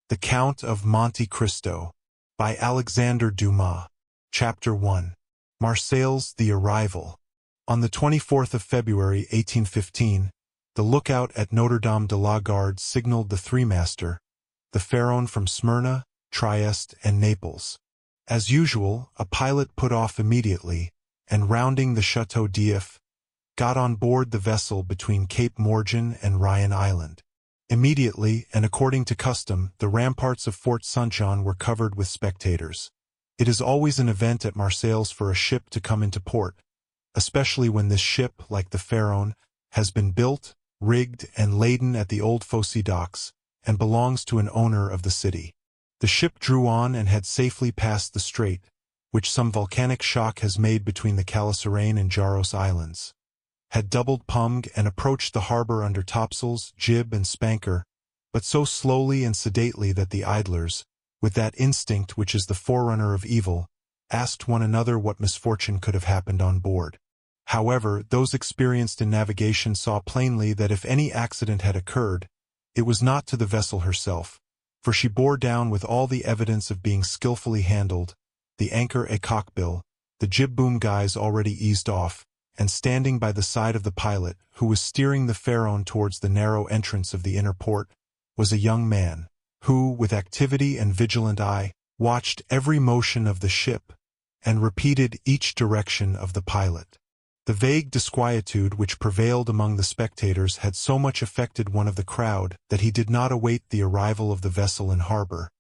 The Count of Monte Cristo, by Alexandre Dumas. Chapter 1. Marseille's The Arrival. On the 24th of February, 1815, the lookout at Notre Dame de la Garde signaled the three-master, the Pharaon from Smyrna, Trieste, and Naples. As usual, a pilot put off immediately, and rounding the Château d'If, got on board the vessel between Cape Morgan and Ryan Island. Immediately, and according to custom, the ramparts of Fort Saint-Jean were covered with spectators. It is always an event at Marseilles for a ship to come into port, especially when this ship, like the Pharaon, has been built, rigged, and laden at the old Fosse docks, and belongs to an owner of the city. The ship drew on and had safely passed the strait, which some volcanic shock has made between the Calasarein and Jaros Islands, had doubled Pumg and approached the harbor under topsails, jib, and spanker, but so slowly and sedately that the idlers, with that instinct which is the forerunner of evil, asked one another what misfortune could have happened on board. However, those experienced in navigation saw plainly that if any accident had occurred, it was not to the vessel herself, for she bore down with all the evidence of being skillfully handled, the anchor et cockbill, the jib-boom guys already eased off, and standing by the side of the pilot, who was steering the Pharaon towards the narrow entrance of the inner port, was a young man, who, with activity and vigilant eye, watched every motion of the ship, and repeated each direction of the pilot. The vague disquietude which prevailed among the spectators had so much affected one of the crowd that he did not await the arrival of the vessel in harbor,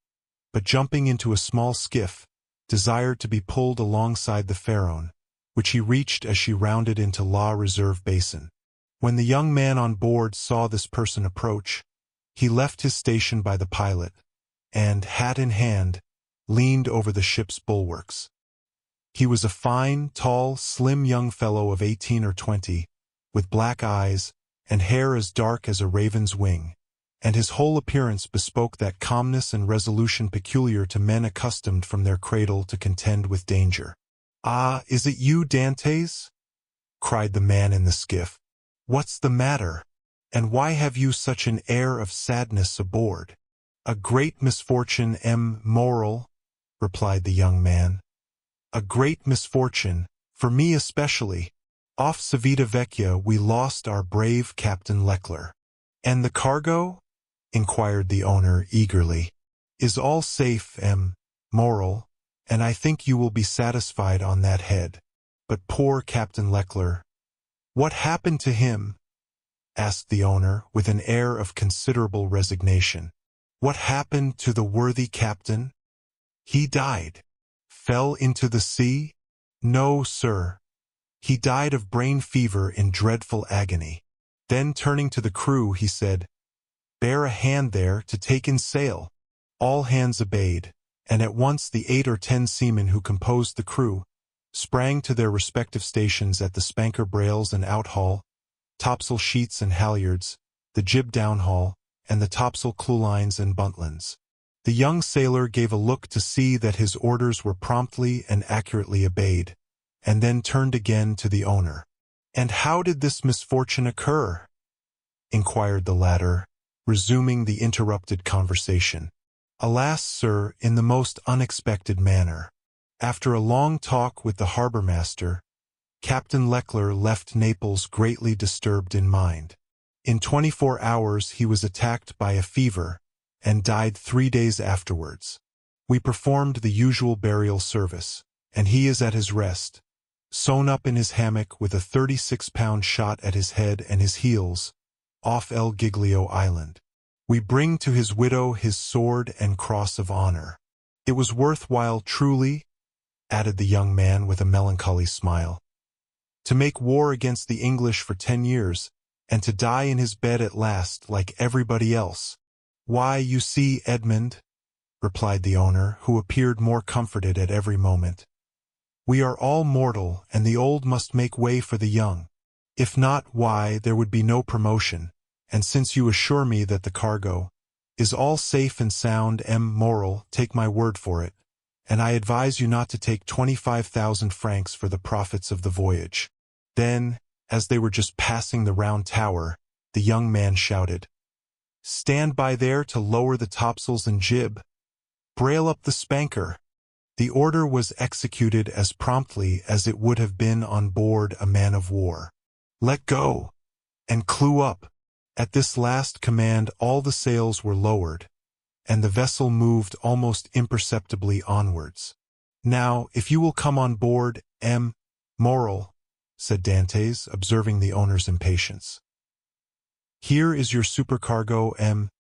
but jumping into a small skiff, desired to be pulled alongside the Pharaon, which he reached as she rounded into La Reserve Basin. When the young man on board saw this person approach, he left his station by the pilot, and, hat in hand, leaned over the ship's bulwarks. He was a fine, tall, slim young fellow of 18 or 20, with black eyes, and hair as dark as a raven's wing, and his whole appearance bespoke that calmness and resolution peculiar to men accustomed from their cradle to contend with danger. "Ah, is it you, Dantès?" cried the man in the skiff. "What's the matter? And why have you such an air of sadness aboard?" "A great misfortune, moral," replied the young man. "A great misfortune, for me especially. Off Civita Vecchia we lost our brave Captain Leclerc." "And the cargo?" inquired the owner eagerly. "Is all safe, moral, and I think you will be satisfied on that head. But poor Captain Leclerc." "What happened to him?" asked the owner, with an air of considerable resignation. "What happened to the worthy captain? He died." "Fell into the sea?" "No, sir. He died of brain fever in dreadful agony." Then turning to the crew, he said, "Bear a hand there to take in sail." All hands obeyed, and at once the 8 or 10 seamen who composed the crew sprang to their respective stations at the spanker brails and outhaul, topsail sheets and halyards, the jib downhaul, and the topsail clewlines and buntlines. The young sailor gave a look to see that his orders were promptly and accurately obeyed, and then turned again to the owner. "And how did this misfortune occur?" inquired the latter, resuming the interrupted conversation. "Alas, sir, in the most unexpected manner. After a long talk with the harbor-master, Captain Leclerc left Naples greatly disturbed in mind. In 24 hours he was attacked by a fever, and died 3 days afterwards. We performed the usual burial service, and he is at his rest, sewn up in his hammock with a 36-pound shot at his head and his heels, off El Giglio Island. We bring to his widow his sword and cross of honor. It was worthwhile truly," added the young man with a melancholy smile, "to make war against the English for 10 years, and to die in his bed at last like everybody else." "Why, you see, Edmond," replied the owner, who appeared more comforted at every moment, "we are all mortal, and the old must make way for the young. If not, why, there would be no promotion, and since you assure me that the cargo is all safe and sound, moral, take my word for it, and I advise you not to take 25,000 francs for the profits of the voyage." Then, as they were just passing the round tower, the young man shouted, Stand by there to lower the topsails and jib. Brail up the spanker." The order was executed as promptly as it would have been on board a man of war. "Let go!" and "Clew up." At this last command all the sails were lowered, and the vessel moved almost imperceptibly onwards. "Now, if you will come on board, M. Morel," said Dantès, observing the owner's impatience. "Here is your supercargo, M.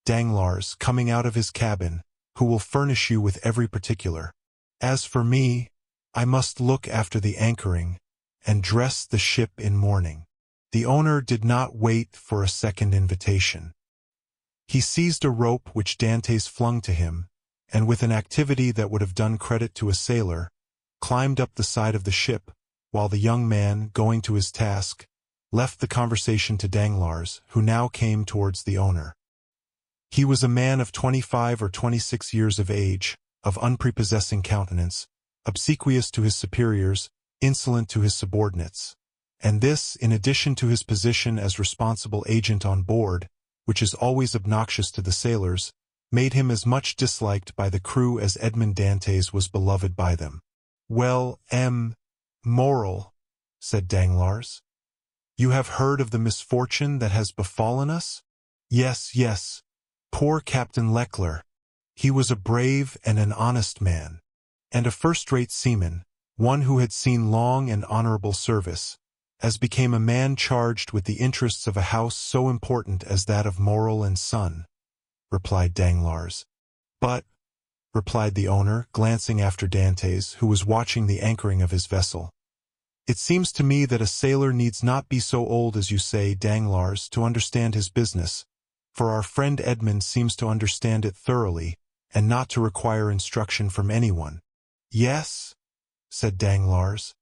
Danglars, coming out of his cabin, who will furnish you with every particular. As for me, I must look after the anchoring, and dress the ship in mourning." The owner did not wait for a second invitation. He seized a rope which Dantès flung to him, and with an activity that would have done credit to a sailor, climbed up the side of the ship, while the young man, going to his task, left the conversation to Danglars, who now came towards the owner. He was a man of 25 or 26 years of age, of unprepossessing countenance, obsequious to his superiors, insolent to his subordinates. And this, in addition to his position as responsible agent on board, which is always obnoxious to the sailors, made him as much disliked by the crew as Edmond Dantès was beloved by them. "Well, M. Morel," said Danglars, "you have heard of the misfortune that has befallen us?" "Yes, yes. Poor Captain Leclerc. He was a brave and an honest man, and a first-rate seaman, one who had seen long and honorable service, as became a man charged with the interests of a house so important as that of Morel and Son," replied Danglars. "But," replied the owner, glancing after Dantès, who was watching the anchoring of his vessel, "it seems to me that a sailor needs not be so old as you say, Danglars, to understand his business, for our friend Edmond seems to understand it thoroughly, and not to require instruction from anyone." "Yes?" said Danglars,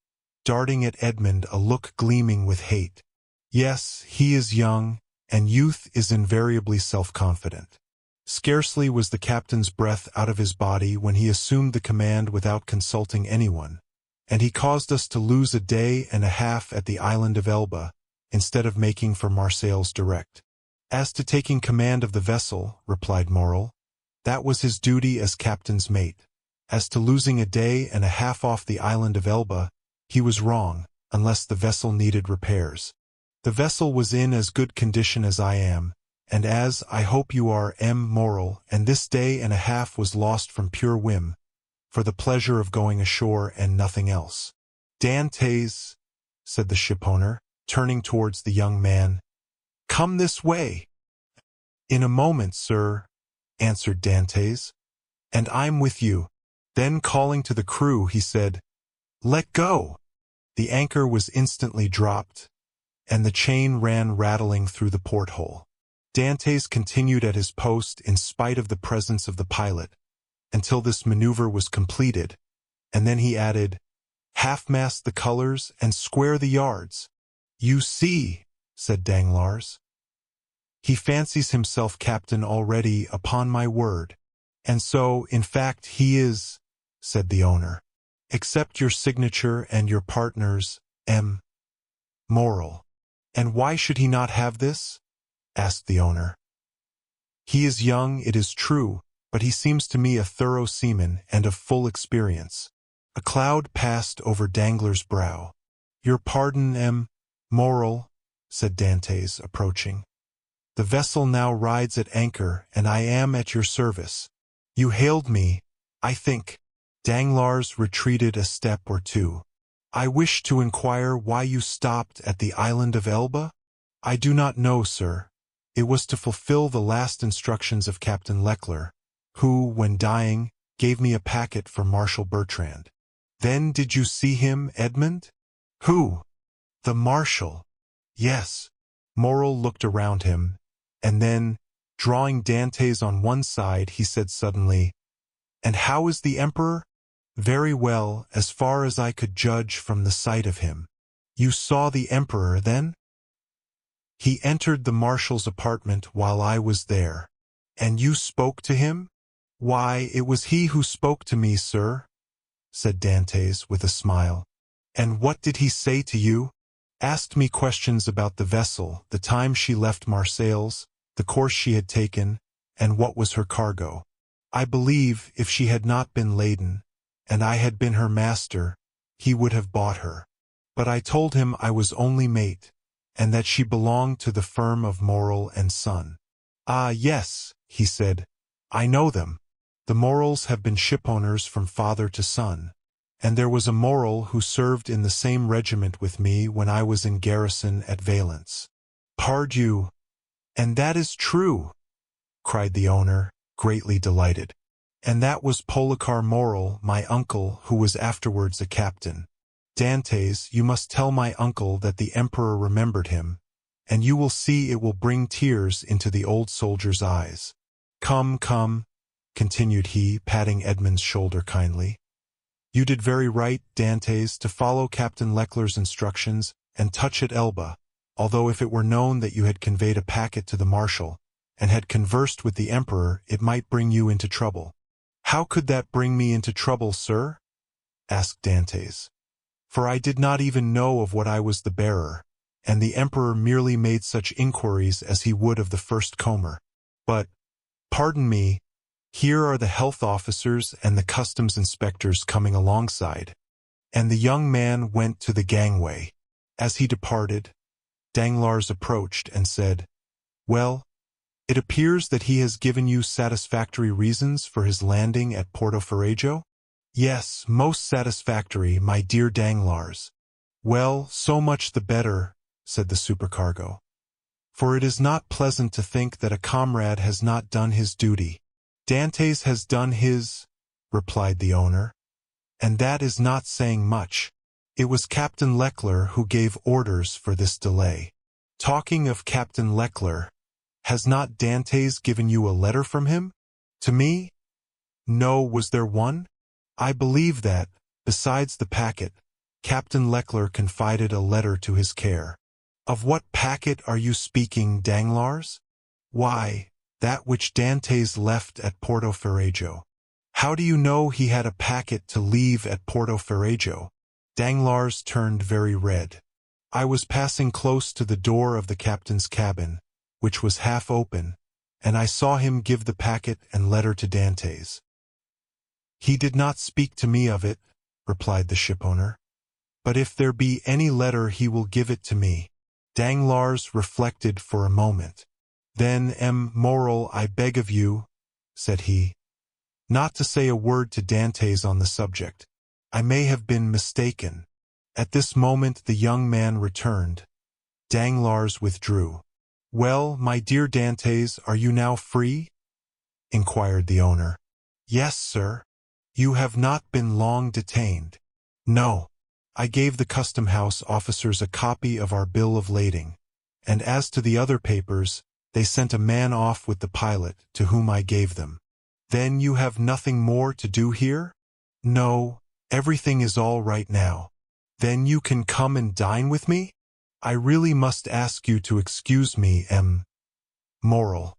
darting at Edmond a look gleaming with hate. "Yes, he is young, and youth is invariably self-confident." Scarcely was the captain's breath out of his body when he assumed the command without consulting anyone, and he caused us to lose a day and a half at the island of Elba, instead of making for Marseilles direct. "As to taking command of the vessel," replied Morel, "that was his duty as captain's mate. As to losing a day and a half off the island of Elba, he was wrong, unless the vessel needed repairs. The vessel was in as good condition as I am, and as, I hope you are, M. Morel, and this day and a half was lost from pure whim, for the pleasure of going ashore and nothing else." "Dantès," said the shipowner, turning towards the young man, "come this way." "In a moment, sir," answered Dantès, "and I'm with you." Then calling to the crew, he said, "Let go!" The anchor was instantly dropped, and the chain ran rattling through the porthole. Dantès continued at his post in spite of the presence of the pilot, until this maneuver was completed, and then he added, "Half-mast the colors and square the yards." "You see," said Danglars, "he fancies himself captain already, upon my word." "And so, in fact, he is," said the owner. "Accept your signature and your partner's, M. Morel." "And why should he not have this?" asked the owner. "He is young, it is true, but he seems to me a thorough seaman and of full experience." A cloud passed over Danglars' brow. "Your pardon, M. Morel," said Dantès, approaching. "The vessel now rides at anchor, and I am at your service. You hailed me, I think." Danglars retreated a step or two. "I wish to inquire why you stopped at the island of Elba?" "I do not know, sir. It was to fulfill the last instructions of Captain Leclerc, who, when dying, gave me a packet for Marshal Bertrand." "Then did you see him, Edmond?" "Who?" "The Marshal." "Yes." Morel looked around him, and then, drawing Dantès on one side, he said suddenly, "And how is the Emperor?" "Very well, as far as I could judge from the sight of him." "You saw the Emperor, then?" "He entered the Marshal's apartment while I was there." "And you spoke to him?" "Why, it was he who spoke to me, sir," said Dantès with a smile. "And what did he say to you?" "Asked me questions about the vessel, the time she left Marseilles, the course she had taken, and what was her cargo. I believe if she had not been laden, and I had been her master, he would have bought her. But I told him I was only mate, and that she belonged to the firm of Morel and Son. Ah, yes, he said, I know them. The Morels have been shipowners from father to son. And there was a Morel who served in the same regiment with me when I was in garrison at Valence. Pardieu! And that is true, cried the owner, greatly delighted. And that was Policar Morel, my uncle, who was afterwards a captain. Dantès, you must tell my uncle that the emperor remembered him, and you will see it will bring tears into the old soldier's eyes. Come, come, continued he, patting Edmond's shoulder kindly. You did very right, Dantès, to follow Captain Leclerc's instructions and touch at Elba, although if it were known that you had conveyed a packet to the marshal, and had conversed with the emperor, it might bring you into trouble. How could that bring me into trouble, sir? Asked Dantès. For I did not even know of what I was the bearer, and the emperor merely made such inquiries as he would of the first comer. But, pardon me, here are the health officers and the customs inspectors coming alongside. And the young man went to the gangway. As he departed, Danglars approached and said, Well, it appears that he has given you satisfactory reasons for his landing at Porto Ferrajo? Yes, most satisfactory, my dear Danglars. Well, so much the better, said the supercargo. For it is not pleasant to think that a comrade has not done his duty. Dantès has done his, replied the owner. And that is not saying much. It was Captain Leclerc who gave orders for this delay. Talking of Captain Leclerc, has not Dantès given you a letter from him? To me? No, was there one? I believe that, besides the packet, Captain Leclerc confided a letter to his care. Of what packet are you speaking, Danglars? Why, that which Dantès left at Porto Ferrajo. How do you know he had a packet to leave at Porto Ferrajo? Danglars turned very red. I was passing close to the door of the captain's cabin, which was half open, and I saw him give the packet and letter to Dantès. He did not speak to me of it, replied the shipowner. But if there be any letter he will give it to me. Danglars reflected for a moment. Then, Morel, I beg of you, said he, not to say a word to Dantès on the subject. I may have been mistaken. At this moment the young man returned. Danglars withdrew. Well, my dear Dantès, are you now free? Inquired the owner. Yes, sir. You have not been long detained. No. I gave the custom-house officers a copy of our bill of lading, and as to the other papers, they sent a man off with the pilot, to whom I gave them. Then you have nothing more to do here? No, everything is all right now. Then you can come and dine with me? I really must ask you to excuse me, Morel.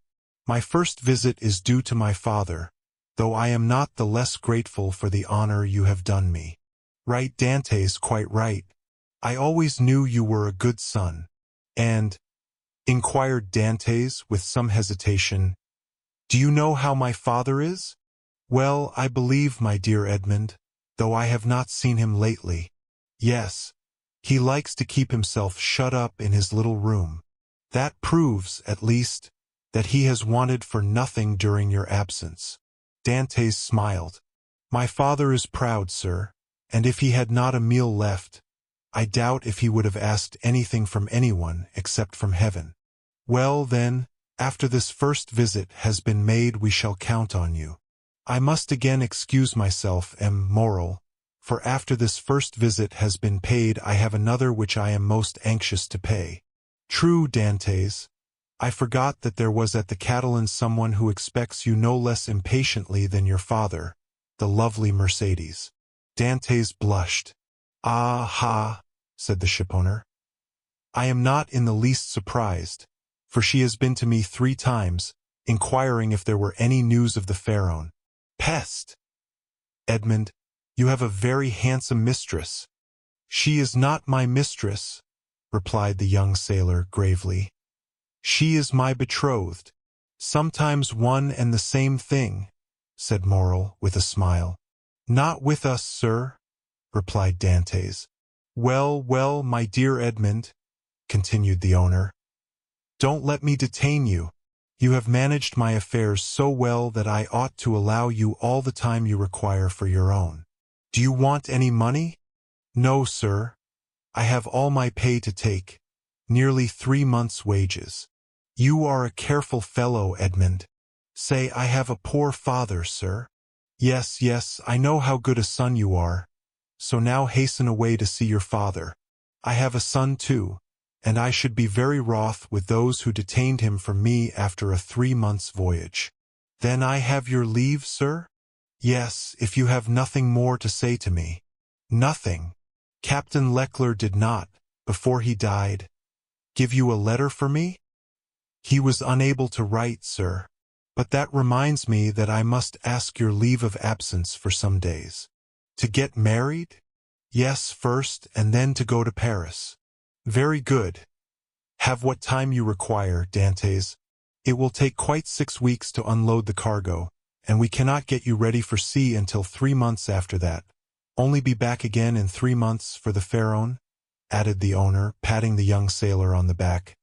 My first visit is due to my father, though I am not the less grateful for the honor you have done me. Right, Dantès, quite right. I always knew you were a good son. And, inquired Dantès with some hesitation, do you know how my father is? Well, I believe, my dear Edmond, though I have not seen him lately. Yes, he likes to keep himself shut up in his little room. That proves, at least, that he has wanted for nothing during your absence. Dantès smiled. My father is proud, sir, and if he had not a meal left, I doubt if he would have asked anything from anyone except from heaven. Well, then, after this first visit has been made, we shall count on you. I must again excuse myself, Morel, for after this first visit has been paid I have another which I am most anxious to pay. True, Dantès. I forgot that there was at the Catalan someone who expects you no less impatiently than your father, the lovely Mercedes. Dantès blushed. Ah, ha, said the shipowner. I am not in the least surprised, for she has been to me 3 times, inquiring if there were any news of the Pharaon. Peste! Edmond, you have a very handsome mistress. She is not my mistress, replied the young sailor gravely. She is my betrothed. Sometimes one and the same thing, said Moral with a smile. Not with us, sir, replied Dantès. Well, well, my dear Edmond, continued the owner, don't let me detain you. You have managed my affairs so well that I ought to allow you all the time you require for your own. Do you want any money? No, sir. I have all my pay to take, nearly 3 months' wages. You are a careful fellow, Edmond. Say, I have a poor father, sir. Yes, yes, I know how good a son you are. So now hasten away to see your father. I have a son too, and I should be very wroth with those who detained him from me after a 3 months' voyage. Then I have your leave, sir? Yes, if you have nothing more to say to me. Nothing. Captain Leclerc did not, before he died, give you a letter for me? He was unable to write, sir. But that reminds me that I must ask your leave of absence for some days. To get married? Yes, first, and then to go to Paris. Very good. Have what time you require, Dantès. It will take quite 6 weeks to unload the cargo, and we cannot get you ready for sea until 3 months after that. Only be back again in 3 months for the Pharaon, added the owner, patting the young sailor on the back.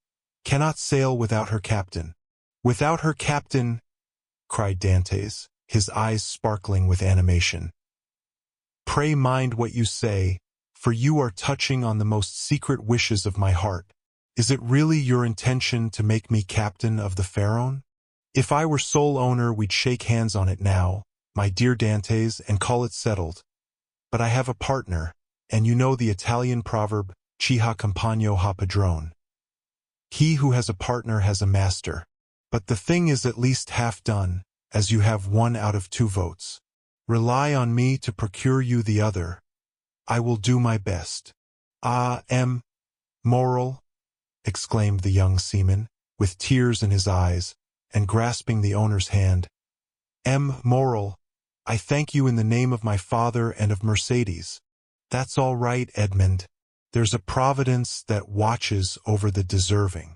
Cannot sail without her captain. Without her captain, cried Dantès, his eyes sparkling with animation. Pray mind what you say, for you are touching on the most secret wishes of my heart. Is it really your intention to make me captain of the Pharaon? If I were sole owner, we'd shake hands on it now, my dear Dantès, and call it settled. But I have a partner, and you know the Italian proverb, chi ha compagno ha padrone. He who has a partner has a master. But the thing is at least half done, as you have 1 out of 2 votes. Rely on me to procure you the other. I will do my best. Ah, Moral, exclaimed the young seaman, with tears in his eyes, and grasping the owner's hand. Moral, I thank you in the name of my father and of Mercedes. That's all right, Edmond. There's a providence that watches over the deserving.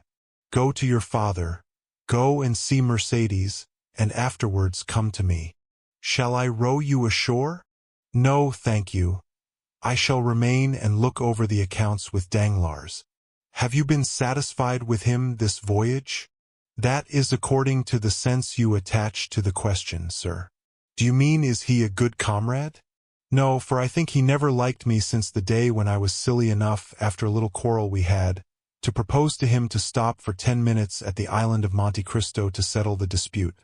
Go to your father. Go and see Mercedes, and afterwards come to me. Shall I row you ashore? No, thank you. I shall remain and look over the accounts with Danglars. Have you been satisfied with him this voyage? That is according to the sense you attach to the question, sir. Do you mean, is he a good comrade? No, for I think he never liked me since the day when I was silly enough, after a little quarrel we had, to propose to him to stop for 10 minutes at the island of Monte Cristo to settle the dispute,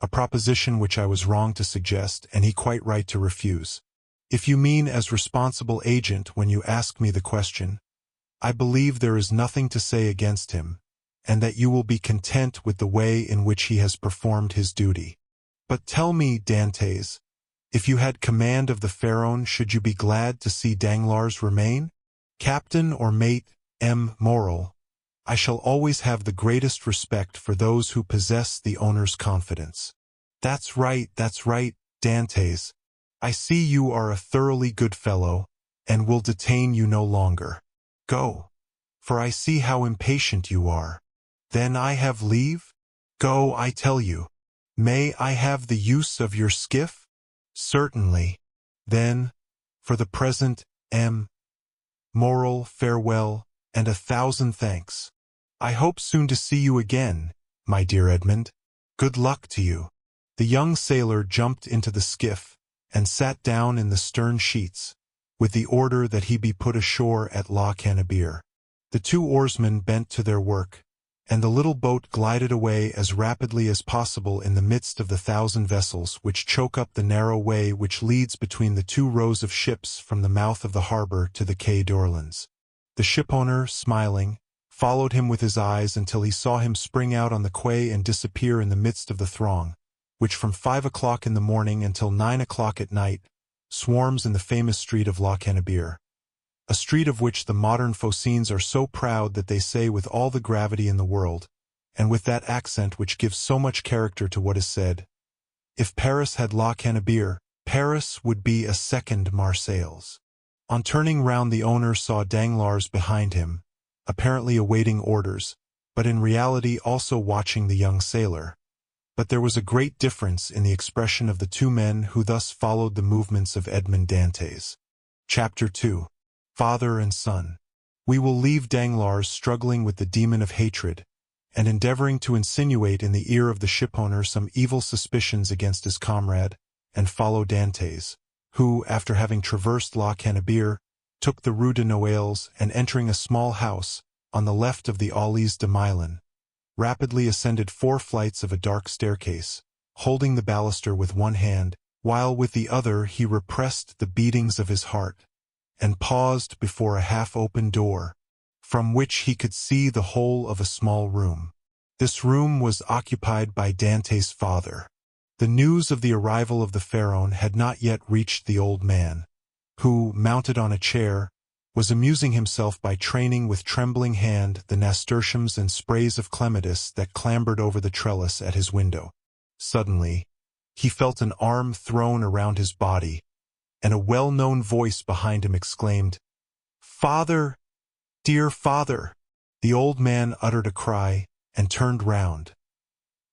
a proposition which I was wrong to suggest and he quite right to refuse. If you mean as responsible agent when you ask me the question, I believe there is nothing to say against him, and that you will be content with the way in which he has performed his duty. But tell me, Dantès, if you had command of the Pharaon, should you be glad to see Danglars remain? Captain or mate, Moral, I shall always have the greatest respect for those who possess the owner's confidence. That's right, Dantès. I see you are a thoroughly good fellow, and will detain you no longer. Go, for I see how impatient you are. Then I have leave? Go, I tell you. May I have the use of your skiff? Certainly. Then, for the present, Moral, farewell, and 1,000 thanks. I hope soon to see you again, my dear Edmond. Good luck to you. The young sailor jumped into the skiff, and sat down in the stern sheets, with the order that he be put ashore at La Cannebière. The 2 oarsmen bent to their work, and the little boat glided away as rapidly as possible in the midst of the 1,000 vessels which choke up the narrow way which leads between the 2 rows of ships from the mouth of the harbor to the Quai d'Orléans. The shipowner, smiling, followed him with his eyes until he saw him spring out on the quay and disappear in the midst of the throng, which from 5 o'clock in the morning until 9 o'clock at night swarms in the famous street of La Cannebière, a street of which the modern Phocéens are so proud that they say with all the gravity in the world, and with that accent which gives so much character to what is said, if Paris had La Cannebière, Paris would be a second Marseilles. On turning round, the owner saw Danglars behind him, apparently awaiting orders, but in reality also watching the young sailor. But there was a great difference in the expression of the two men who thus followed the movements of Edmond Dantès. Chapter 2. Father and Son. We will leave Danglars struggling with the demon of hatred, and endeavoring to insinuate in the ear of the shipowner some evil suspicions against his comrade, and follow Dantès, who, after having traversed La Cannebière, took the Rue de Noailles and entering a small house, on the left of the Allées de Milan, rapidly ascended 4 flights of a dark staircase, holding the baluster with one hand, while with the other he repressed the beatings of his heart, and paused before a half-open door, from which he could see the whole of a small room. This room was occupied by Dantès' father. The news of the arrival of the Pharaon had not yet reached the old man, who, mounted on a chair, was amusing himself by training with trembling hand the nasturtiums and sprays of clematis that clambered over the trellis at his window. Suddenly, he felt an arm thrown around his body, and a well-known voice behind him exclaimed, "Father! Dear father!" The old man uttered a cry and turned round.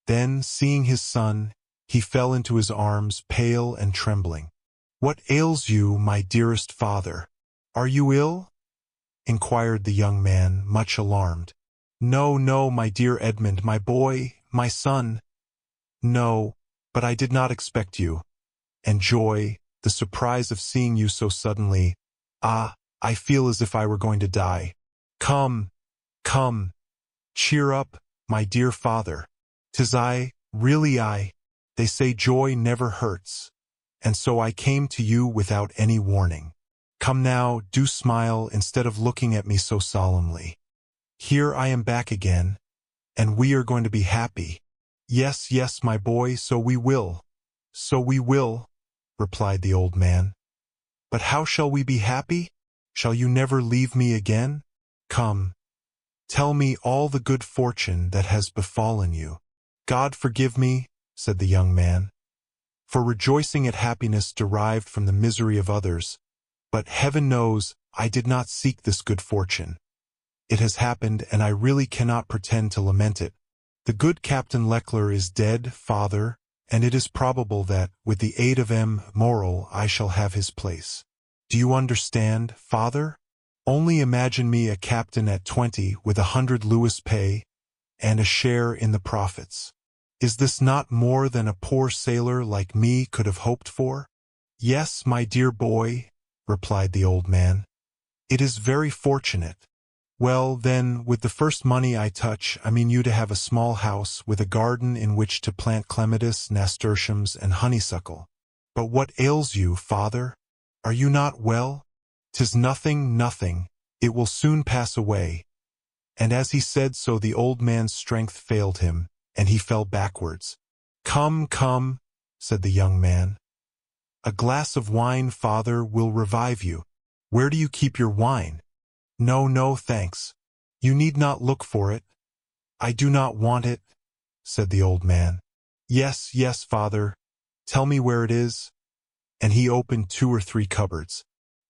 Then, seeing his son, he fell into his arms, pale and trembling. "What ails you, my dearest father? Are you ill?" inquired the young man, much alarmed. "No, no, my dear Edmond, my boy, my son. No, but I did not expect you. And joy, the surprise of seeing you so suddenly. Ah, I feel as if I were going to die. Come, come, cheer up, my dear father. 'Tis I, really I. They say joy never hurts, and so I came to you without any warning. Come now, do smile instead of looking at me so solemnly. Here I am back again, and we are going to be happy. Yes, yes, my boy, so we will, replied the old man. But how shall we be happy? Shall you never leave me again? Come, tell me all the good fortune that has befallen you." "God forgive me," said the young man, "for rejoicing at happiness derived from the misery of others, but heaven knows I did not seek this good fortune. It has happened, and I really cannot pretend to lament it. The good Captain Leclerc is dead, father, and it is probable that, with the aid of M. Morel, I shall have his place. Do you understand, father? Only imagine me a captain at 20 with 100 louis pay, and a share in the profits. Is this not more than a poor sailor like me could have hoped for?" "Yes, my dear boy," replied the old man. "It is very fortunate. Well, then, with the first money I touch, I mean you to have a small house with a garden in which to plant clematis, nasturtiums, and honeysuckle. But what ails you, father? Are you not well?" "'Tis nothing, nothing. It will soon pass away." And as he said so, the old man's strength failed him, and he fell backwards. "Come, come," said the young man. "A glass of wine, father, will revive you. Where do you keep your wine?" "No, no, thanks. You need not look for it. I do not want it," said the old man. "Yes, yes, father. Tell me where it is." And he opened 2 or 3 cupboards.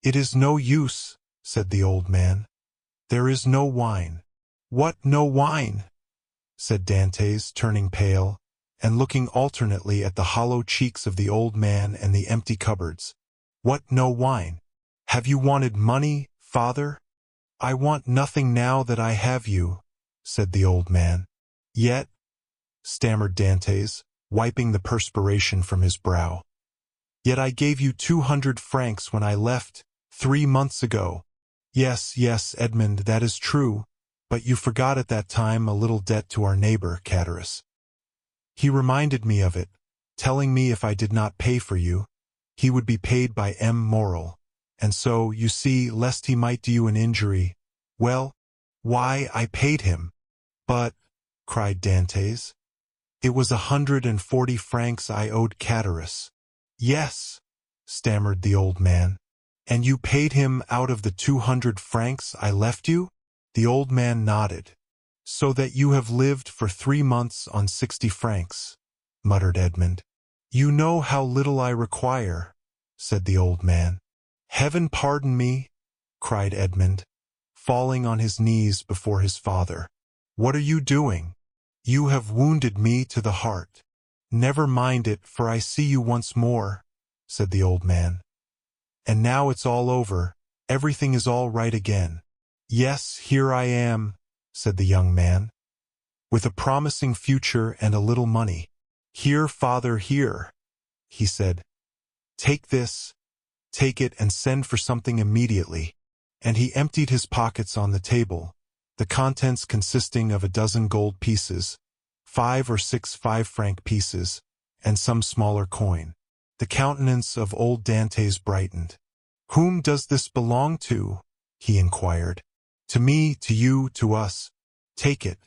"It is no use," said the old man. "There is no wine." "What, no wine?" said Dantès, turning pale, and looking alternately at the hollow cheeks of the old man and the empty cupboards. "What, no wine? Have you wanted money, father?" "I want nothing now that I have you," said the old man. "Yet," stammered Dantès, wiping the perspiration from his brow, "yet I gave you 200 francs when I left, 3 months ago." "Yes, yes, Edmond, that is true, but you forgot at that time a little debt to our neighbor, Chatteris. He reminded me of it, telling me if I did not pay for you, he would be paid by M. Morel. And so, you see, lest he might do you an injury, well, why, I paid him." "But," cried Dantès, "it was 140 francs I owed Chatteris." "Yes," stammered the old man. "And you paid him out of the 200 francs I left you?" The old man nodded. "So that you have lived for 3 months on 60 francs, muttered Edmond. "You know how little I require," said the old man. "Heaven pardon me," cried Edmond, falling on his knees before his father. "What are you doing? You have wounded me to the heart." "Never mind it, for I see you once more," said the old man. "And now it's all over. Everything is all right again." "Yes, here I am," said the young man, "with a promising future and a little money." "Here, father, here," he said. "Take this, take it and send for something immediately." And he emptied his pockets on the table, the contents consisting of a dozen gold pieces, 5 or 6 5-franc pieces, and some smaller coin. The countenance of old Dantès brightened. "Whom does this belong to?" he inquired. "To me, to you, to us. Take it.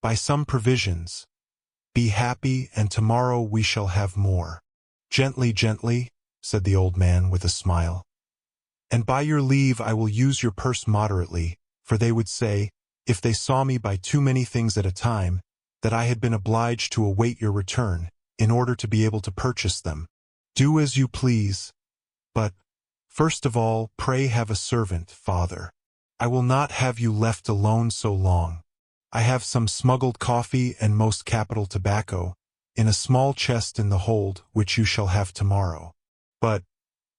Buy some provisions. Be happy, and tomorrow we shall have more." "Gently, gently," said the old man with a smile. "And by your leave I will use your purse moderately, for they would say, if they saw me buy too many things at a time, that I had been obliged to await your return, in order to be able to purchase them. Do as you please. But, first of all, pray have a servant, father. I will not have you left alone so long. I have some smuggled coffee and most capital tobacco, in a small chest in the hold, which you shall have tomorrow. But,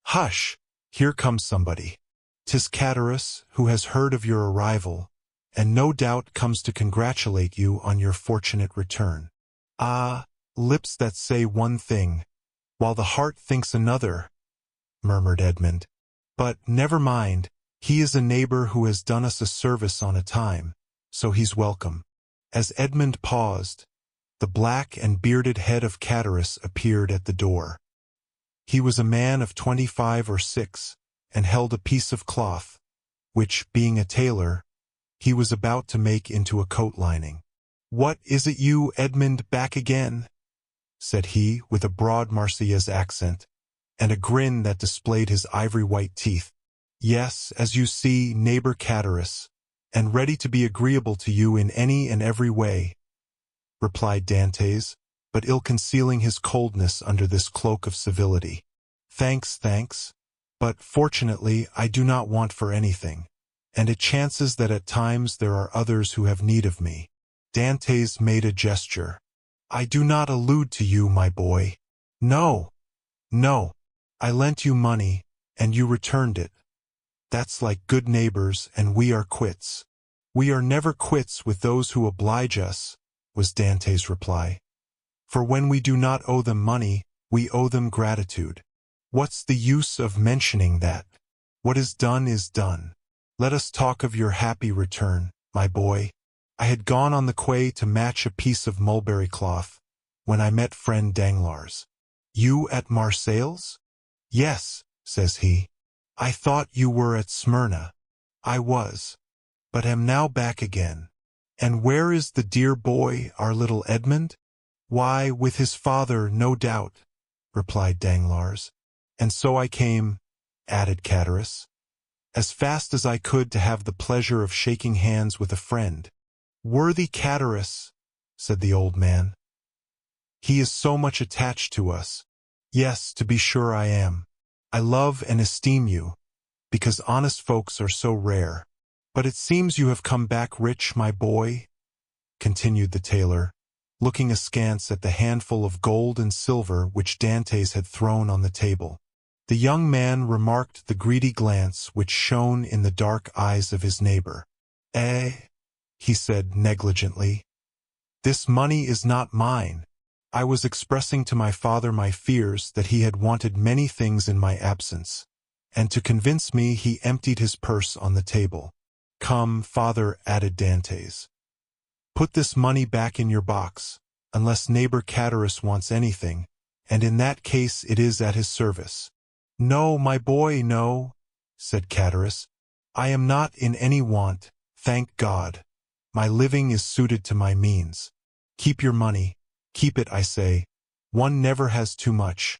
hush! Here comes somebody. 'Tis Chatteris, who has heard of your arrival, and no doubt comes to congratulate you on your fortunate return." "Ah, lips that say one thing, while the heart thinks another," murmured Edmond. "But never mind, he is a neighbor who has done us a service on a time, so he's welcome." As Edmond paused, the black and bearded head of Chatteris appeared at the door. He was a man of 25 or 6, and held a piece of cloth, which, being a tailor, he was about to make into a coat lining. "What is it you, Edmond, back again?" said he, with a broad Marseillaise accent, and a grin that displayed his ivory-white teeth. "Yes, as you see, neighbor Chatteris, and ready to be agreeable to you in any and every way," replied Dantès, but ill-concealing his coldness under this cloak of civility. "Thanks, thanks, but fortunately I do not want for anything, and it chances that at times there are others who have need of me." Dantès made a gesture. "I do not allude to you, my boy. No, no. I lent you money, and you returned it. That's like good neighbors, and we are quits." "We are never quits with those who oblige us," was Dantès' reply. "For when we do not owe them money, we owe them gratitude. What's the use of mentioning that? What is done is done. Let us talk of your happy return, my boy. I had gone on the quay to match a piece of mulberry cloth, when I met friend Danglars. "You at Marseilles?" "Yes," says he. "I thought you were at Smyrna." "I was, but am now back again." "And where is the dear boy, our little Edmond?" "Why, with his father, no doubt," replied Danglars. "And so I came," added Chatteris, "as fast as I could to have the pleasure of shaking hands with a friend." "Worthy Chatteris," said the old man. "He is so much attached to us." "Yes, to be sure I am. I love and esteem you, because honest folks are so rare. But it seems you have come back rich, my boy," continued the tailor, looking askance at the handful of gold and silver which Dantès had thrown on the table. The young man remarked the greedy glance which shone in the dark eyes of his neighbor. "Eh?" he said negligently. "This money is not mine. I was expressing to my father my fears that he had wanted many things in my absence, and to convince me he emptied his purse on the table." "Come, father," added Dantès. "Put this money back in your box, unless neighbor Chatteris wants anything, and in that case it is at his service." "No, my boy, no," said Chatteris. "I am not in any want, thank God. My living is suited to my means. Keep your money. Keep it, I say. One never has too much.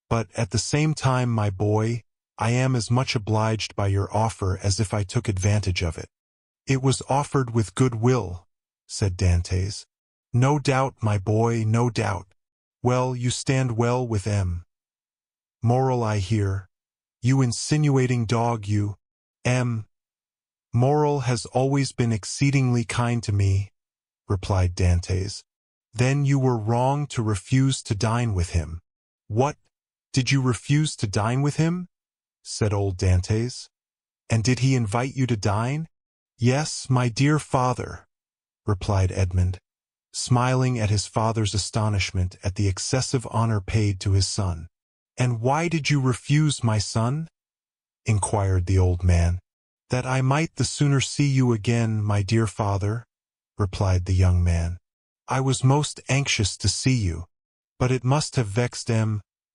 But at the same time, my boy, I am as much obliged by your offer as if I took advantage of it." "It was offered with good will," said Dantès. "No doubt, my boy, no doubt. Well, you stand well with M. Moral, I hear. You insinuating dog, you. M. Moral has always been exceedingly kind to me, replied Dantès. "Then you were wrong to refuse to dine with him." "What? Did you refuse to dine with him?" said old Dantès. "And did he invite you to dine?" "Yes, my dear father," replied Edmond, smiling at his father's astonishment at the excessive honor paid to his son. "And why did you refuse, my son?" inquired the old man. "That I might the sooner see you again, my dear father," replied the young man. "I was most anxious to see you, but it must have vexed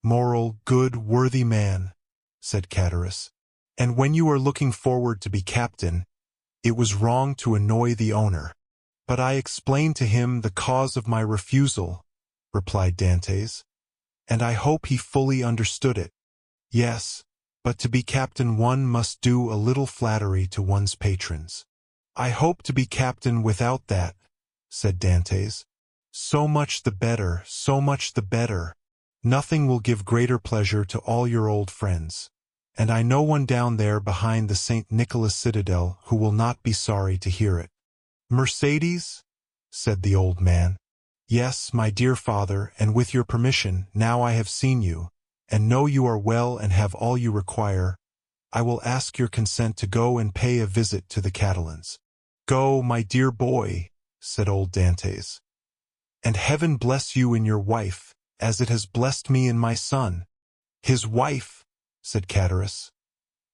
moral, good, worthy man," said Chatteris. "And when you are looking forward to be captain, it was wrong to annoy the owner." "But I explained to him the cause of my refusal," replied Dantès, "and I hope he fully understood it." "Yes, but to be captain one must do a little flattery to one's patrons." "I hope to be captain without that," said Dantès. "So much the better, so much the better. Nothing will give greater pleasure to all your old friends, and I know one down there behind the St. Nicholas Citadel who will not be sorry to hear it." "Mercedes?" said the old man. "Yes, my dear father, and with your permission, now I have seen you, and know you are well and have all you require, I will ask your consent to go and pay a visit to the Catalans." "Go, my dear boy," said old Dantès, "and heaven bless you in your wife, as it has blessed me in my son." "His wife," said Chatteris.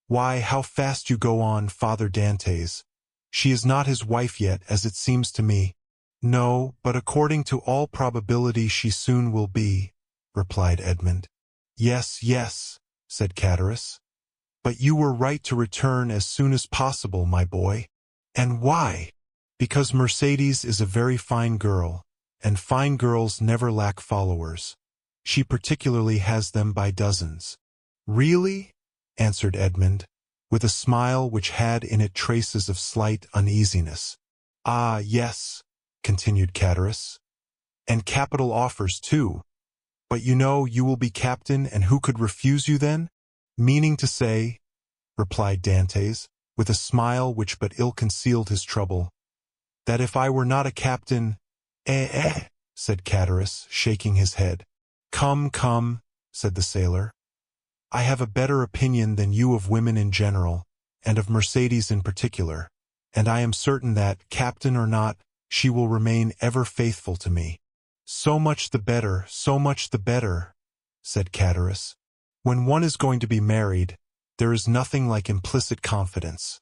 "Why, how fast you go on, Father Dantès. She is not his wife yet, as it seems to me." "No, but according to all probability she soon will be," replied Edmond. "Yes, yes," said Chatteris. "But you were right to return as soon as possible, my boy." "And why?" "Because Mercedes is a very fine girl, and fine girls never lack followers. She particularly has them by dozens." "Really?" answered Edmond, with a smile which had in it traces of slight uneasiness. "Ah, yes," continued Chatteris, "and capital offers too. But you know you will be captain, and who could refuse you then?" "Meaning to say," replied Dantès, with a smile which but ill concealed his trouble, "that if I were not a captain—" said Chatteris, shaking his head. "Come, come," said the sailor. "I have a better opinion than you of women in general, and of Mercedes in particular, and I am certain that, captain or not, she will remain ever faithful to me." "So much the better, so much the better," said Chatteris. "When one is going to be married, there is nothing like implicit confidence.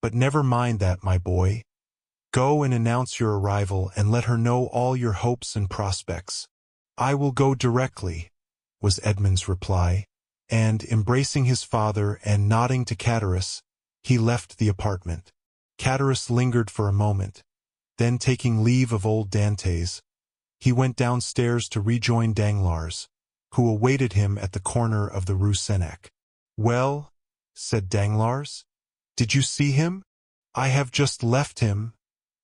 But never mind that, my boy. Go and announce your arrival and let her know all your hopes and prospects." "I will go directly," was Edmond's reply, and, embracing his father and nodding to Chatteris, he left the apartment. Chatteris lingered for a moment, then taking leave of old Dantès, he went downstairs to rejoin Danglars, who awaited him at the corner of the Rue Seneca. "Well," said Danglars, "did you see him?" "I have just left him,"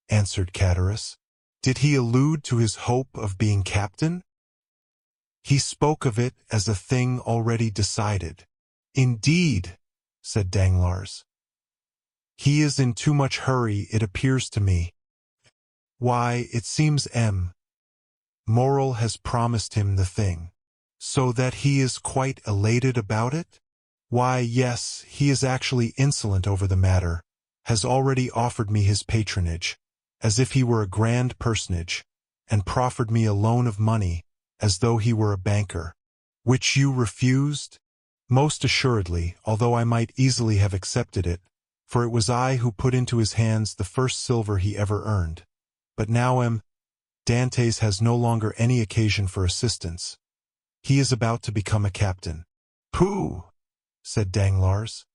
answered Chatteris. "Did he allude to his hope of being captain?" "He spoke of it as a thing already decided." "Indeed," said Danglars. "He is in too much hurry, it appears to me." "Why, it seems Morrel has promised him the thing." "So that he is quite elated about it?" "Why, yes, he is actually insolent over the matter, has already offered me his patronage, as if he were a grand personage, and proffered me a loan of money, as though he were a banker." "Which you refused?" "Most assuredly, although I might easily have accepted it, for it was I who put into his hands the first silver he ever earned. But now Dantès has no longer any occasion for assistance. He is about to become a captain." "Pooh!" said Danglars.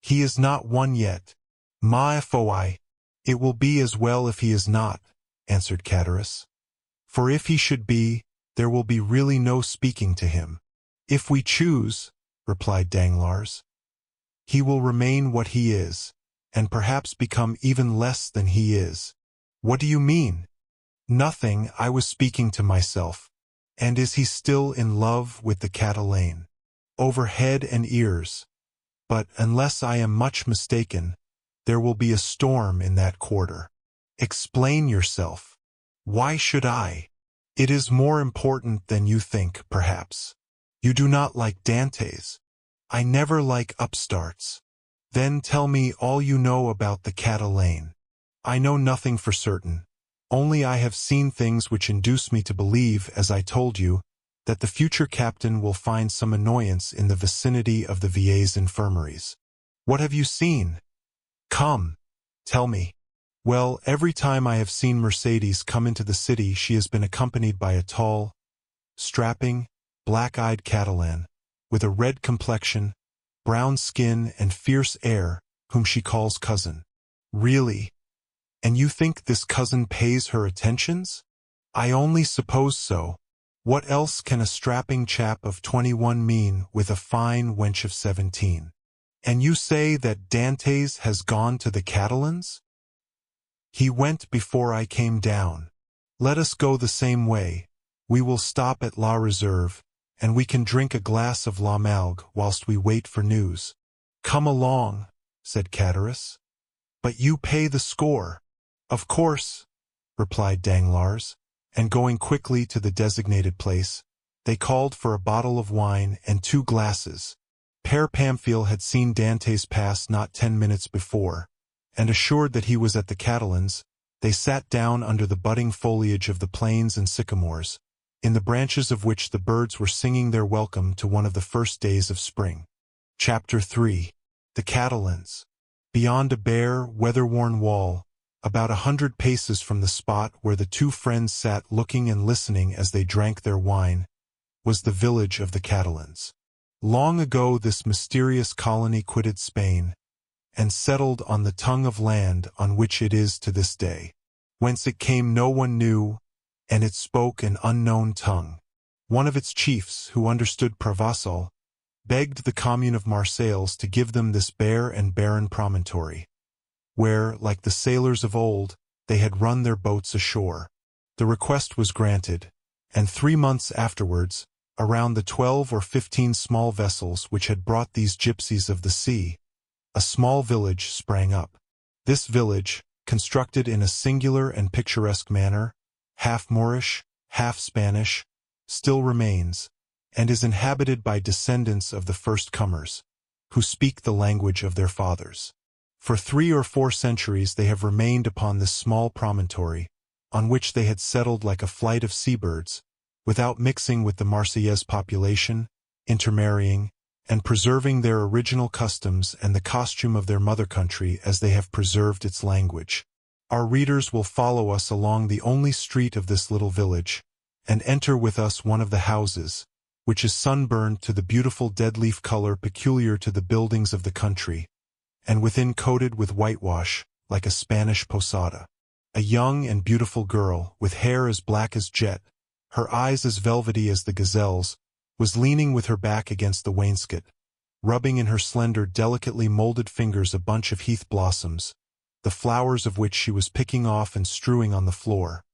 "He is not one yet." "Ma foi! It will be as well if he is not," answered Chatteris. "For if he should be, there will be really no speaking to him." "If we choose," replied Danglars, "he will remain what he is, and perhaps become even less than he is." "What do you mean?" "Nothing, I was speaking to myself." "And is he still in love with the Catalane?" "Over head and ears. But, unless I am much mistaken, there will be a storm in that quarter." "Explain yourself." Why should I? It is more important than you think, perhaps. You do not like Dantès. I never like upstarts. Then tell me all you know about the Catalan. I know nothing for certain. Only I have seen things which induce me to believe, as I told you, that the future captain will find some annoyance in the vicinity of the Vieilles infirmaries. What have you seen? Come, tell me. Well, every time I have seen Mercedes come into the city, she has been accompanied by a tall, strapping, black-eyed Catalan, with a red complexion, brown skin, and fierce air, whom she calls cousin. Really? And you think this cousin pays her attentions? I only suppose so. What else can a strapping chap of 21 mean with a fine wench of 17? And you say that Dantès has gone to the Catalans? He went before I came down. Let us go the same way. We will stop at La Reserve, and we can drink a glass of La Malgue whilst we wait for news. Come along, said Catullus. But you pay the score. Of course, replied Danglars, and going quickly to the designated place, they called for a bottle of wine and 2 glasses. Père Pamphile had seen Dantès pass not 10 minutes before, and assured that he was at the Catalans, they sat down under the budding foliage of the planes and sycamores, in the branches of which the birds were singing their welcome to one of the first days of spring. Chapter 3. The Catalans. Beyond a bare, weather-worn wall, about 100 paces from the spot where the 2 friends sat looking and listening as they drank their wine, was the village of the Catalans. Long ago this mysterious colony quitted Spain, and settled on the tongue of land on which it is to this day. Whence it came no one knew, and it spoke an unknown tongue. One of its chiefs, who understood Provençal, begged the commune of Marseilles to give them this bare and barren promontory, where, like the sailors of old, they had run their boats ashore. The request was granted, and 3 months afterwards, around the 12 or 15 small vessels which had brought these gypsies of the sea, a small village sprang up. This village, constructed in a singular and picturesque manner, half Moorish, half Spanish, still remains, and is inhabited by descendants of the first comers, who speak the language of their fathers. For 3 or 4 centuries they have remained upon this small promontory, on which they had settled like a flight of seabirds, without mixing with the Marseillaise population, intermarrying, and preserving their original customs and the costume of their mother country as they have preserved its language. Our readers will follow us along the only street of this little village, and enter with us one of the houses, which is sunburned to the beautiful dead-leaf color peculiar to the buildings of the country, and within coated with whitewash, like a Spanish posada. A young and beautiful girl, with hair as black as jet, her eyes as velvety as the gazelle's, was leaning with her back against the wainscot, rubbing in her slender, delicately molded fingers a bunch of heath blossoms, the flowers of which she was picking off and strewing on the floor.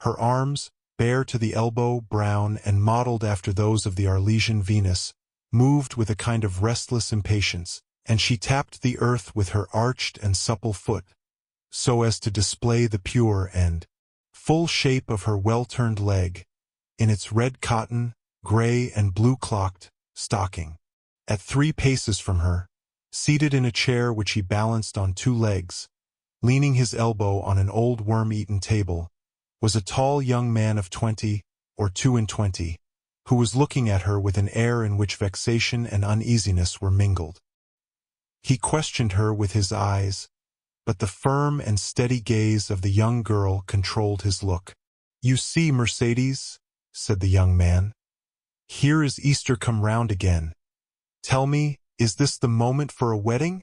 Her arms, bare to the elbow, brown, and modeled after those of the Arlesian Venus, moved with a kind of restless impatience, and she tapped the earth with her arched and supple foot, so as to display the pure and full shape of her well-turned leg, in its red cotton, gray and blue-clocked stocking. At 3 paces from her, seated in a chair which he balanced on 2 legs, leaning his elbow on an old worm-eaten table, was a tall young man of 20 or 22, who was looking at her with an air in which vexation and uneasiness were mingled. He questioned her with his eyes, but the firm and steady gaze of the young girl controlled his look. "You see, Mercedes," said the young man, "here is Easter come round again. Tell me, is this the moment for a wedding?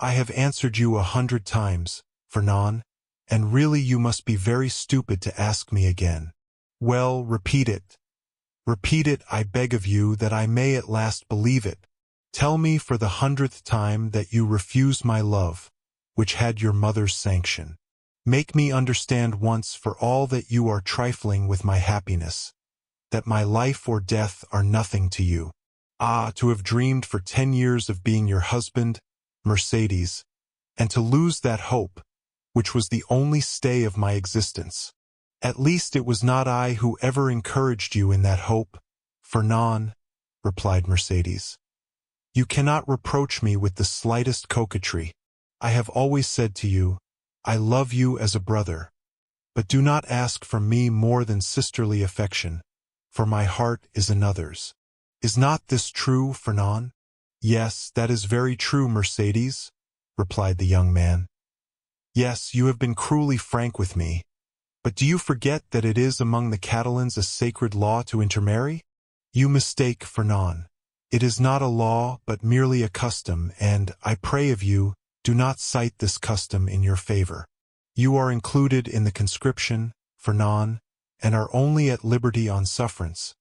I have answered you 100 times, Fernand, and really you must be very stupid to ask me again. Well, repeat it. Repeat it, I beg of you, that I may at last believe it. Tell me for the 100th time that you refuse my love, which had your mother's sanction. Make me understand once for all that you are trifling with my happiness, that my life or death are nothing to you. Ah, to have dreamed for 10 years of being your husband, Mercedes, and to lose that hope, which was the only stay of my existence. At least it was not I who ever encouraged you in that hope, Fernand, replied Mercedes. You cannot reproach me with the slightest coquetry. I have always said to you, I love you as a brother. But do not ask from me more than sisterly affection, for my heart is another's. Is not this true, Fernand? Yes, that is very true, Mercedes, replied the young man. Yes, you have been cruelly frank with me. But do you forget that it is among the Catalans a sacred law to intermarry? You mistake, Fernand. It is not a law, but merely a custom, and, I pray of you, do not cite this custom in your favor. You are included in the conscription, Fernand, and are only at liberty on sufferance,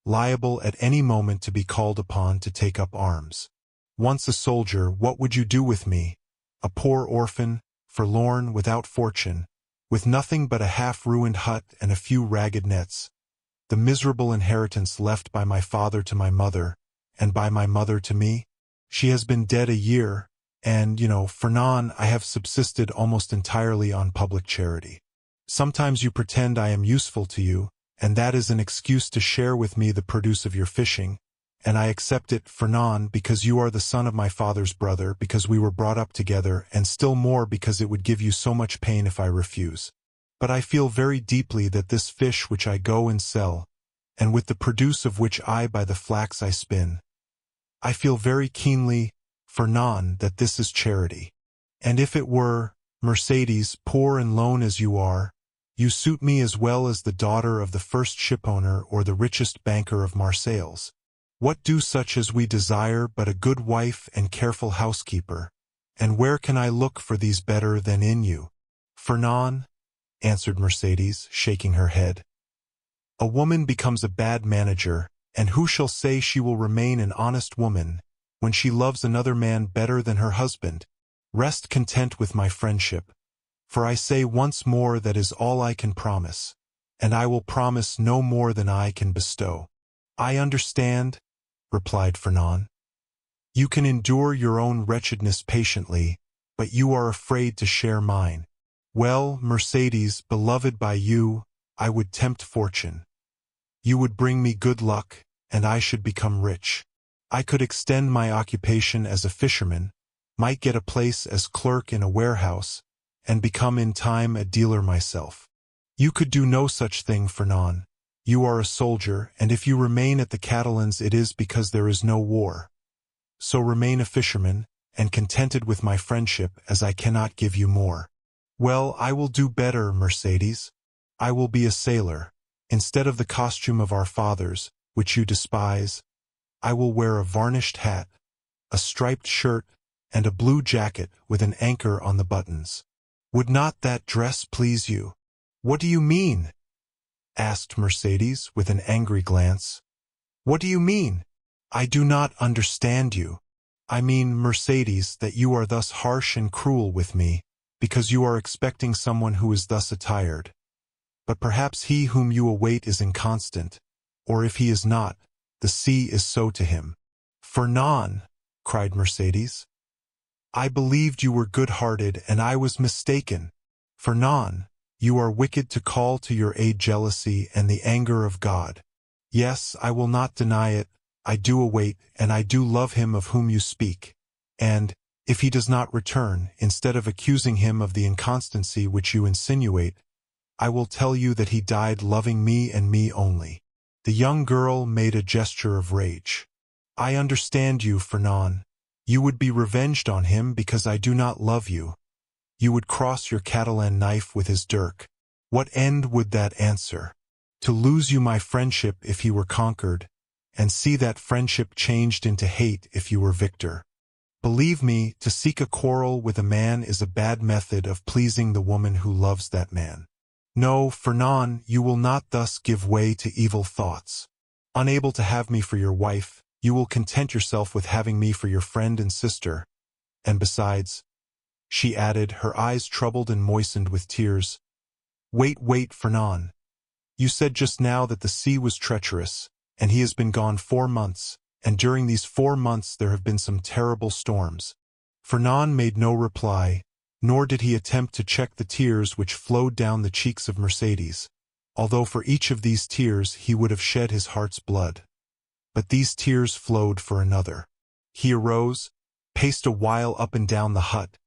liable at any moment to be called upon to take up arms. Once a soldier, what would you do with me? A poor orphan, forlorn, without fortune, with nothing but a half-ruined hut and a few ragged nets, the miserable inheritance left by my father to my mother, and by my mother to me? She has been dead a year, and, Fernand, I have subsisted almost entirely on public charity. Sometimes you pretend I am useful to you, and that is an excuse to share with me the produce of your fishing, and I accept it, Fernand, because you are the son of my father's brother, because we were brought up together, and still more because it would give you so much pain if I refuse. But I feel very deeply that this fish which I go and sell, and with the produce of which I buy the flax I spin, I feel very keenly, Fernand, that this is charity. And if it were, Mercedes, poor and lone as you are, you suit me as well as the daughter of the first shipowner or the richest banker of Marseilles. What do such as we desire but a good wife and careful housekeeper? And where can I look for these better than in you? Fernand, answered Mercedes, shaking her head. A woman becomes a bad manager, and who shall say she will remain an honest woman when she loves another man better than her husband? Rest content with my friendship, for I say once more that is all I can promise, and I will promise no more than I can bestow. I understand, replied Fernand. You can endure your own wretchedness patiently, but you are afraid to share mine. Well, Mercedes, beloved by you, I would tempt fortune. You would bring me good luck, and I should become rich. I could extend my occupation as a fisherman, might get a place as clerk in a warehouse, and become in time a dealer myself. You could do no such thing, Fernand. You are a soldier, and if you remain at the Catalans it is because there is no war. So remain a fisherman, and contented with my friendship, as I cannot give you more. Well, I will do better, Mercedes. I will be a sailor. Instead of the costume of our fathers, which you despise, I will wear a varnished hat, a striped shirt, and a blue jacket with an anchor on the buttons. Would not that dress please you? What do you mean? Asked Mercedes with an angry glance. What do you mean? I do not understand you. I mean, Mercedes, that you are thus harsh and cruel with me, because you are expecting someone who is thus attired. But perhaps he whom you await is inconstant, or if he is not, the sea is so to him. Fernand, cried Mercedes. I believed you were good-hearted, and I was mistaken. Fernand, you are wicked to call to your aid jealousy and the anger of God. Yes, I will not deny it, I do await, and I do love him of whom you speak. And, if he does not return, instead of accusing him of the inconstancy which you insinuate, I will tell you that he died loving me and me only. The young girl made a gesture of rage. I understand you, Fernand. You would be revenged on him because I do not love you. You would cross your Catalan knife with his dirk. What end would that answer? To lose you my friendship if he were conquered, and see that friendship changed into hate if you were victor. Believe me, to seek a quarrel with a man is a bad method of pleasing the woman who loves that man. No, Fernand, you will not thus give way to evil thoughts. Unable to have me for your wife, you will content yourself with having me for your friend and sister. And besides, she added, her eyes troubled and moistened with tears, wait, Fernand. You said just now that the sea was treacherous, and he has been gone 4 months, and during these 4 months there have been some terrible storms. Fernand made no reply, nor did he attempt to check the tears which flowed down the cheeks of Mercedes. although for each of these tears he would have shed his heart's blood. But these tears flowed for another. He arose, paced a while up and down the hut,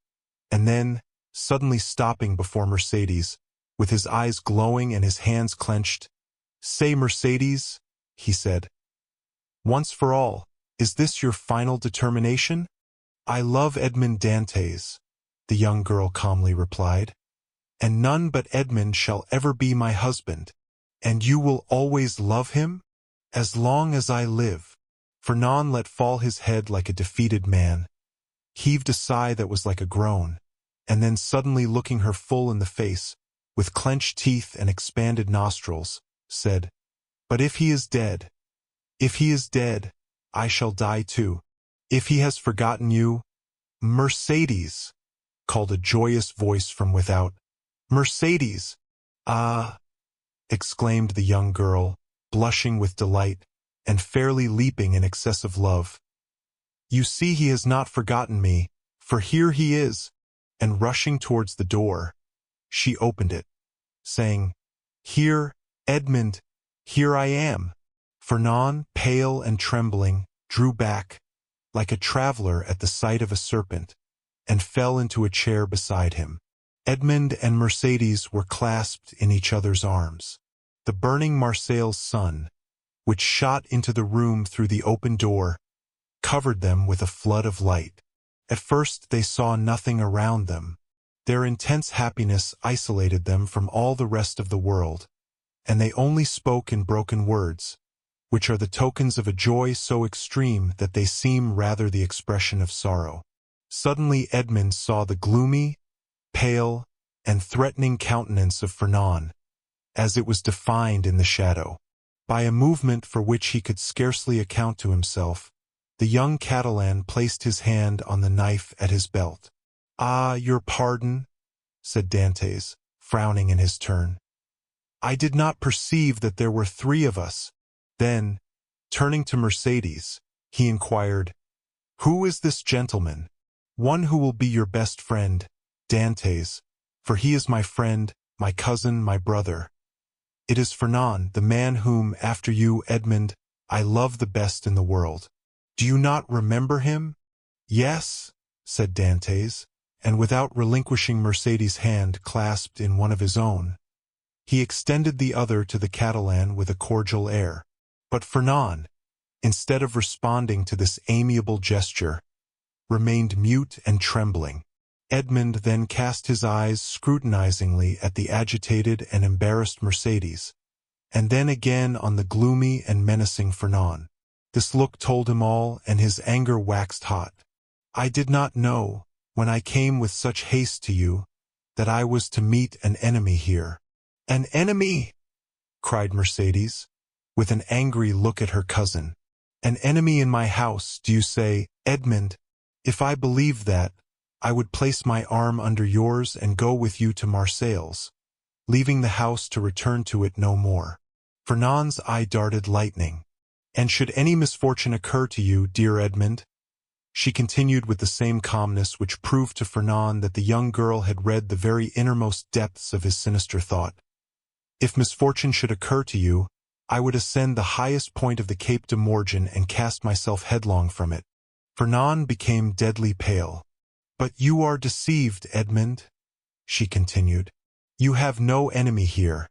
and then, suddenly stopping before Mercedes, with his eyes glowing and his hands clenched, "Say, Mercedes," he said, "once for all, is this your final determination?" "I love Edmond Dantès," the young girl calmly replied, "and none but Edmond shall ever be my husband." "And you will always love him?" "As long as I live." Fernand let fall his head like a defeated man, heaved a sigh that was like a groan, and then suddenly looking her full in the face, with clenched teeth and expanded nostrils, said, "But if he is dead, if he is dead, I shall die too. If he has forgotten you—" "Mercedes!" called a joyous voice from without. "Mercedes!" "Ah!" exclaimed the young girl, blushing with delight, and fairly leaping in excessive love. "You see he has not forgotten me, for here he is," and rushing towards the door, she opened it, saying, "Here, Edmond, here I am." Fernand, pale and trembling, drew back, like a traveler at the sight of a serpent, and fell into a chair beside him. Edmond and Mercedes were clasped in each other's arms. The burning Marseille's sun, which shot into the room through the open door, covered them with a flood of light. At first they saw nothing around them. Their intense happiness isolated them from all the rest of the world, and they only spoke in broken words, which are the tokens of a joy so extreme that they seem rather the expression of sorrow. Suddenly Edmond saw the gloomy, pale, and threatening countenance of Fernand, as it was defined in the shadow. By a movement for which he could scarcely account to himself, the young Catalan placed his hand on the knife at his belt. "Ah, your pardon," said Dantès, frowning in his turn. "I did not perceive that there were three of us." Then, turning to Mercedes, he inquired, "Who is this gentleman?" "One who will be your best friend, Dantès, for he is my friend, my cousin, my brother. It is Fernand, the man whom, after you, Edmond, I love the best in the world. Do you not remember him?" "Yes," said Dantès, and without relinquishing Mercedes' hand clasped in one of his own, he extended the other to the Catalan with a cordial air. But Fernand, instead of responding to this amiable gesture, remained mute and trembling. Edmond then cast his eyes scrutinizingly at the agitated and embarrassed Mercedes, and then again on the gloomy and menacing Fernand. This look told him all, and his anger waxed hot. "I did not know, when I came with such haste to you, that I was to meet an enemy here." "An enemy!" cried Mercedes, with an angry look at her cousin. "An enemy in my house, do you say, Edmond? If I believed that, I would place my arm under yours and go with you to Marseilles, leaving the house to return to it no more." Fernand's eye darted lightning. "And should any misfortune occur to you, dear Edmond?" she continued with the same calmness which proved to Fernand that the young girl had read the very innermost depths of his sinister thought. "If misfortune should occur to you, I would ascend the highest point of the Cape de Morgan and cast myself headlong from it." Fernand became deadly pale. "But you are deceived, Edmond," she continued. "You have no enemy here.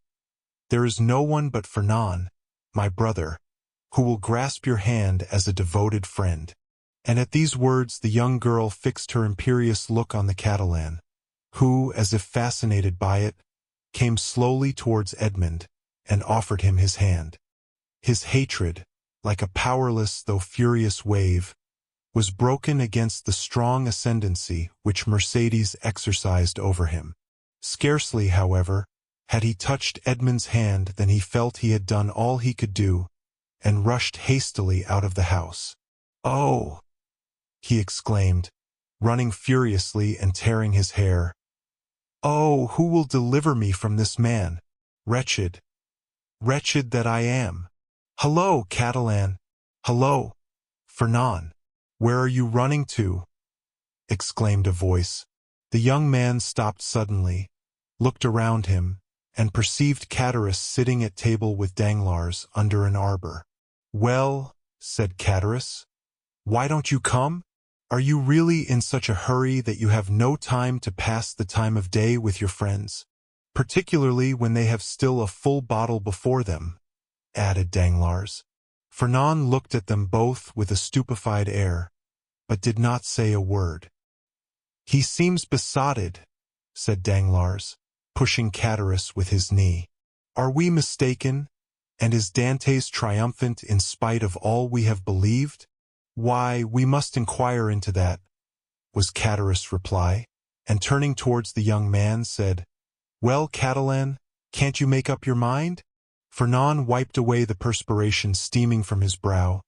There is no one but Fernand, my brother, who will grasp your hand as a devoted friend." And at these words the young girl fixed her imperious look on the Catalan, who, as if fascinated by it, came slowly towards Edmond and offered him his hand. His hatred, like a powerless though furious wave, was broken against the strong ascendancy which Mercedes exercised over him. Scarcely, however, had he touched Edmond's hand than he felt he had done all he could do, and rushed hastily out of the house. "Oh!" he exclaimed, running furiously and tearing his hair. "Oh, who will deliver me from this man? Wretched, wretched that I am! Hello, Catalan! Hello, Fernand! Where are you running to?" exclaimed a voice. The young man stopped suddenly, looked around him, and perceived Chatteris sitting at table with Danglars under an arbor. "Well," said Chatteris, "why don't you come? Are you really in such a hurry that you have no time to pass the time of day with your friends, particularly when they have still a full bottle before them?" added Danglars. Fernand looked at them both with a stupefied air, but did not say a word. "He seems besotted," said Danglars, pushing Chatteris with his knee. "Are we mistaken? And is Dantès triumphant in spite of all we have believed?" "Why, we must inquire into that," was Chatteris' reply, and turning towards the young man, said, "Well, Catalan, can't you make up your mind?" Fernand wiped away the perspiration steaming from his brow,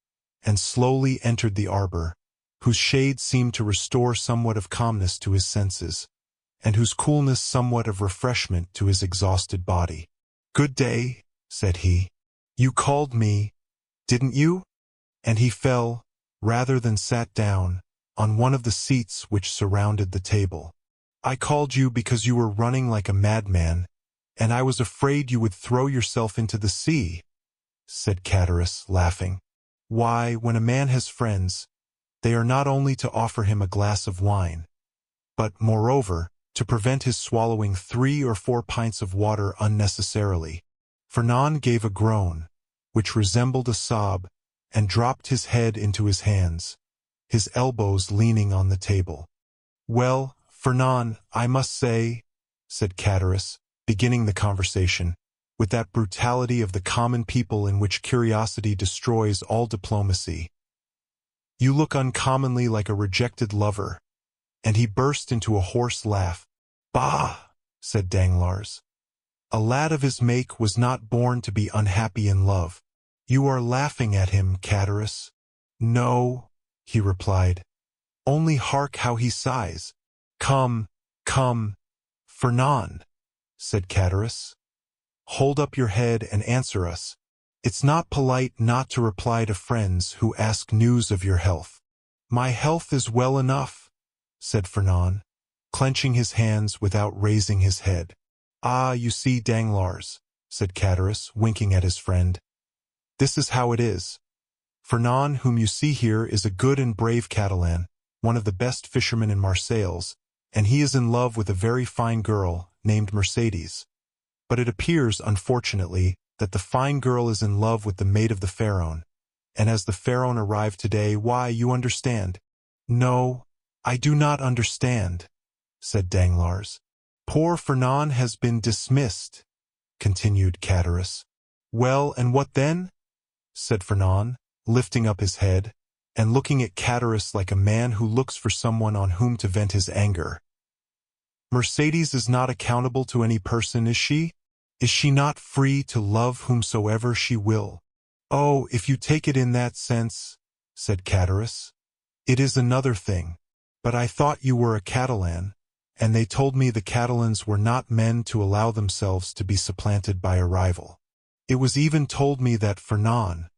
and slowly entered the arbor, whose shade seemed to restore somewhat of calmness to his senses, and whose coolness somewhat of refreshment to his exhausted body. "Good day," said he. "You called me, didn't you?" And he fell, rather than sat down, on one of the seats which surrounded the table. "I called you because you were running like a madman, and I was afraid you would throw yourself into the sea," said Chatteris, laughing. "Why, when a man has friends, they are not only to offer him a glass of wine, but, moreover, to prevent his swallowing 3 or 4 pints of water unnecessarily." Fernand gave a groan, which resembled a sob, and dropped his head into his hands, his elbows leaning on the table. "Well, Fernand, I must say," said Chatteris, beginning the conversation, with that brutality of the common people in which curiosity destroys all diplomacy, "you look uncommonly like a rejected lover," and he burst into a hoarse laugh. "Bah!" said Danglars. "A lad of his make was not born to be unhappy in love." "You are laughing at him, Chatteris." "No," he replied, "only hark how he sighs." "Come, come, Fernand," said Chatteris. "Hold up your head and answer us. It's not polite not to reply to friends who ask news of your health." "My health is well enough," said Fernand, clenching his hands without raising his head. "Ah, you see, Danglars," said Chatteris, winking at his friend. "This is how it is. Fernand, whom you see here, is a good and brave Catalan, one of the best fishermen in Marseilles, and he is in love with a very fine girl named Mercedes. But it appears, unfortunately, that the fine girl is in love with the maid of the Pharaon, and as the Pharaon arrived today, why, you understand." "No, I do not understand," said Danglars. "Poor Fernand has been dismissed," continued Chatteris. "Well, and what then?" said Fernand, lifting up his head, and looking at Chatteris like a man who looks for someone on whom to vent his anger. "Mercedes is not accountable to any person, is she? Is she not free to love whomsoever she will?" "Oh, if you take it in that sense," said Chatteris, "it is another thing. But I thought you were a Catalan, and they told me the Catalans were not men to allow themselves to be supplanted by a rival. It was even told me that Fernand,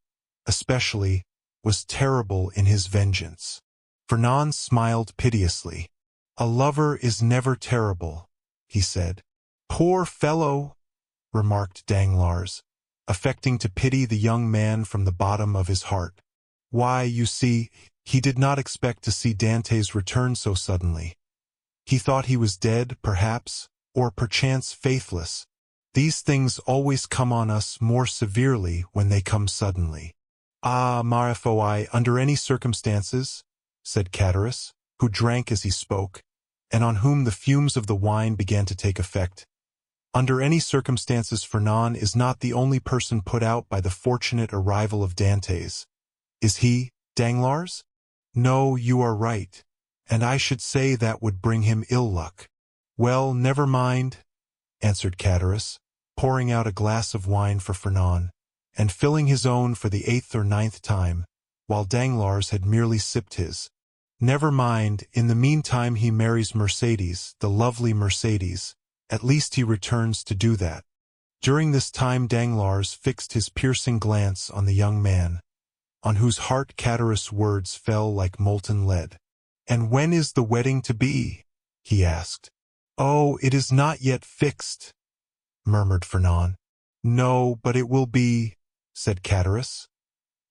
especially, was terrible in his vengeance." Fernand smiled piteously. "A lover is never terrible," he said. "Poor fellow," remarked Danglars, affecting to pity the young man from the bottom of his heart. "Why, you see, he did not expect to see Dantès return so suddenly. He thought he was dead, perhaps, or perchance faithless. These things always come on us more severely when they come suddenly." "Ah, ma foi, under any circumstances," said Chatteris, who drank as he spoke, and on whom the fumes of the wine began to take effect. "Under any circumstances Fernand is not the only person put out by the fortunate arrival of Dantès. Is he, Danglars?" "No, you are right, and I should say that would bring him ill luck." "Well, never mind," answered Chatteris, pouring out a glass of wine for Fernand, and filling his own for the 8th or 9th time, while Danglars had merely sipped his. "Never mind, in the meantime he marries Mercedes, the lovely Mercedes. At least he returns to do that." During this time Danglars fixed his piercing glance on the young man, on whose heart Chatteris' words fell like molten lead. "And when is the wedding to be?" he asked. "Oh, it is not yet fixed," murmured Fernand. No, but it will be, said Chatteris.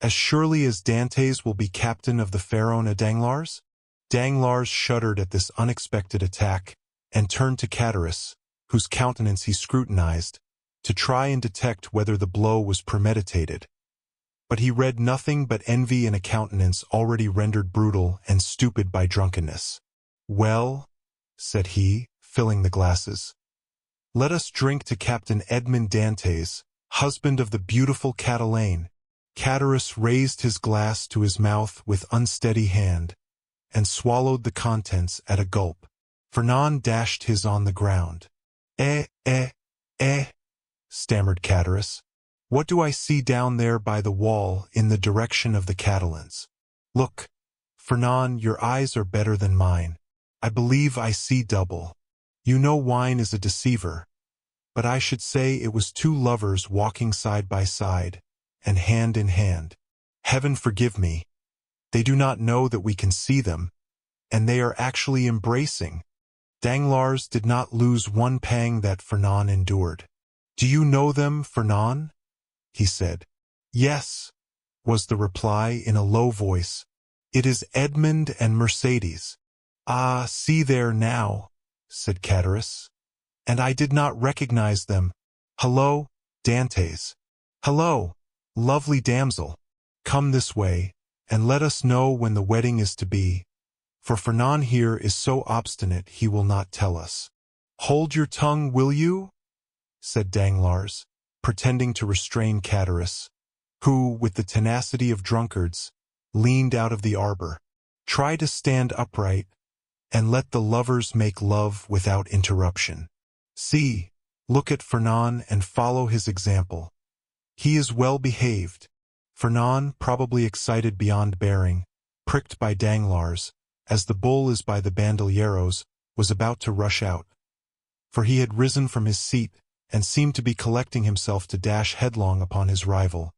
As surely as Dantès will be captain of the Pharaon Danglars? Danglars shuddered at this unexpected attack, and turned to Chatteris, whose countenance he scrutinized, to try and detect whether the blow was premeditated. But he read nothing but envy in a countenance already rendered brutal and stupid by drunkenness. Well, said he, filling the glasses, let us drink to Captain Edmond Dantès, husband of the beautiful Catalane. Chatteris raised his glass to his mouth with unsteady hand, and swallowed the contents at a gulp. Fernand dashed his on the ground. Eh, stammered Chatteris. What do I see down there by the wall in the direction of the Catalans? Look, Fernand, your eyes are better than mine. I believe I see double. You know wine is a deceiver, but I should say it was two lovers walking side by side, and hand in hand. Heaven forgive me. They do not know that we can see them, and they are actually embracing. Danglars did not lose one pang that Fernand endured. Do you know them, Fernand? He said. Yes, was the reply in a low voice. It is Edmond and Mercedes. Ah, see there now, said Chatteris. And I did not recognize them. Hello, Dantès. Hello, lovely damsel. Come this way, and let us know when the wedding is to be. For Fernand here is so obstinate he will not tell us. Hold your tongue, will you? Said Danglars, pretending to restrain Chatteris, who, with the tenacity of drunkards, leaned out of the arbor. Try to stand upright, and let the lovers make love without interruption. See, look at Fernand and follow his example. He is well behaved. Fernand, probably excited beyond bearing, pricked by Danglars, as the bull is by the bandolieros, was about to rush out. For he had risen from his seat, and seemed to be collecting himself to dash headlong upon his rival,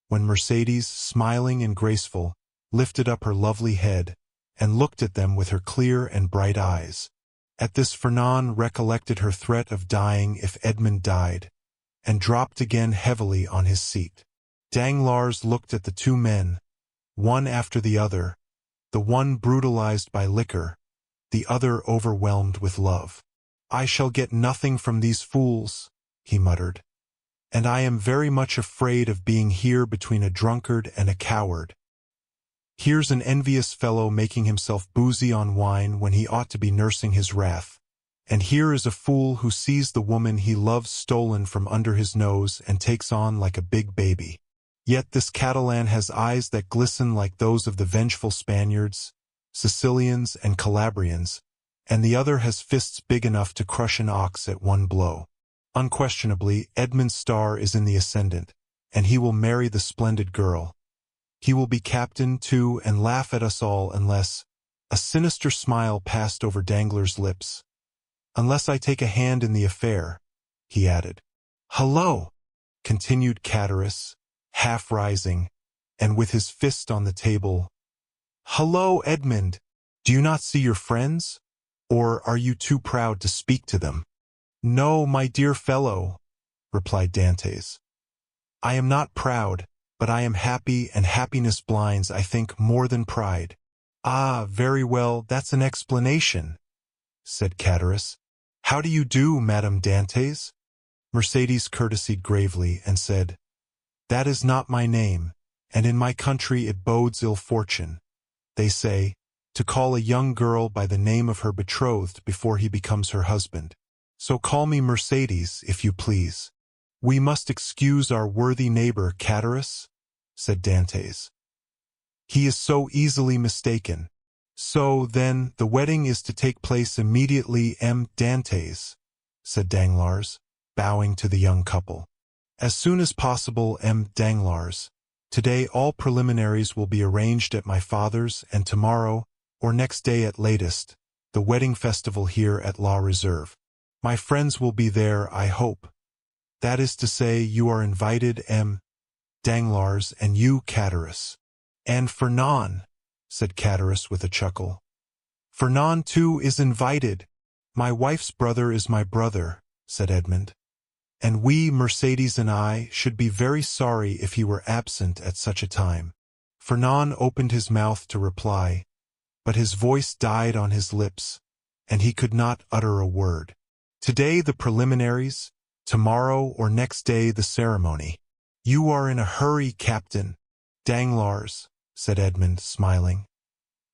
when Mercedes, smiling and graceful, lifted up her lovely head, and looked at them with her clear and bright eyes. At this Fernand recollected her threat of dying if Edmond died, and dropped again heavily on his seat. Danglars looked at the two men, one after the other, the one brutalized by liquor, the other overwhelmed with love. I shall get nothing from these fools, he muttered, and I am very much afraid of being here between a drunkard and a coward. Here's an envious fellow making himself boozy on wine when he ought to be nursing his wrath, and here is a fool who sees the woman he loves stolen from under his nose and takes on like a big baby. Yet this Catalan has eyes that glisten like those of the vengeful Spaniards, Sicilians, and Calabrians, and the other has fists big enough to crush an ox at one blow. Unquestionably, Edmond's star is in the ascendant, and he will marry the splendid girl. He will be captain, too, and laugh at us all unless— a sinister smile passed over Danglars' lips. Unless I take a hand in the affair, he added. Hullo! Continued Chatteris, half rising, and with his fist on the table. Hullo, Edmond! Do you not see your friends? Or are you too proud to speak to them? No, my dear fellow, replied Dantès. I am not proud, but I am happy, and happiness blinds, I think, more than pride. Ah, very well, that's an explanation, said Chatteris. How do you do, Madame Dantès? Mercedes courtesied gravely and said, That is not my name, and in my country it bodes ill fortune, they say, to call a young girl by the name of her betrothed before he becomes her husband. So call me Mercedes, if you please. We must excuse our worthy neighbor, Chatteris, said Dantès. He is so easily mistaken. So, then, the wedding is to take place immediately, Dantès, said Danglars, bowing to the young couple. As soon as possible, Danglars. Today all preliminaries will be arranged at my father's, and tomorrow, or next day at latest, the wedding festival here at La Reserve. My friends will be there, I hope. That is to say, you are invited, Danglars, and you, Chatteris. And Fernand, said Chatteris with a chuckle. Fernand, too, is invited. My wife's brother is my brother, said Edmond. and we, Mercedes and I, should be very sorry if he were absent at such a time. Fernand opened his mouth to reply, but his voice died on his lips, and he could not utter a word. Today the preliminaries, tomorrow or next day the ceremony. You are in a hurry, Captain. Danglars, said Edmond, smiling.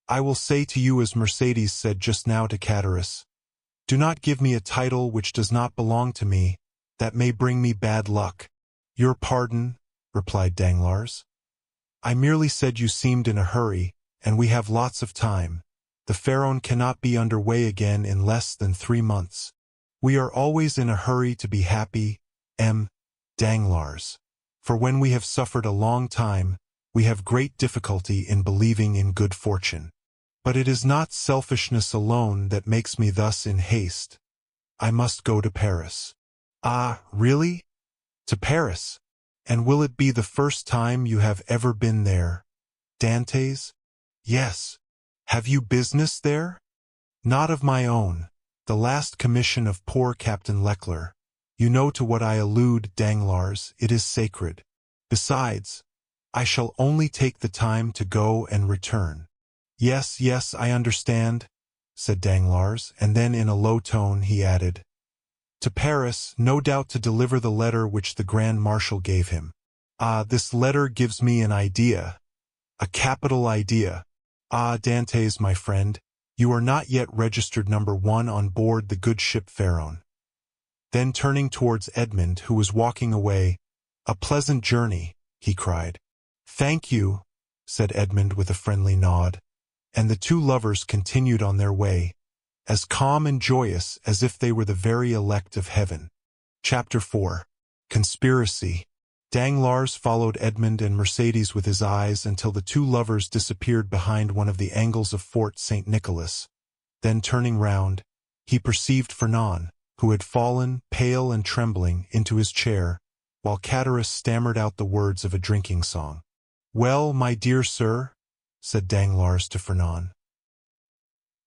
I will say to you as Mercedes said just now to Chatteris, do not give me a title which does not belong to me, that may bring me bad luck. Your pardon, replied Danglars. I merely said you seemed in a hurry, and we have lots of time. The Pharaon cannot be under way again in less than 3 months. We are always in a hurry to be happy, M. Danglars. For when we have suffered a long time, we have great difficulty in believing in good fortune. But it is not selfishness alone that makes me thus in haste. I must go to Paris. Ah, really? To Paris? And will it be the first time you have ever been there? Dantès? Yes. Have you business there? Not of my own. The last commission of poor Captain Leclerc. You know to what I allude, Danglars, it is sacred. Besides, I shall only take the time to go and return. Yes, yes, I understand, said Danglars, and then in a low tone he added, to Paris, no doubt to deliver the letter which the Grand Marshal gave him. Ah, this letter gives me an idea. A capital idea. Ah, Dantès, my friend, you are not yet registered number 1 on board the good ship Pharaon. Then turning towards Edmond, who was walking away, a pleasant journey, he cried. Thank you, said Edmond with a friendly nod, and the two lovers continued on their way, as calm and joyous as if they were the very elect of heaven. Chapter 4. Conspiracy. Danglars followed Edmond and Mercedes with his eyes until the two lovers disappeared behind one of the angles of Fort St. Nicholas. Then turning round, he perceived Fernand, who had fallen, pale and trembling, into his chair, while Chatteris stammered out the words of a drinking song. Well, my dear sir, said Danglars to Fernand,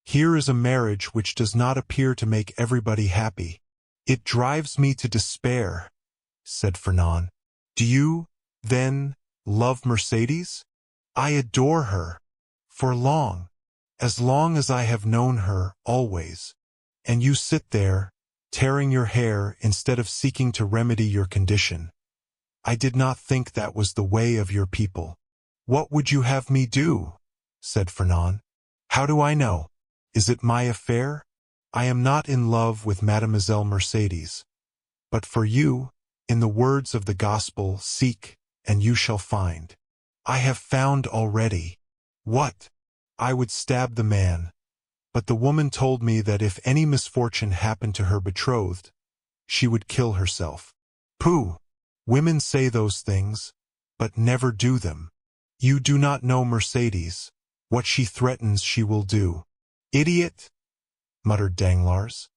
here is a marriage which does not appear to make everybody happy. It drives me to despair, said Fernand. Do you, then, love Mercedes? I adore her. For long. As long as I have known her, always. And you sit there, tearing your hair instead of seeking to remedy your condition. I did not think that was the way of your people. What would you have me do? Said Fernand. How do I know? Is it my affair? I am not in love with Mademoiselle Mercedes. But for you, in the words of the Gospel, seek, and you shall find. I have found already. What? I would stab the man. But the woman told me that if any misfortune happened to her betrothed, she would kill herself. Pooh! Women say those things, but never do them. You do not know Mercedes. What she threatens she will do. Idiot! Muttered Danglars.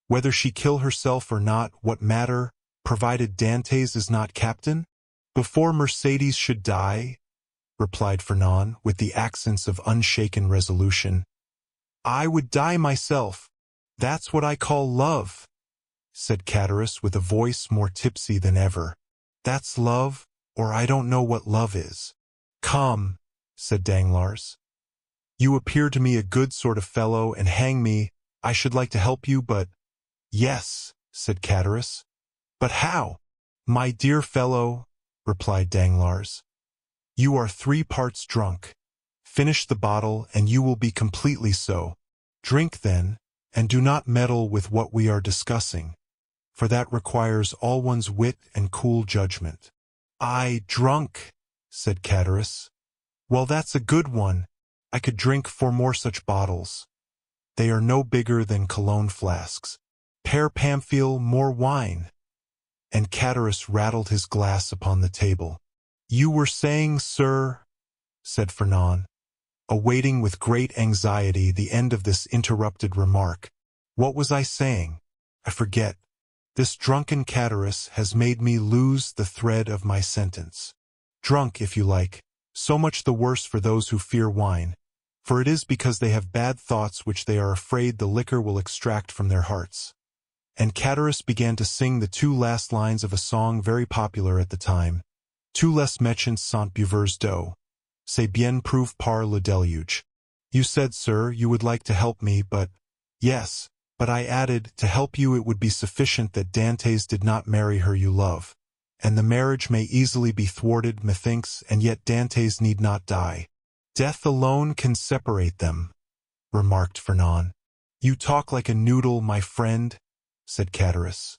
Whether she kill herself or not, what matter, provided Dantès is not captain? Before Mercedes should die, replied Fernand with the accents of unshaken resolution, I would die myself. That's what I call love, said Chatteris with a voice more tipsy than ever. That's love, or I don't know what love is. Come, said Danglars. You appear to me a good sort of fellow, and hang me, I should like to help you, but— Yes, said Chatteris. But how? My dear fellow, replied Danglars, you are 3 parts drunk. Finish the bottle, and you will be completely so. Drink, then, and do not meddle with what we are discussing, for that requires all one's wit and cool judgment. I drunk, said Chatteris. Well, that's a good one. I could drink 4 more such bottles. They are no bigger than cologne flasks. Père Pamphile, more wine. And Chatteris rattled his glass upon the table. You were saying, sir, said Fernand, awaiting with great anxiety the end of this interrupted remark. What was I saying? I forget. This drunken Chatteris has made me lose the thread of my sentence. Drunk, if you like, so much the worse for those who fear wine, for it is because they have bad thoughts which they are afraid the liquor will extract from their hearts. and Chatteris began to sing the two last lines of a song very popular at the time. Tous les méchants sont buveurs d'eau. C'est bien prouvé par le déluge. You said, sir, you would like to help me, but... Yes, but I added, to help you it would be sufficient that Dantès did not marry her you love. And the marriage may easily be thwarted, methinks, and yet Dantès need not die. Death alone can separate them, remarked Fernand. You talk like a noodle, my friend, said Chatteris.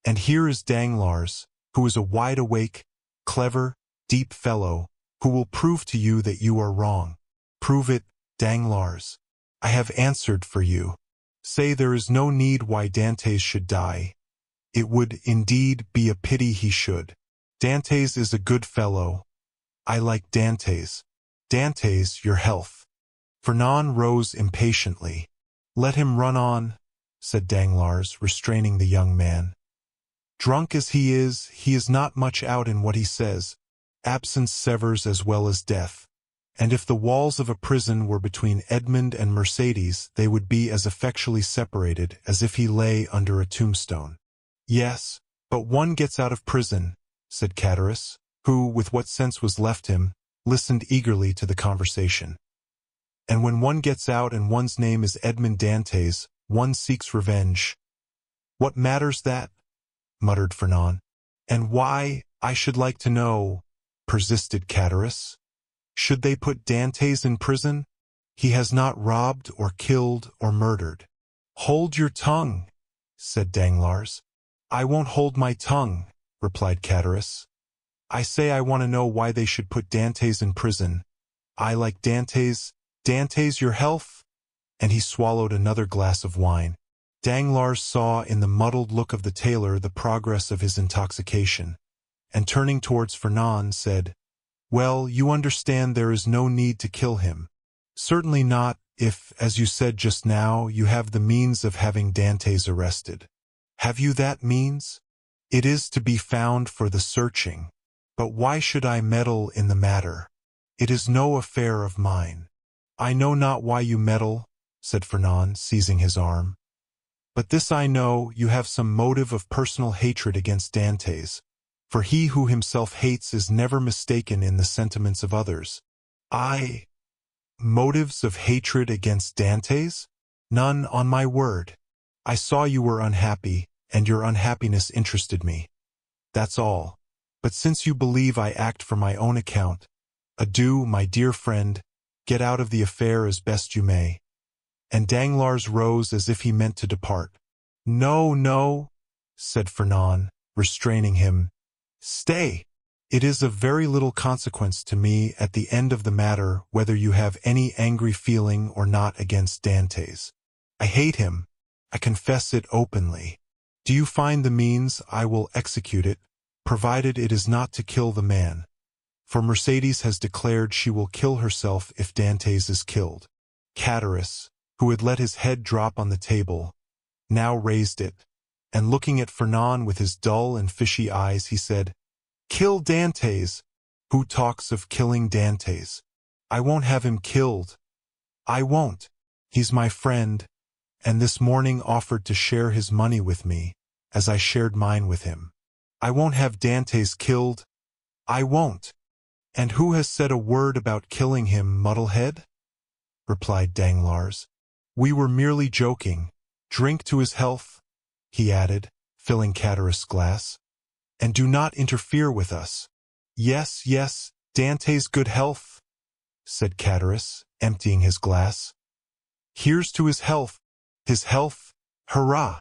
And here is Danglars, who is a wide-awake, clever, deep fellow, who will prove to you that you are wrong. Prove it, Danglars. I have answered for you. Say there is no need why Dantès should die. It would, indeed, be a pity he should. Dantès is a good fellow. I like Dantès. Dantès, your health. Fernand rose impatiently. Let him run on, said Danglars, restraining the young man. Drunk as he is not much out in what he says. Absence severs as well as death. And if the walls of a prison were between Edmond and Mercedes, they would be as effectually separated as if he lay under a tombstone. Yes, but one gets out of prison, said Chatteris, who, with what sense was left him, listened eagerly to the conversation. And when one gets out and one's name is Edmond Dantès, one seeks revenge. What matters that? Muttered Fernand. And why, I should like to know, persisted Chatteris. Should they put Dantès in prison? He has not robbed or killed or murdered. Hold your tongue, said Danglars. I won't hold my tongue, replied Chatteris. I say I want to know why they should put Dantès in prison. I like Dantès. Dantès, your health? And he swallowed another glass of wine. Danglars saw in the muddled look of the tailor the progress of his intoxication, and turning towards Fernand, said, Well, you understand there is no need to kill him. Certainly not, if, as you said just now, you have the means of having Dantès arrested. Have you that means? It is to be found for the searching. But why should I meddle in the matter? It is no affair of mine. I know not why you meddle, said Fernand, seizing his arm. But this I know, you have some motive of personal hatred against Dantès, for he who himself hates is never mistaken in the sentiments of others. Motives of hatred against Dantès? None, on my word. I saw you were unhappy, and your unhappiness interested me. That's all. But since you believe I act for my own account, adieu, my dear friend, get out of the affair as best you may. And Danglars rose as if he meant to depart. No, no, said Fernand, restraining him. Stay. It is of very little consequence to me at the end of the matter whether you have any angry feeling or not against Dantès. I hate him. I confess it openly. Do you find the means, I will execute it, provided it is not to kill the man. For Mercedes has declared she will kill herself if Dantès is killed. Chatteris, who had let his head drop on the table, now raised it, and looking at Fernand with his dull and fishy eyes, he said, Kill Dantès! Who talks of killing Dantès? I won't have him killed. I won't. He's my friend, and this morning offered to share his money with me, as I shared mine with him. I won't have Dantès killed. I won't. And who has said a word about killing him, Muddlehead? Replied Danglars. We were merely joking. Drink to his health, he added, filling Chatteris' glass. And do not interfere with us. Yes, yes, Dantès' good health, said Chatteris, emptying his glass. Here's to his health, hurrah!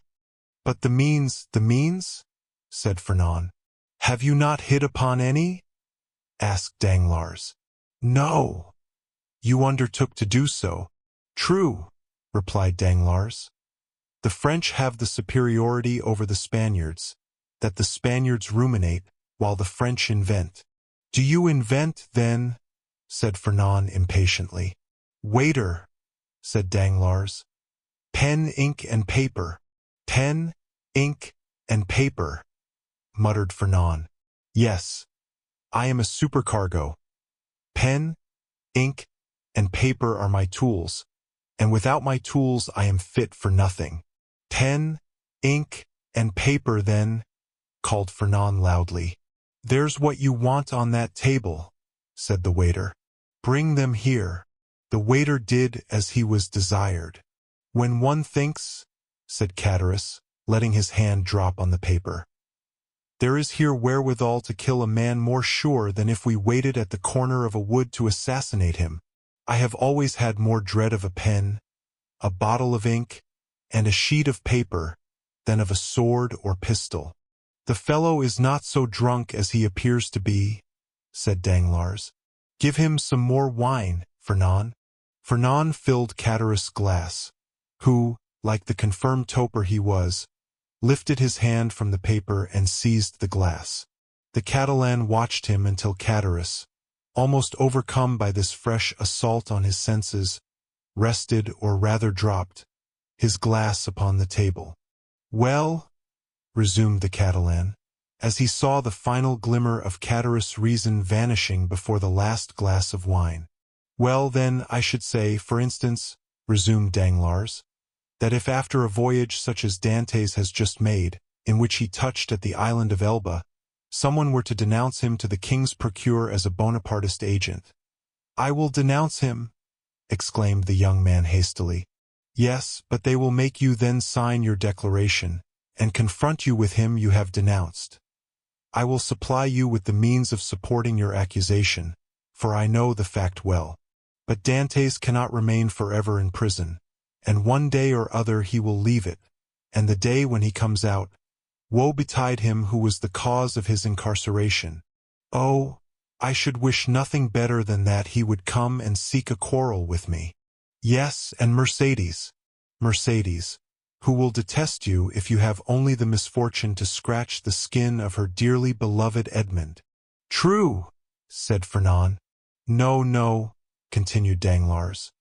But the means, said Fernand. Have you not hit upon any? Asked Danglars. No. You undertook to do so. True, replied Danglars. The French have the superiority over the Spaniards, that the Spaniards ruminate, while the French invent. Do you invent, then? Said Fernand impatiently. Waiter, said Danglars. Pen, ink, and paper. Pen, ink, and paper, muttered Fernand. Yes, I am a supercargo. Pen, ink, and paper are my tools, and without my tools I am fit for nothing. Pen, Ink and paper, then, called Fernand loudly. There's what you want on that table, said the waiter. Bring them here. The waiter did as he was desired. When one thinks, said Chatteris, letting his hand drop on the paper, there is here wherewithal to kill a man more sure than if we waited at the corner of a wood to assassinate him. I have always had more dread of a pen, a bottle of ink, and a sheet of paper, than of a sword or pistol. The fellow is not so drunk as he appears to be, said Danglars. Give him some more wine, Fernand. Fernand filled Chatteris' glass, who, like the confirmed toper he was, lifted his hand from the paper and seized the glass. The Catalan watched him until Chatteris, almost overcome by this fresh assault on his senses, rested, or rather dropped, his glass upon the table. Well, resumed the Catalan, as he saw the final glimmer of Chatteris' reason vanishing before the last glass of wine. Well, then, I should say, for instance, resumed Danglars, that if after a voyage such as Dantès has just made, in which he touched at the island of Elba, someone were to denounce him to the king's procure as a Bonapartist agent. I will denounce him, exclaimed the young man hastily. Yes, but they will make you then sign your declaration, and confront you with him you have denounced. I will supply you with the means of supporting your accusation, for I know the fact well. But Dantès cannot remain forever in prison, and one day or other he will leave it, and the day when he comes out, woe betide him who was the cause of his incarceration. Oh, I should wish nothing better than that he would come and seek a quarrel with me. Yes, and Mercedes, who will detest you if you have only the misfortune to scratch the skin of her dearly beloved Edmond. True, said Fernand. No, continued Danglars.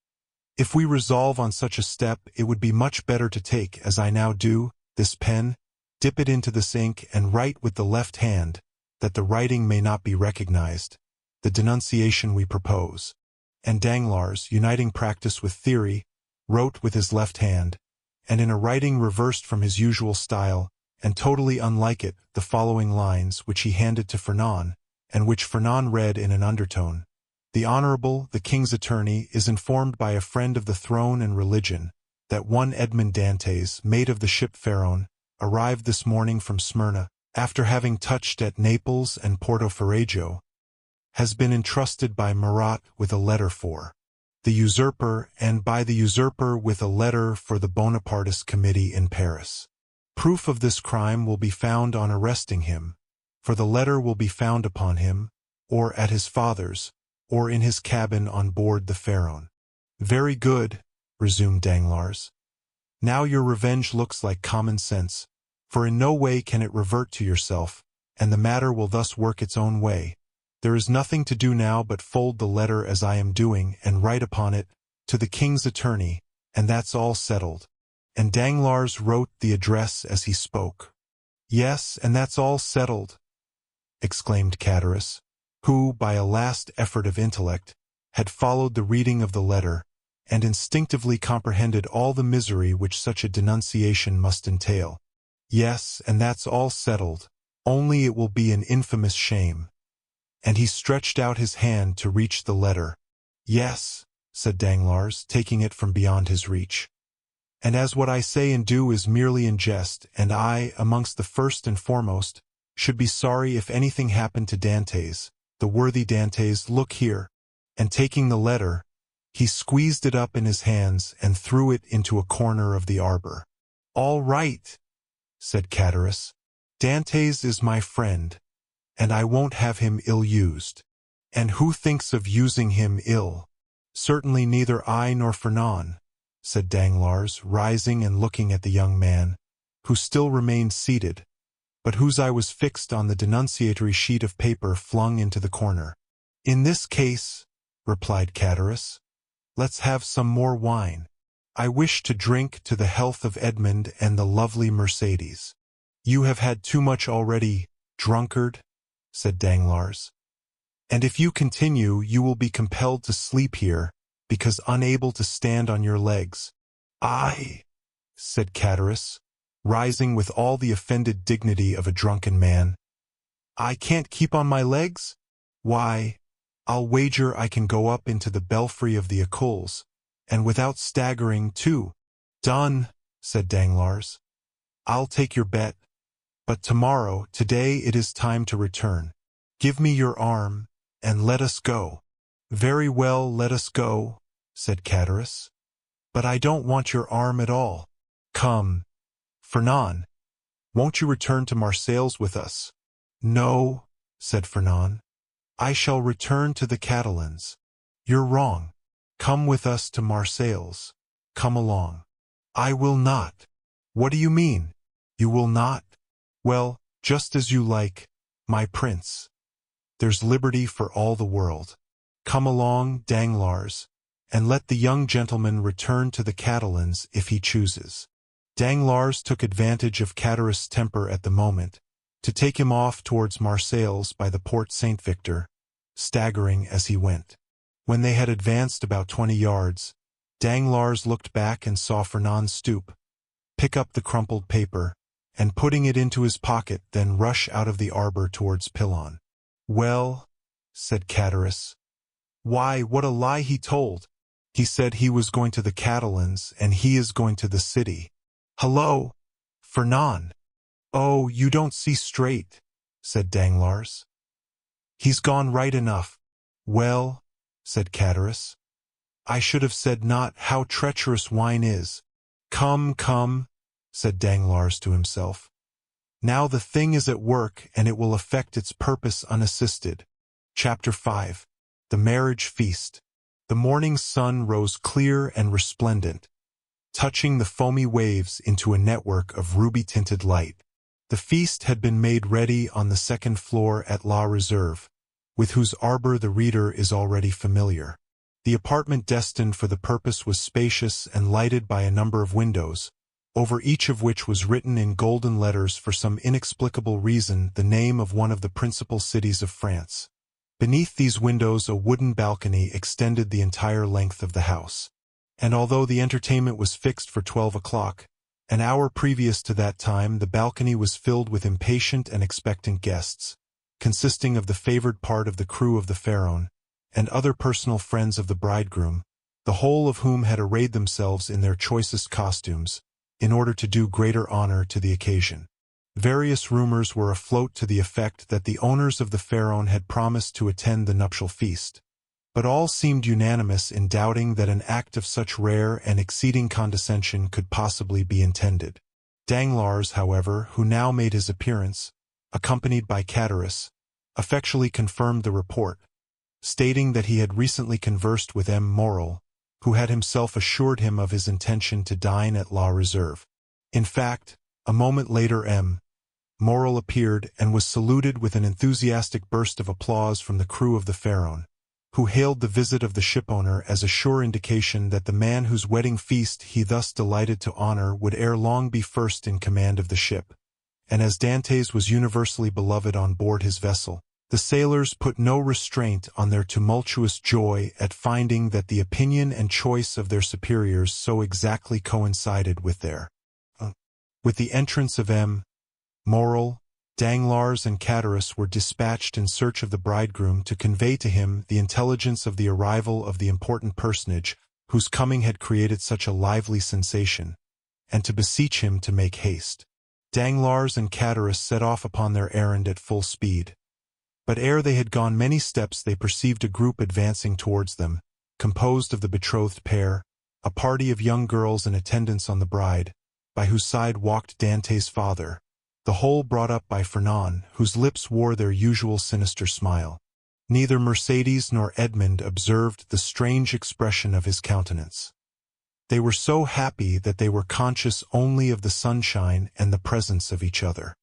If we resolve on such a step, it would be much better to take, as I now do, this pen, dip it into this ink, and write with the left hand, that the writing may not be recognized, the denunciation we propose. And Danglars, uniting practice with theory, wrote with his left hand, and in a writing reversed from his usual style, and totally unlike it, the following lines, which he handed to Fernand, and which Fernand read in an undertone. The Honorable, the King's Attorney, is informed by a friend of the throne and religion, that one Edmond Dantès, mate of the ship Pharaon, arrived this morning from Smyrna, after having touched at Naples and Porto Ferrajo, has been entrusted by Murat with a letter for the usurper, and by the usurper with a letter for the Bonapartist committee in Paris. Proof of this crime will be found on arresting him, for the letter will be found upon him, or at his father's, or in his cabin on board the Pharaon. Very good, resumed Danglars. Now your revenge looks like common sense, for in no way can it revert to yourself, and the matter will thus work its own way. There is nothing to do now but fold the letter as I am doing, and write upon it, to the King's Attorney, and that's all settled. And Danglars wrote the address as he spoke. Yes, and that's all settled, exclaimed Chatteris, who, by a last effort of intellect, had followed the reading of the letter, and instinctively comprehended all the misery which such a denunciation must entail. Yes, and that's all settled, only it will be an infamous shame. And he stretched out his hand to reach the letter. Yes, said Danglars, taking it from beyond his reach. And as what I say and do is merely in jest, and I, amongst the first and foremost, should be sorry if anything happened to Dantès, the worthy Dantès, look here. And taking the letter, he squeezed it up in his hands and threw it into a corner of the arbor. All right, said Chatteris. Dantès is my friend, and I won't have him ill-used. And who thinks of using him ill? Certainly neither I nor Fernand, said Danglars, rising and looking at the young man, who still remained seated, but whose eye was fixed on the denunciatory sheet of paper flung into the corner. In this case, replied Chatteris, let's have some more wine. I wish to drink to the health of Edmond and the lovely Mercedes. You have had too much already, drunkard, said Danglars. And if you continue, you will be compelled to sleep here, because unable to stand on your legs. Aye, said Chatteris, rising with all the offended dignity of a drunken man. "I can't keep on my legs? Why, I'll wager I can go up into the belfry of the Écoles, and without staggering, too." "Done," said Danglars. "I'll take your bet. But tomorrow, today it is time to return. Give me your arm, and let us go." "Very well, let us go," said Catullus. "But I don't want your arm at all. Come, Fernand, won't you return to Marseilles with us?" "No," said Fernand. "I shall return to the Catalans." "You're wrong. Come with us to Marseilles. Come along." "I will not." "What do you mean? You will not?" "Well, just as you like, my prince. There's liberty for all the world. Come along, Danglars, and let the young gentleman return to the Catalans if he chooses." Danglars took advantage of Catullus' temper at the moment, to take him off towards Marseilles by the Porte Saint-Victor, staggering as he went. When they had advanced about 20 yards, Danglars looked back and saw Fernand stoop, pick up the crumpled paper, and putting it into his pocket, then rush out of the arbor towards Pilon. "Well," said Catullus, "why, what a lie he told! He said he was going to the Catalans, and he is going to the city. Hello, Fernand!" "Oh, you don't see straight," said Danglars. "He's gone right enough." "Well," said Catullus, "I should have said not. How treacherous wine is." "Come, come," said Danglars to himself. "Now the thing is at work, and it will effect its purpose unassisted." Chapter 5. The Marriage Feast. The morning sun rose clear and resplendent, touching the foamy waves into a network of ruby-tinted light. The feast had been made ready on the second floor at La Réserve, with whose arbor the reader is already familiar. The apartment destined for the purpose was spacious and lighted by a number of windows, over each of which was written in golden letters for some inexplicable reason the name of one of the principal cities of France. Beneath these windows a wooden balcony extended the entire length of the house. And although the entertainment was fixed for 12 o'clock, an hour previous to that time the balcony was filled with impatient and expectant guests, consisting of the favored part of the crew of the Pharaon, and other personal friends of the bridegroom, the whole of whom had arrayed themselves in their choicest costumes, in order to do greater honor to the occasion. Various rumors were afloat to the effect that the owners of the Pharaon had promised to attend the nuptial feast, but all seemed unanimous in doubting that an act of such rare and exceeding condescension could possibly be intended. Danglars, however, who now made his appearance, accompanied by Catullus, effectually confirmed the report, stating that he had recently conversed with M. Morel, who had himself assured him of his intention to dine at La Réserve. In fact, a moment later M. Morel appeared and was saluted with an enthusiastic burst of applause from the crew of the Pharaon, who hailed the visit of the shipowner as a sure indication that the man whose wedding feast he thus delighted to honor would ere long be first in command of the ship. And as Dantès was universally beloved on board his vessel, the sailors put no restraint on their tumultuous joy at finding that the opinion and choice of their superiors so exactly coincided with their. With the entrance of M. Morel, Danglars and Catullus were dispatched in search of the bridegroom to convey to him the intelligence of the arrival of the important personage whose coming had created such a lively sensation, and to beseech him to make haste. Danglars and Catullus set off upon their errand at full speed. But ere they had gone many steps they perceived a group advancing towards them, composed of the betrothed pair, a party of young girls in attendance on the bride, by whose side walked Dantès' father, the whole brought up by Fernand, whose lips wore their usual sinister smile. Neither Mercédès nor Edmond observed the strange expression of his countenance. They were so happy that they were conscious only of the sunshine and the presence of each other.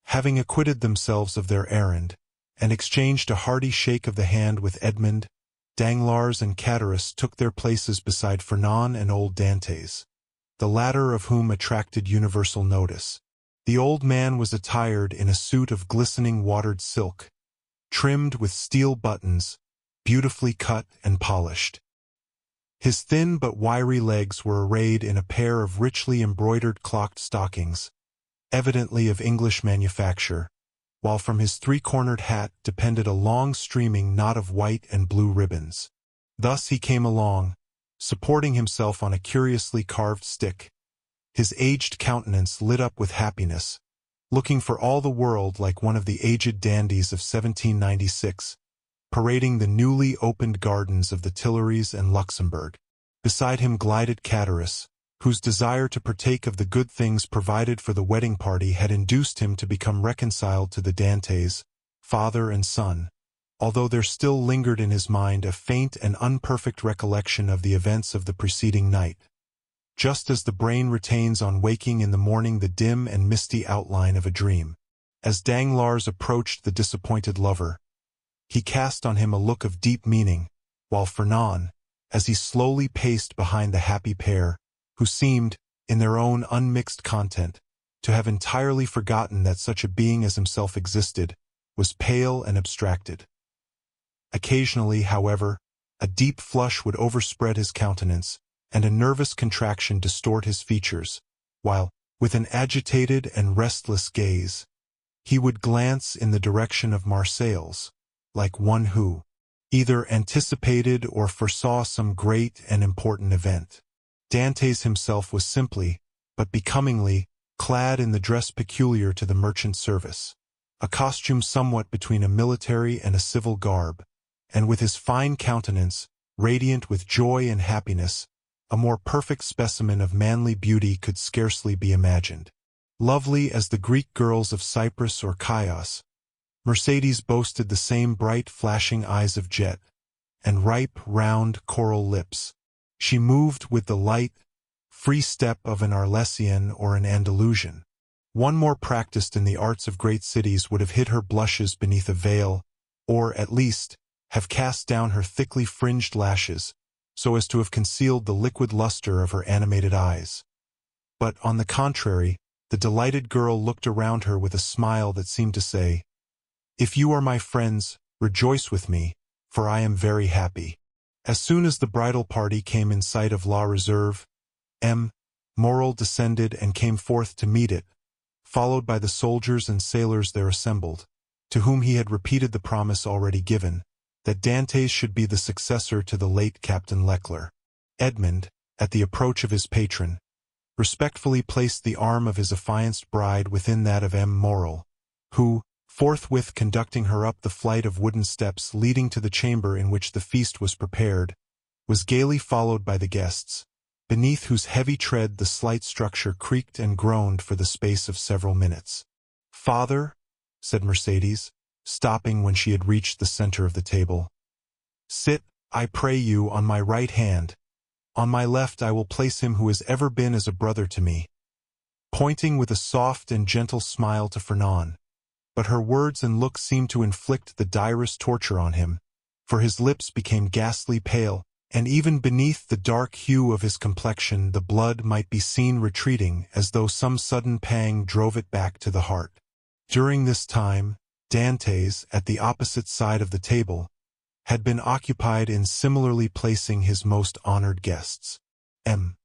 Having acquitted themselves of their errand, and exchanged a hearty shake of the hand with Edmond, Danglars and Catullus took their places beside Fernand and old Dantès, the latter of whom attracted universal notice. The old man was attired in a suit of glistening watered silk, trimmed with steel buttons, beautifully cut and polished. His thin but wiry legs were arrayed in a pair of richly embroidered clocked stockings, evidently of English manufacture, while from his three-cornered hat depended a long streaming knot of white and blue ribbons. Thus he came along, supporting himself on a curiously carved stick, his aged countenance lit up with happiness, looking for all the world like one of the aged dandies of 1796, parading the newly opened gardens of the Tuileries and Luxembourg. Beside him glided Chatteris, whose desire to partake of the good things provided for the wedding party had induced him to become reconciled to the Dantès, father and son, although there still lingered in his mind a faint and unperfect recollection of the events of the preceding night. Just as the brain retains on waking in the morning the dim and misty outline of a dream. As Danglars approached the disappointed lover, he cast on him a look of deep meaning, while Fernand, as he slowly paced behind the happy pair, who seemed, in their own unmixed content, to have entirely forgotten that such a being as himself existed, was pale and abstracted. Occasionally, however, a deep flush would overspread his countenance, and a nervous contraction distort his features, while, with an agitated and restless gaze, he would glance in the direction of Marseilles, like one who either anticipated or foresaw some great and important event. Dantès himself was simply, but becomingly, clad in the dress peculiar to the merchant service, a costume somewhat between a military and a civil garb, and with his fine countenance, radiant with joy and happiness, a more perfect specimen of manly beauty could scarcely be imagined. Lovely as the Greek girls of Cyprus or Chios, Mercedes boasted the same bright flashing eyes of jet, and ripe, round, coral lips. She moved with the light, free step of an Arlesian or an Andalusian. One more practiced in the arts of great cities would have hid her blushes beneath a veil, or, at least, have cast down her thickly fringed lashes, so as to have concealed the liquid luster of her animated eyes. But, on the contrary, the delighted girl looked around her with a smile that seemed to say, "If you are my friends, rejoice with me, for I am very happy." As soon as the bridal party came in sight of La Réserve, M. Morrel descended and came forth to meet it, followed by the soldiers and sailors there assembled, to whom he had repeated the promise already given, that Dantès should be the successor to the late Captain Leclerc. Edmond, at the approach of his patron, respectfully placed the arm of his affianced bride within that of M. Morrel, who, forthwith conducting her up the flight of wooden steps leading to the chamber in which the feast was prepared, was gaily followed by the guests, beneath whose heavy tread the slight structure creaked and groaned for the space of several minutes. "Father," said Mercedes, stopping when she had reached the center of the table, "sit, I pray you, on my right hand. On my left I will place him who has ever been as a brother to me," pointing with a soft and gentle smile to Fernand. But her words and looks seemed to inflict the direst torture on him, for his lips became ghastly pale, and even beneath the dark hue of his complexion the blood might be seen retreating as though some sudden pang drove it back to the heart. During this time, Dantès, at the opposite side of the table, had been occupied in similarly placing his most honored guests. M.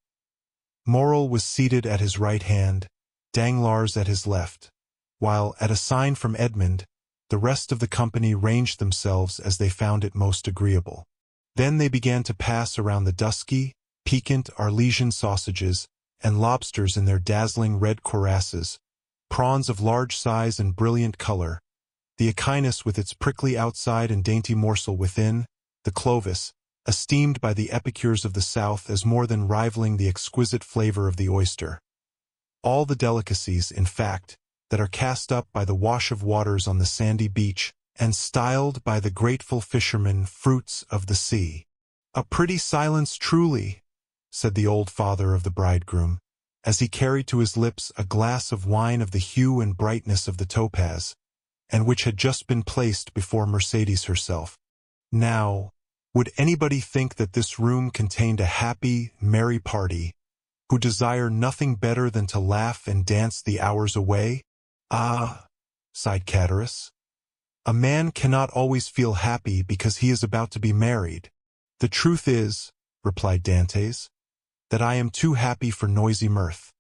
Morrel was seated at his right hand, Danglars at his left, while, at a sign from Edmond, the rest of the company ranged themselves as they found it most agreeable. Then they began to pass around the dusky, piquant Arlesian sausages, and lobsters in their dazzling red cuirasses, prawns of large size and brilliant color, the echinus with its prickly outside and dainty morsel within, the clovis, esteemed by the epicures of the South as more than rivaling the exquisite flavor of the oyster. All the delicacies, in fact, that are cast up by the wash of waters on the sandy beach, and styled by the grateful fishermen fruits of the sea. "A pretty silence truly," said the old father of the bridegroom, as he carried to his lips a glass of wine of the hue and brightness of the topaz, and which had just been placed before Mercedes herself. Now, would anybody think that this room contained a happy, merry party, who desire nothing better than to laugh and dance the hours away? "Ah," sighed Chatteris, "a man cannot always feel happy because he is about to be married." "The truth is," replied Dantès, "that I am too happy for noisy mirth.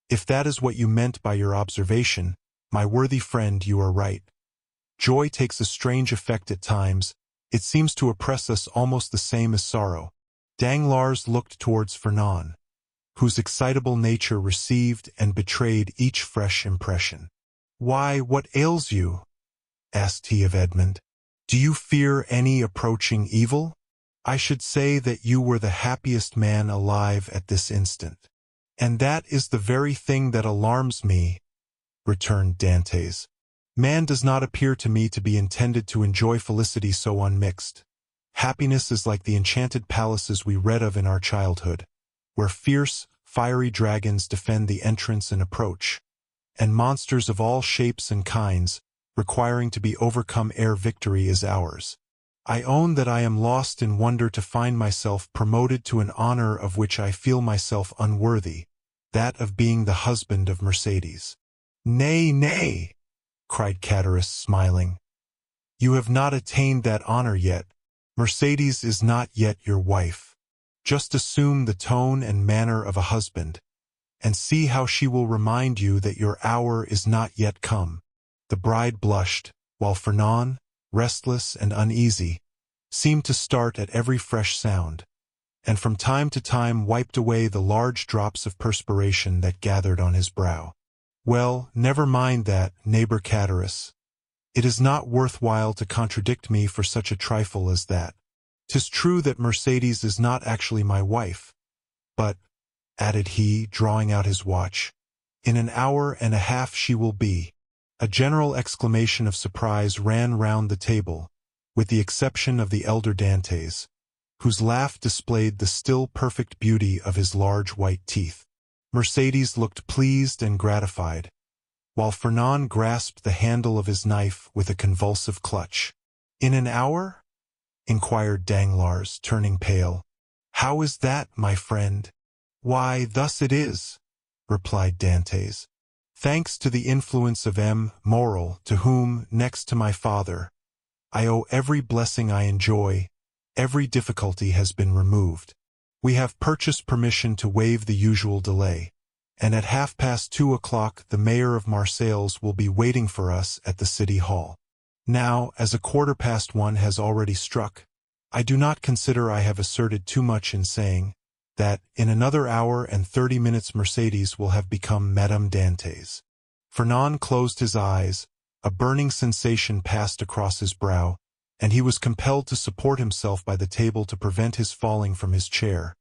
If that is what you meant by your observation, my worthy friend, you are right. Joy takes a strange effect at times. It seems to oppress us almost the same as sorrow. Danglars looked towards Fernand, whose excitable nature received and betrayed each fresh impression. "Why, what ails you?" asked he of Edmond. "Do you fear any approaching evil? I should say that you were the happiest man alive at this instant." "And that is the very thing that alarms me," returned Dantès. "Man does not appear to me to be intended to enjoy felicity so unmixed. Happiness is like the enchanted palaces we read of in our childhood, where fierce, fiery dragons defend the entrance and approach, and monsters of all shapes and kinds, requiring to be overcome ere victory is ours. I own that I am lost in wonder to find myself promoted to an honor of which I feel myself unworthy, that of being the husband of Mercédès." "Nay, nay," cried Catullus, smiling. "You have not attained that honor yet. Mercédès is not yet your wife. Just assume the tone and manner of a husband, and see how she will remind you that your hour is not yet come." The bride blushed, while Fernand, restless and uneasy, seemed to start at every fresh sound, and from time to time wiped away the large drops of perspiration that gathered on his brow. "Well, never mind that, neighbor Catullus. It is not worth while to contradict me for such a trifle as that. 'Tis true that Mercédès is not actually my wife, but," added he, drawing out his watch, "in an hour and a half she will be." A general exclamation of surprise ran round the table, with the exception of the elder Dantès, whose laugh displayed the still perfect beauty of his large white teeth. Mercédès looked pleased and gratified, while Fernand grasped the handle of his knife with a convulsive clutch. "In an hour?" inquired Danglars, turning pale. "How is that, my friend?" "Why, thus it is," replied Dantès. "Thanks to the influence of M. Morrel, to whom, next to my father, I owe every blessing I enjoy, every difficulty has been removed. We have purchased permission to waive the usual delay, and at 2:30 the mayor of Marseilles will be waiting for us at the city hall. Now, as 1:15 has already struck, I do not consider I have asserted too much in saying that in another hour and 30 minutes Mercédès will have become Madame Dantès." Fernand closed his eyes, a burning sensation passed across his brow, and he was compelled to support himself by the table to prevent his falling from his chair.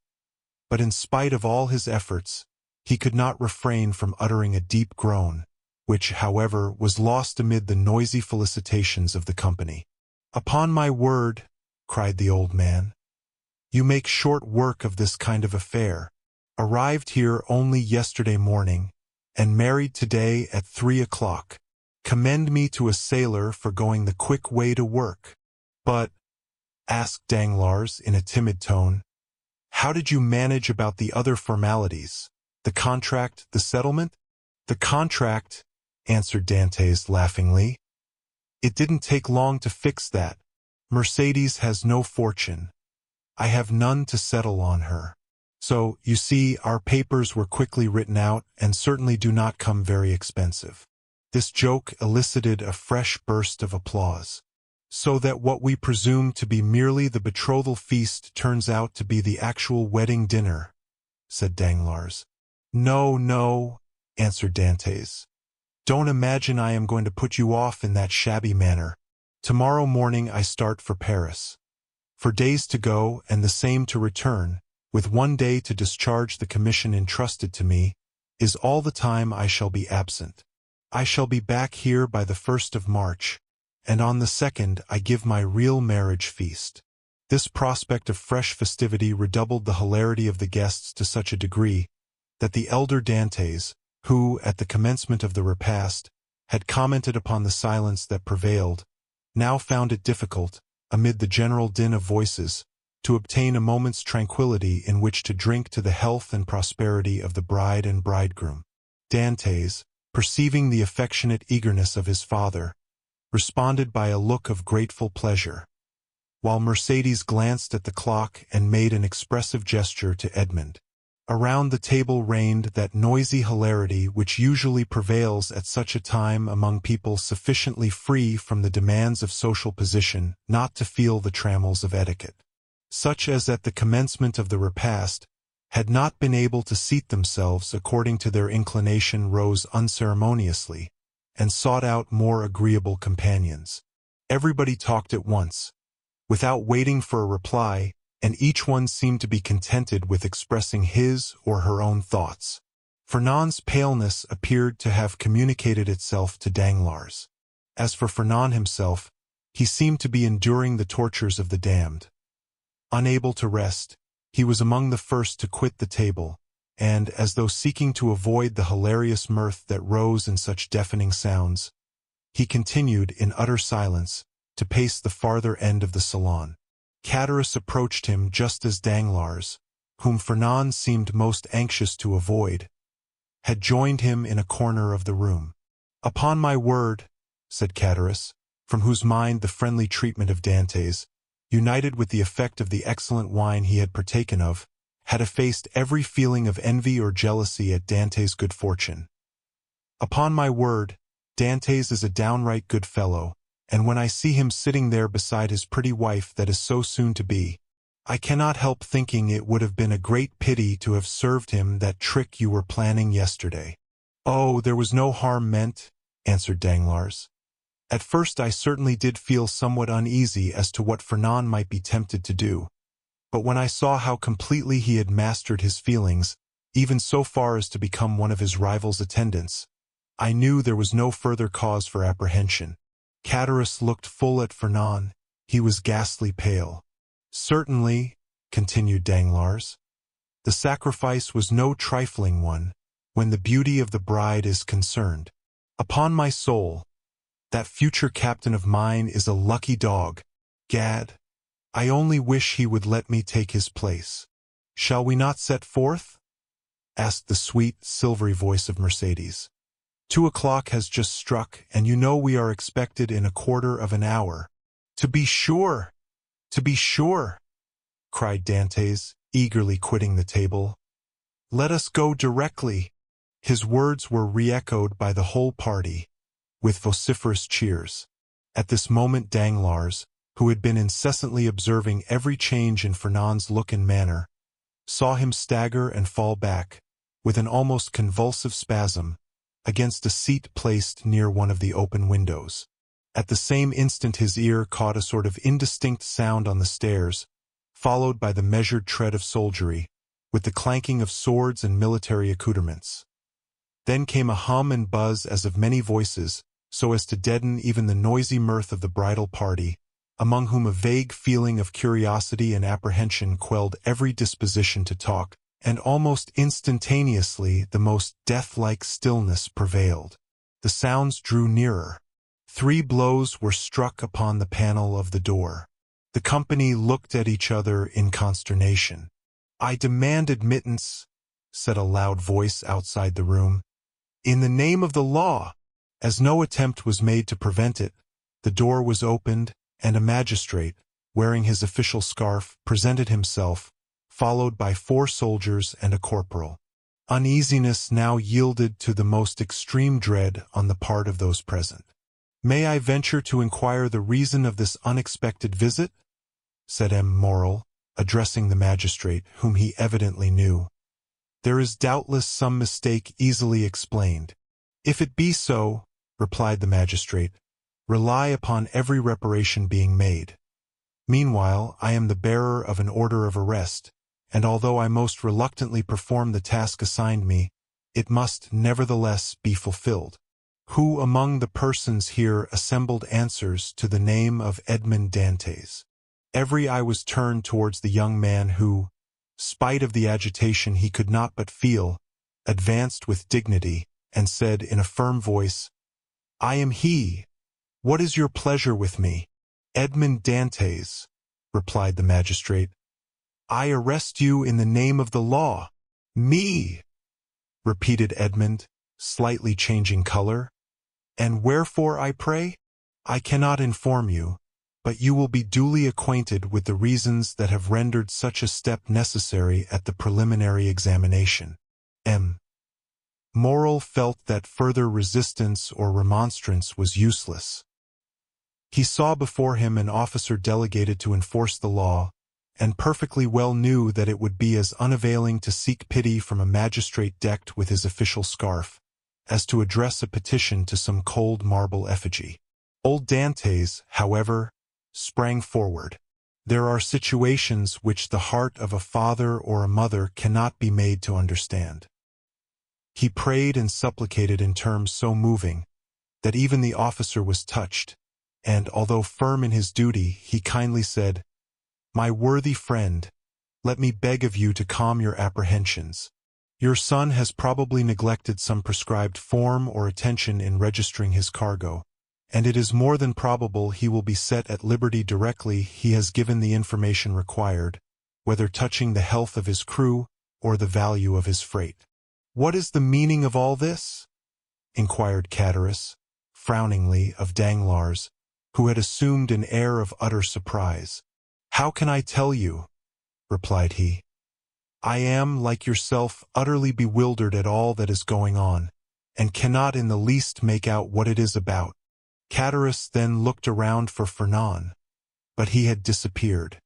But in spite of all his efforts, he could not refrain from uttering a deep groan, which, however, was lost amid the noisy felicitations of the company. "Upon my word," cried the old man, "you make short work of this kind of affair. Arrived here only yesterday morning, and married today at 3 o'clock. Commend me to a sailor for going the quick way to work." "But," asked Danglars in a timid tone, "how did you manage about the other formalities? The contract, the settlement?" "The contract," answered Dantès laughingly. "It didn't take long to fix that. Mercédès has no fortune. I have none to settle on her. So, you see, our papers were quickly written out and certainly do not come very expensive." This joke elicited a fresh burst of applause. "So that what we presume to be merely the betrothal feast turns out to be the actual wedding dinner," said Danglars. "No, no," answered Dantès. "Don't imagine I am going to put you off in that shabby manner. Tomorrow morning I start for Paris. For days to go and the same to return, with 1 day to discharge the commission entrusted to me, is all the time I shall be absent. I shall be back here by the 1st of March, and on the 2nd I give my real marriage feast." This prospect of fresh festivity redoubled the hilarity of the guests to such a degree that the elder Dantès, who, at the commencement of the repast, had commented upon the silence that prevailed, now found it difficult, amid the general din of voices, to obtain a moment's tranquillity in which to drink to the health and prosperity of the bride and bridegroom. Dantès, perceiving the affectionate eagerness of his father, responded by a look of grateful pleasure, while Mercédès glanced at the clock and made an expressive gesture to Edmond. Around the table reigned that noisy hilarity which usually prevails at such a time among people sufficiently free from the demands of social position not to feel the trammels of etiquette. Such as at the commencement of the repast had not been able to seat themselves according to their inclination rose unceremoniously, and sought out more agreeable companions. Everybody talked at once, without waiting for a reply, and each one seemed to be contented with expressing his or her own thoughts. Fernand's paleness appeared to have communicated itself to Danglars. As for Fernand himself, he seemed to be enduring the tortures of the damned. Unable to rest, he was among the first to quit the table, and, as though seeking to avoid the hilarious mirth that rose in such deafening sounds, he continued, in utter silence, to pace the farther end of the salon. Chatteris approached him just as Danglars, whom Fernand seemed most anxious to avoid, had joined him in a corner of the room. "Upon my word," said Chatteris, from whose mind the friendly treatment of Dantès, united with the effect of the excellent wine he had partaken of, had effaced every feeling of envy or jealousy at Dantès' good fortune. "Upon my word, Dantès is a downright good fellow, and when I see him sitting there beside his pretty wife that is so soon to be, I cannot help thinking it would have been a great pity to have served him that trick you were planning yesterday." "Oh, there was no harm meant," answered Danglars. "At first I certainly did feel somewhat uneasy as to what Fernand might be tempted to do, but when I saw how completely he had mastered his feelings, even so far as to become one of his rival's attendants, I knew there was no further cause for apprehension." Chatteris looked full at Fernand. He was ghastly pale. "Certainly," continued Danglars, "the sacrifice was no trifling one, when the beauty of the bride is concerned. Upon my soul, that future captain of mine is a lucky dog. Gad, I only wish he would let me take his place." "Shall we not set forth?" asked the sweet, silvery voice of Mercedes. 2 o'clock has just struck, and you know we are expected in a quarter of an hour." "To be sure! To be sure!" cried Dantès, eagerly quitting the table. "Let us go directly." His words were re-echoed by the whole party, with vociferous cheers. At this moment Danglars, who had been incessantly observing every change in Fernand's look and manner, saw him stagger and fall back, with an almost convulsive spasm, against a seat placed near one of the open windows. At the same instant his ear caught a sort of indistinct sound on the stairs, followed by the measured tread of soldiery, with the clanking of swords and military accoutrements. Then came a hum and buzz as of many voices, so as to deaden even the noisy mirth of the bridal party, among whom a vague feeling of curiosity and apprehension quelled every disposition to talk, and almost instantaneously the most death-like stillness prevailed. The sounds drew nearer. 3 blows were struck upon the panel of the door. The company looked at each other in consternation. "I demand admittance," said a loud voice outside the room. "In the name of the law." As no attempt was made to prevent it, the door was opened, and a magistrate, wearing his official scarf, presented himself, followed by 4 soldiers and a corporal. Uneasiness now yielded to the most extreme dread on the part of those present. "May I venture to inquire the reason of this unexpected visit?" said M. Morrel, addressing the magistrate, whom he evidently knew. "There is doubtless some mistake easily explained." "If it be so," replied the magistrate, "rely upon every reparation being made. Meanwhile, I am the bearer of an order of arrest, and although I most reluctantly perform the task assigned me, it must nevertheless be fulfilled. Who among the persons here assembled answers to the name of Edmond Dantès?" Every eye was turned towards the young man who, spite of the agitation he could not but feel, advanced with dignity, and said in a firm voice, "I am he. What is your pleasure with me?" "Edmond Dantès," replied the magistrate. "I arrest you in the name of the law." "Me!" repeated Edmond, slightly changing color. "And wherefore, I pray?" "I cannot inform you, but you will be duly acquainted with the reasons that have rendered such a step necessary at the preliminary examination. M. Morrel felt that further resistance or remonstrance was useless. He saw before him an officer delegated to enforce the law, and perfectly well knew that it would be as unavailing to seek pity from a magistrate decked with his official scarf, as to address a petition to some cold marble effigy. Old Dantès, however, sprang forward. There are situations which the heart of a father or a mother cannot be made to understand. He prayed and supplicated in terms so moving that even the officer was touched, and, although firm in his duty, he kindly said, "My worthy friend, let me beg of you to calm your apprehensions. Your son has probably neglected some prescribed form or attention in registering his cargo, and it is more than probable he will be set at liberty directly he has given the information required, whether touching the health of his crew or the value of his freight." "What is the meaning of all this?" inquired Chatteris, frowningly, of Danglars, who had assumed an air of utter surprise. "How can I tell you?" replied he. "I am, like yourself, utterly bewildered at all that is going on, and cannot in the least make out what it is about." Chatteris then looked around for Fernand, but he had disappeared.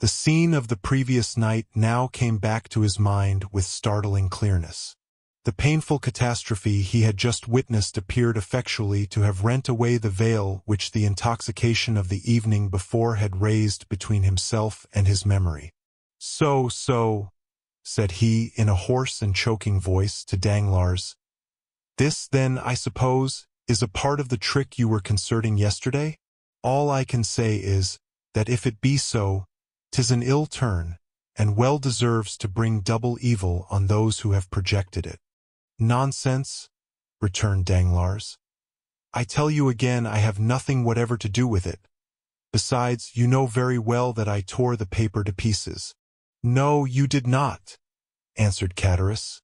The scene of the previous night now came back to his mind with startling clearness. The painful catastrophe he had just witnessed appeared effectually to have rent away the veil which the intoxication of the evening before had raised between himself and his memory. So, said he in a hoarse and choking voice to Danglars. "This, then, I suppose, is a part of the trick you were concerting yesterday? All I can say is, that if it be so, 'tis an ill turn, and well deserves to bring double evil on those who have projected it." "Nonsense," returned Danglars. "I tell you again I have nothing whatever to do with it. Besides, you know very well that I tore the paper to pieces." "No, you did not," answered Chatteris.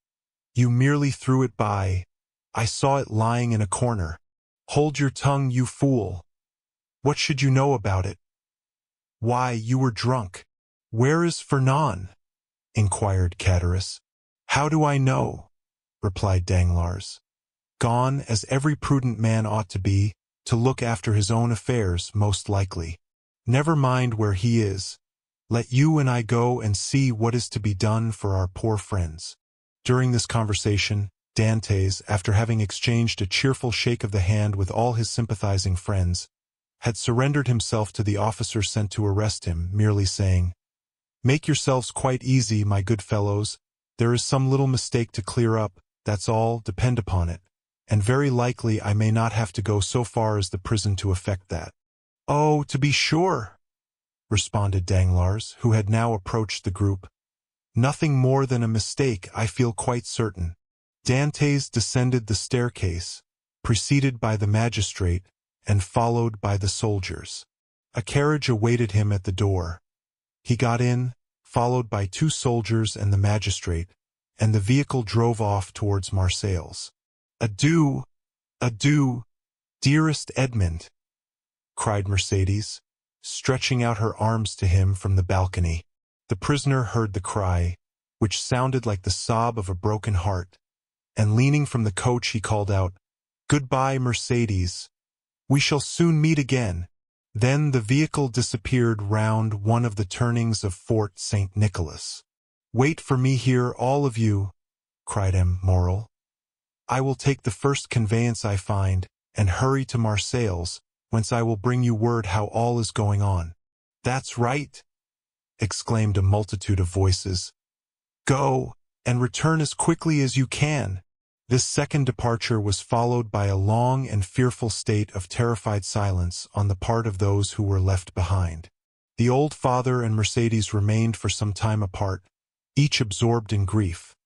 "You merely threw it by. I saw it lying in a corner." "Hold your tongue, you fool. What should you know about it?" "Why, you were drunk." "Where is Fernand?" inquired Chatteris. "How do I know?" replied Danglars. "Gone, as every prudent man ought to be, to look after his own affairs, most likely. Never mind where he is. Let you and I go and see what is to be done for our poor friends." During this conversation, Dantès, after having exchanged a cheerful shake of the hand with all his sympathizing friends, had surrendered himself to the officer sent to arrest him, merely saying, "Make yourselves quite easy, my good fellows. There is some little mistake to clear up, that's all, depend upon it, and very likely I may not have to go so far as the prison to effect that." "Oh, to be sure," responded Danglars, who had now approached the group. "Nothing more than a mistake, I feel quite certain." Dantès descended the staircase, preceded by the magistrate, and followed by the soldiers. A carriage awaited him at the door. He got in, followed by 2 soldiers and the magistrate, and the vehicle drove off towards Marseilles. "Adieu, adieu, dearest Edmond," cried Mercédès, stretching out her arms to him from the balcony. The prisoner heard the cry, which sounded like the sob of a broken heart, and leaning from the coach he called out, "Goodbye, Mercédès. We shall soon meet again." Then the vehicle disappeared round one of the turnings of Fort St. Nicholas. "Wait for me here, all of you," cried M. Morrel. "I will take the first conveyance I find, and hurry to Marseilles, whence I will bring you word how all is going on." "That's right," exclaimed a multitude of voices. "Go, and return as quickly as you can." This second departure was followed by a long and fearful state of terrified silence on the part of those who were left behind. The old father and Mercédès remained for some time apart, each absorbed in grief.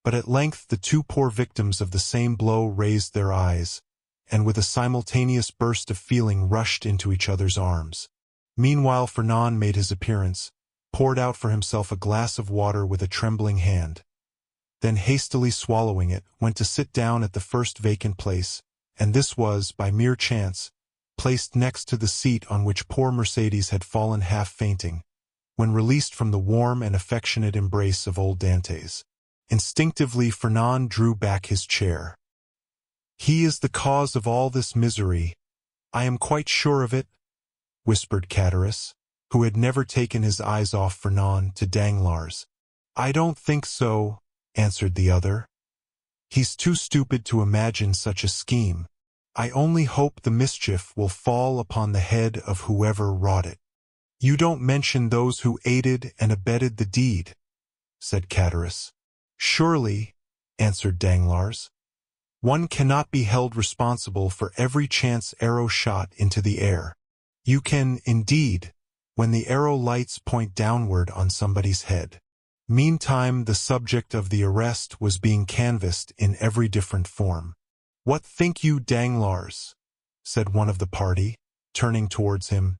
But at length the 2 poor victims of the same blow raised their eyes, and with a simultaneous burst of feeling rushed into each other's arms. Meanwhile Fernand made his appearance, poured out for himself a glass of water with a trembling hand. Then hastily swallowing it, went to sit down at the first vacant place, and this was, by mere chance, placed next to the seat on which poor Mercedes had fallen half fainting, when released from the warm and affectionate embrace of old Dantès. Instinctively Fernand drew back his chair. "He is the cause of all this misery. I am quite sure of it," whispered Chatteris, who had never taken his eyes off Fernand to Danglars. "I don't think so," answered the other. "He's too stupid to imagine such a scheme. I only hope the mischief will fall upon the head of whoever wrought it." "You don't mention those who aided and abetted the deed," said Chatteris. "Surely," answered Danglars, "one cannot be held responsible for every chance arrow shot into the air. You can, indeed, when the arrow lights point downward on somebody's head." Meantime, the subject of the arrest was being canvassed in every different form. "What think you, Danglars?" said one of the party, turning towards him.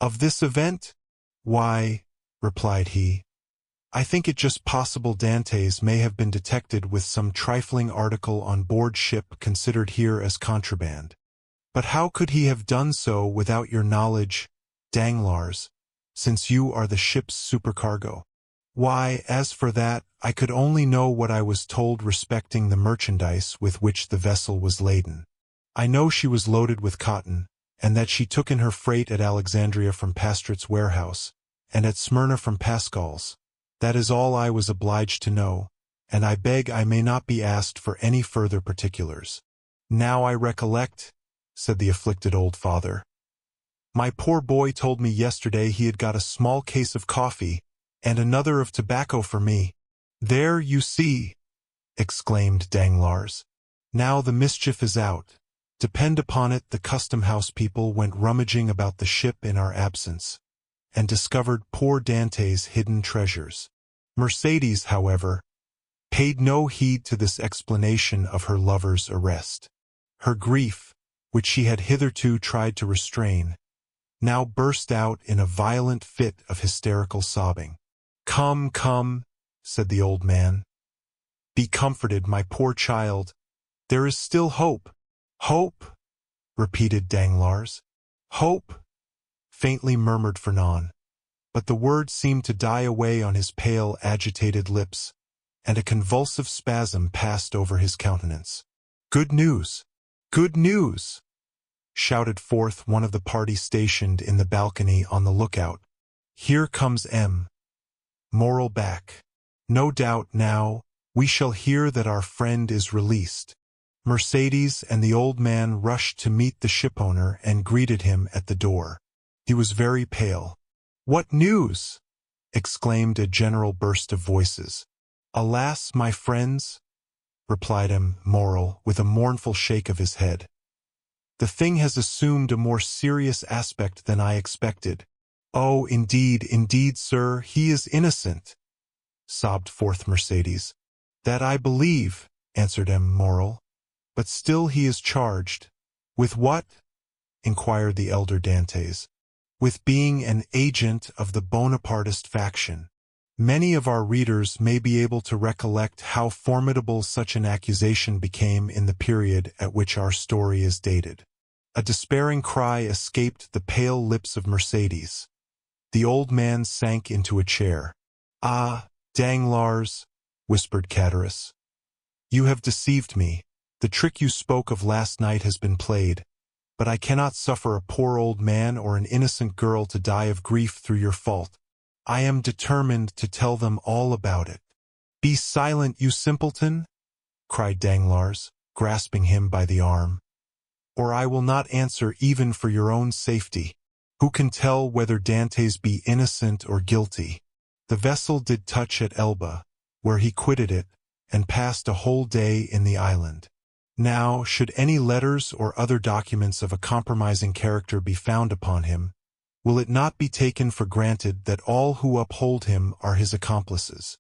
"Of this event? Why," replied he, "I think it just possible Dantès may have been detected with some trifling article on board ship considered here as contraband. But how could he have done so without your knowledge, Danglars, since you are the ship's supercargo?" "Why, as for that, I could only know what I was told respecting the merchandise with which the vessel was laden. I know she was loaded with cotton, and that she took in her freight at Alexandria from Pastrit's warehouse, and at Smyrna from Pascal's. That is all I was obliged to know, and I beg I may not be asked for any further particulars." "Now I recollect," said the afflicted old father. "My poor boy told me yesterday he had got a small case of coffee, and another of tobacco for me." "There, you see," exclaimed Danglars. "Now the mischief is out. Depend upon it the custom-house people went rummaging about the ship in our absence, and discovered poor Dantès' hidden treasures." Mercedes, however, paid no heed to this explanation of her lover's arrest. Her grief, which she had hitherto tried to restrain, now burst out in a violent fit of hysterical sobbing. "Come, come," said the old man. "Be comforted, my poor child. There is still hope." "Hope?" repeated Danglars. "Hope?" faintly murmured Fernand, but the words seemed to die away on his pale, agitated lips, and a convulsive spasm passed over his countenance. "Good news! Good news!" shouted forth one of the party stationed in the balcony on the lookout. "Here comes M. Moral back. No doubt, now, we shall hear that our friend is released." Mercedes and the old man rushed to meet the shipowner and greeted him at the door. He was very pale. "What news?" exclaimed a general burst of voices. "Alas, my friends," replied M. Morel with a mournful shake of his head, "the thing has assumed a more serious aspect than I expected." "Oh, indeed, sir, he is innocent," sobbed forth Mercedes. "That I believe," answered M. Morel, "but still he is charged." "With what?" inquired the elder Dantès. "With being an agent of the Bonapartist faction." Many of our readers may be able to recollect how formidable such an accusation became in the period at which our story is dated. A despairing cry escaped the pale lips of Mercedes. The old man sank into a chair. "Ah, Danglars," whispered Chatteris, "you have deceived me. The trick you spoke of last night has been played, but I cannot suffer a poor old man or an innocent girl to die of grief through your fault. I am determined to tell them all about it." "Be silent, you simpleton!" cried Danglars, grasping him by the arm, "or I will not answer even for your own safety. Who can tell whether Dantès be innocent or guilty? The vessel did touch at Elba, where he quitted it, and passed a whole day in the island. Now, should any letters or other documents of a compromising character be found upon him, will it not be taken for granted that all who uphold him are his accomplices?"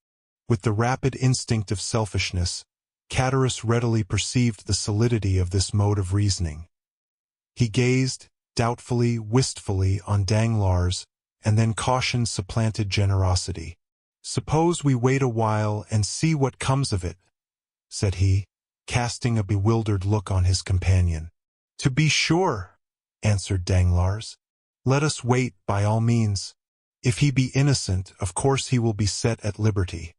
With the rapid instinct of selfishness, Chatteris readily perceived the solidity of this mode of reasoning. He gazed, doubtfully, wistfully, on Danglars, and then caution supplanted generosity. "Suppose we wait a while and see what comes of it," said he, casting a bewildered look on his companion. "To be sure," answered Danglars. "Let us wait, by all means. If he be innocent, of course he will be set at liberty.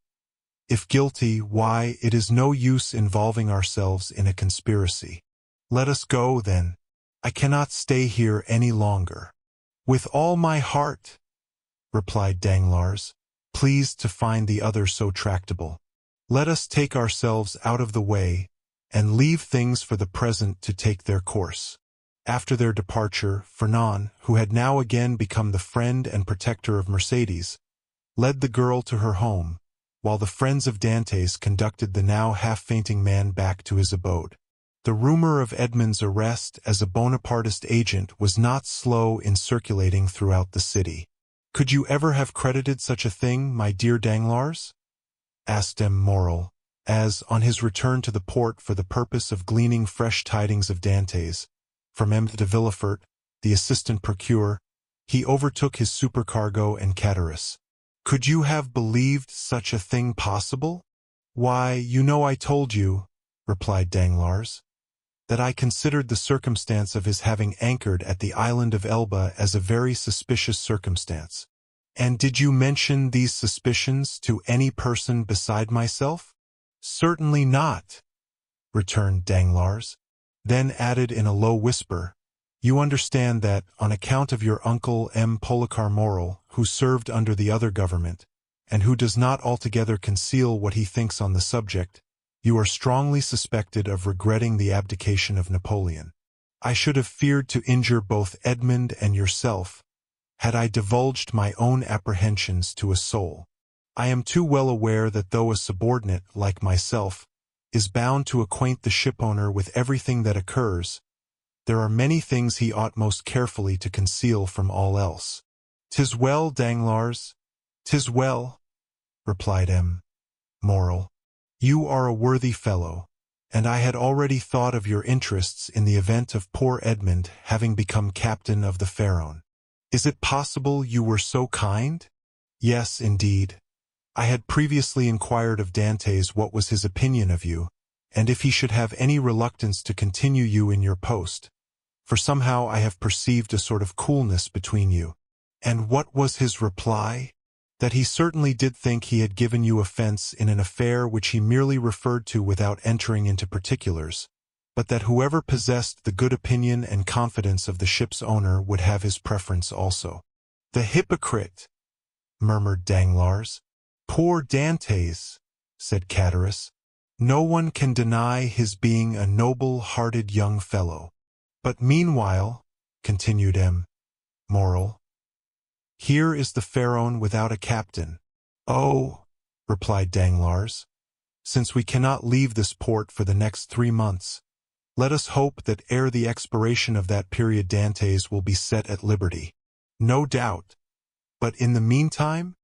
If guilty, why, it is no use involving ourselves in a conspiracy. Let us go, then. I cannot stay here any longer." "With all my heart," replied Danglars, pleased to find the other so tractable. "Let us take ourselves out of the way, and leave things for the present to take their course." After their departure, Fernand, who had now again become the friend and protector of Mercédès, led the girl to her home, while the friends of Dantès conducted the now half-fainting man back to his abode. The rumor of Edmond's arrest as a Bonapartist agent was not slow in circulating throughout the city. "Could you ever have credited such a thing, my dear Danglars?" asked M. Morrel, as, on his return to the port for the purpose of gleaning fresh tidings of Dantès, from M. de Villefort, the assistant procureur, he overtook his supercargo and Catullus. "Could you have believed such a thing possible?" "Why, you know I told you," replied Danglars, "that I considered the circumstance of his having anchored at the island of Elba as a very suspicious circumstance." "And did you mention these suspicions to any person beside myself?" "Certainly not," returned Danglars, then added in a low whisper, "You understand that, on account of your uncle M. Policar Morrel, who served under the other government, and who does not altogether conceal what he thinks on the subject, you are strongly suspected of regretting the abdication of Napoleon. I should have feared to injure both Edmond and yourself, had I divulged my own apprehensions to a soul. I am too well aware that though a subordinate, like myself, is bound to acquaint the shipowner with everything that occurs, there are many things he ought most carefully to conceal from all else." "'Tis well, Danglars, 'tis well," replied M. Morrel. "You are a worthy fellow, and I had already thought of your interests in the event of poor Edmond having become captain of the Pharaon. Is it possible you were so kind?" "Yes, indeed. I had previously inquired of Dantès what was his opinion of you, and if he should have any reluctance to continue you in your post, for somehow I have perceived a sort of coolness between you." "And what was his reply?" "That he certainly did think he had given you offense in an affair which he merely referred to without entering into particulars, but that whoever possessed the good opinion and confidence of the ship's owner would have his preference also." "The hypocrite!" murmured Danglars. "Poor Dantès," said Catullus. "No one can deny his being a noble-hearted young fellow. But meanwhile," continued M. Morrel, "here is the Pharaon without a captain." "Oh," replied Danglars, "since we cannot leave this port for the next 3 months, let us hope that ere the expiration of that period Dantès will be set at liberty." "No doubt. But in the meantime,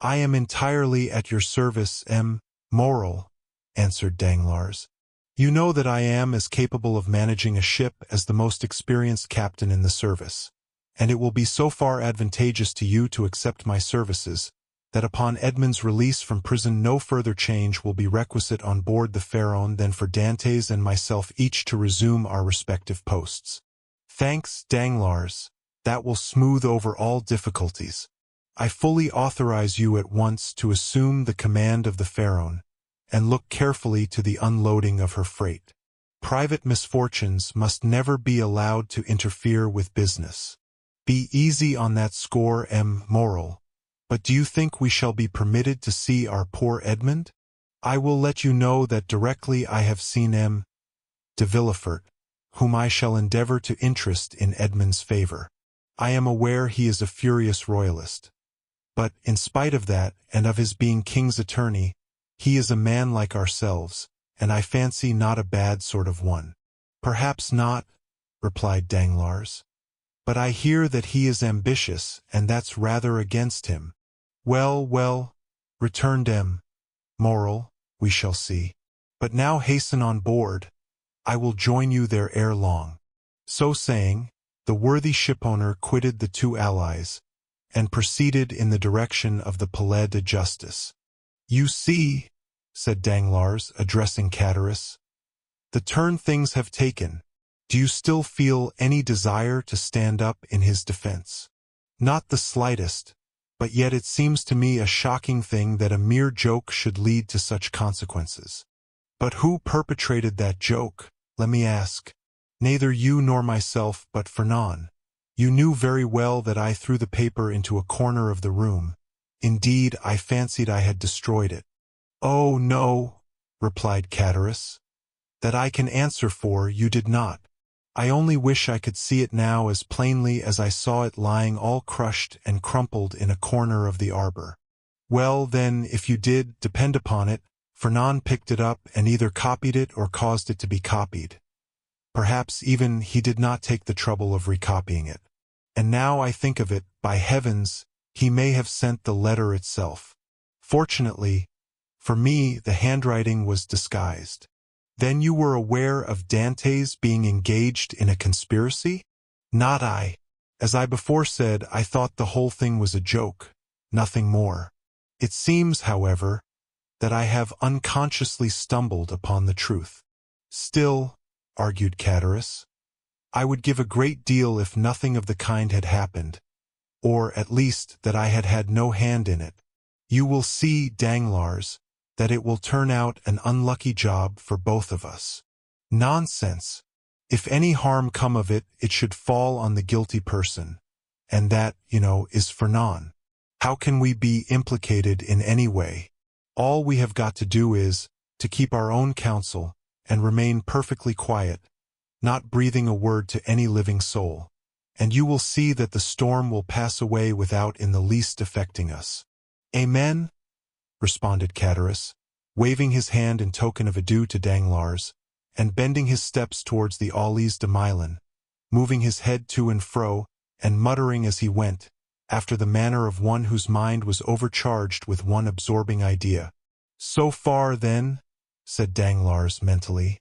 I am entirely at your service, M. Morrel," answered Danglars. "You know that I am as capable of managing a ship as the most experienced captain in the service, and it will be so far advantageous to you to accept my services, that upon Edmond's release from prison no further change will be requisite on board the Pharaon than for Dantès and myself each to resume our respective posts." "Thanks, Danglars. That will smooth over all difficulties. I fully authorize you at once to assume the command of the Pharaon, and look carefully to the unloading of her freight. Private misfortunes must never be allowed to interfere with business. Be easy on that score, M. Morrel. But do you think we shall be permitted to see our poor Edmond?" "I will let you know that directly I have seen M. de Villefort, whom I shall endeavor to interest in Edmond's favor. I am aware he is a furious royalist. But, in spite of that, and of his being king's attorney, he is a man like ourselves, and I fancy not a bad sort of one." "Perhaps not," replied Danglars. "But I hear that he is ambitious, and that's rather against him." "Well, well," returned M. Morrel, "we shall see. But now hasten on board. I will join you there ere long." So saying, the worthy shipowner quitted the two allies, and proceeded in the direction of the Palais de Justice. "You see," said Danglars, addressing Catullus, "the turn things have taken. Do you still feel any desire to stand up in his defense? Not the slightest, but yet it seems to me a shocking thing that a mere joke should lead to such consequences. But who perpetrated that joke, let me ask? Neither you nor myself, but Fernand. You knew very well that I threw the paper into a corner of the room. Indeed, I fancied I had destroyed it. Oh, no, replied Chatteris. That I can answer for, you did not. I only wish I could see it now as plainly as I saw it lying all crushed and crumpled in a corner of the arbor. Well, then, if you did, depend upon it, Fernand picked it up and either copied it or caused it to be copied. Perhaps even he did not take the trouble of recopying it. And now I think of it, by heavens, he may have sent the letter itself. Fortunately, for me, the handwriting was disguised. Then you were aware of Dantès being engaged in a conspiracy? Not I. As I before said, I thought the whole thing was a joke, nothing more. It seems, however, that I have unconsciously stumbled upon the truth. Still, argued Chatteris, I would give a great deal if nothing of the kind had happened, or at least that I had had no hand in it. You will see, Danglars, that it will turn out an unlucky job for both of us. Nonsense! If any harm come of it, it should fall on the guilty person, and that, is Fernand. How can we be implicated in any way? All we have got to do is to keep our own counsel and remain perfectly quiet, not breathing a word to any living soul, and you will see that the storm will pass away without in the least affecting us. Amen, responded Chatteris, waving his hand in token of adieu to Danglars, and bending his steps towards the Allées de Milan, moving his head to and fro, and muttering as he went, after the manner of one whose mind was overcharged with one absorbing idea. So far, then, said Danglars mentally,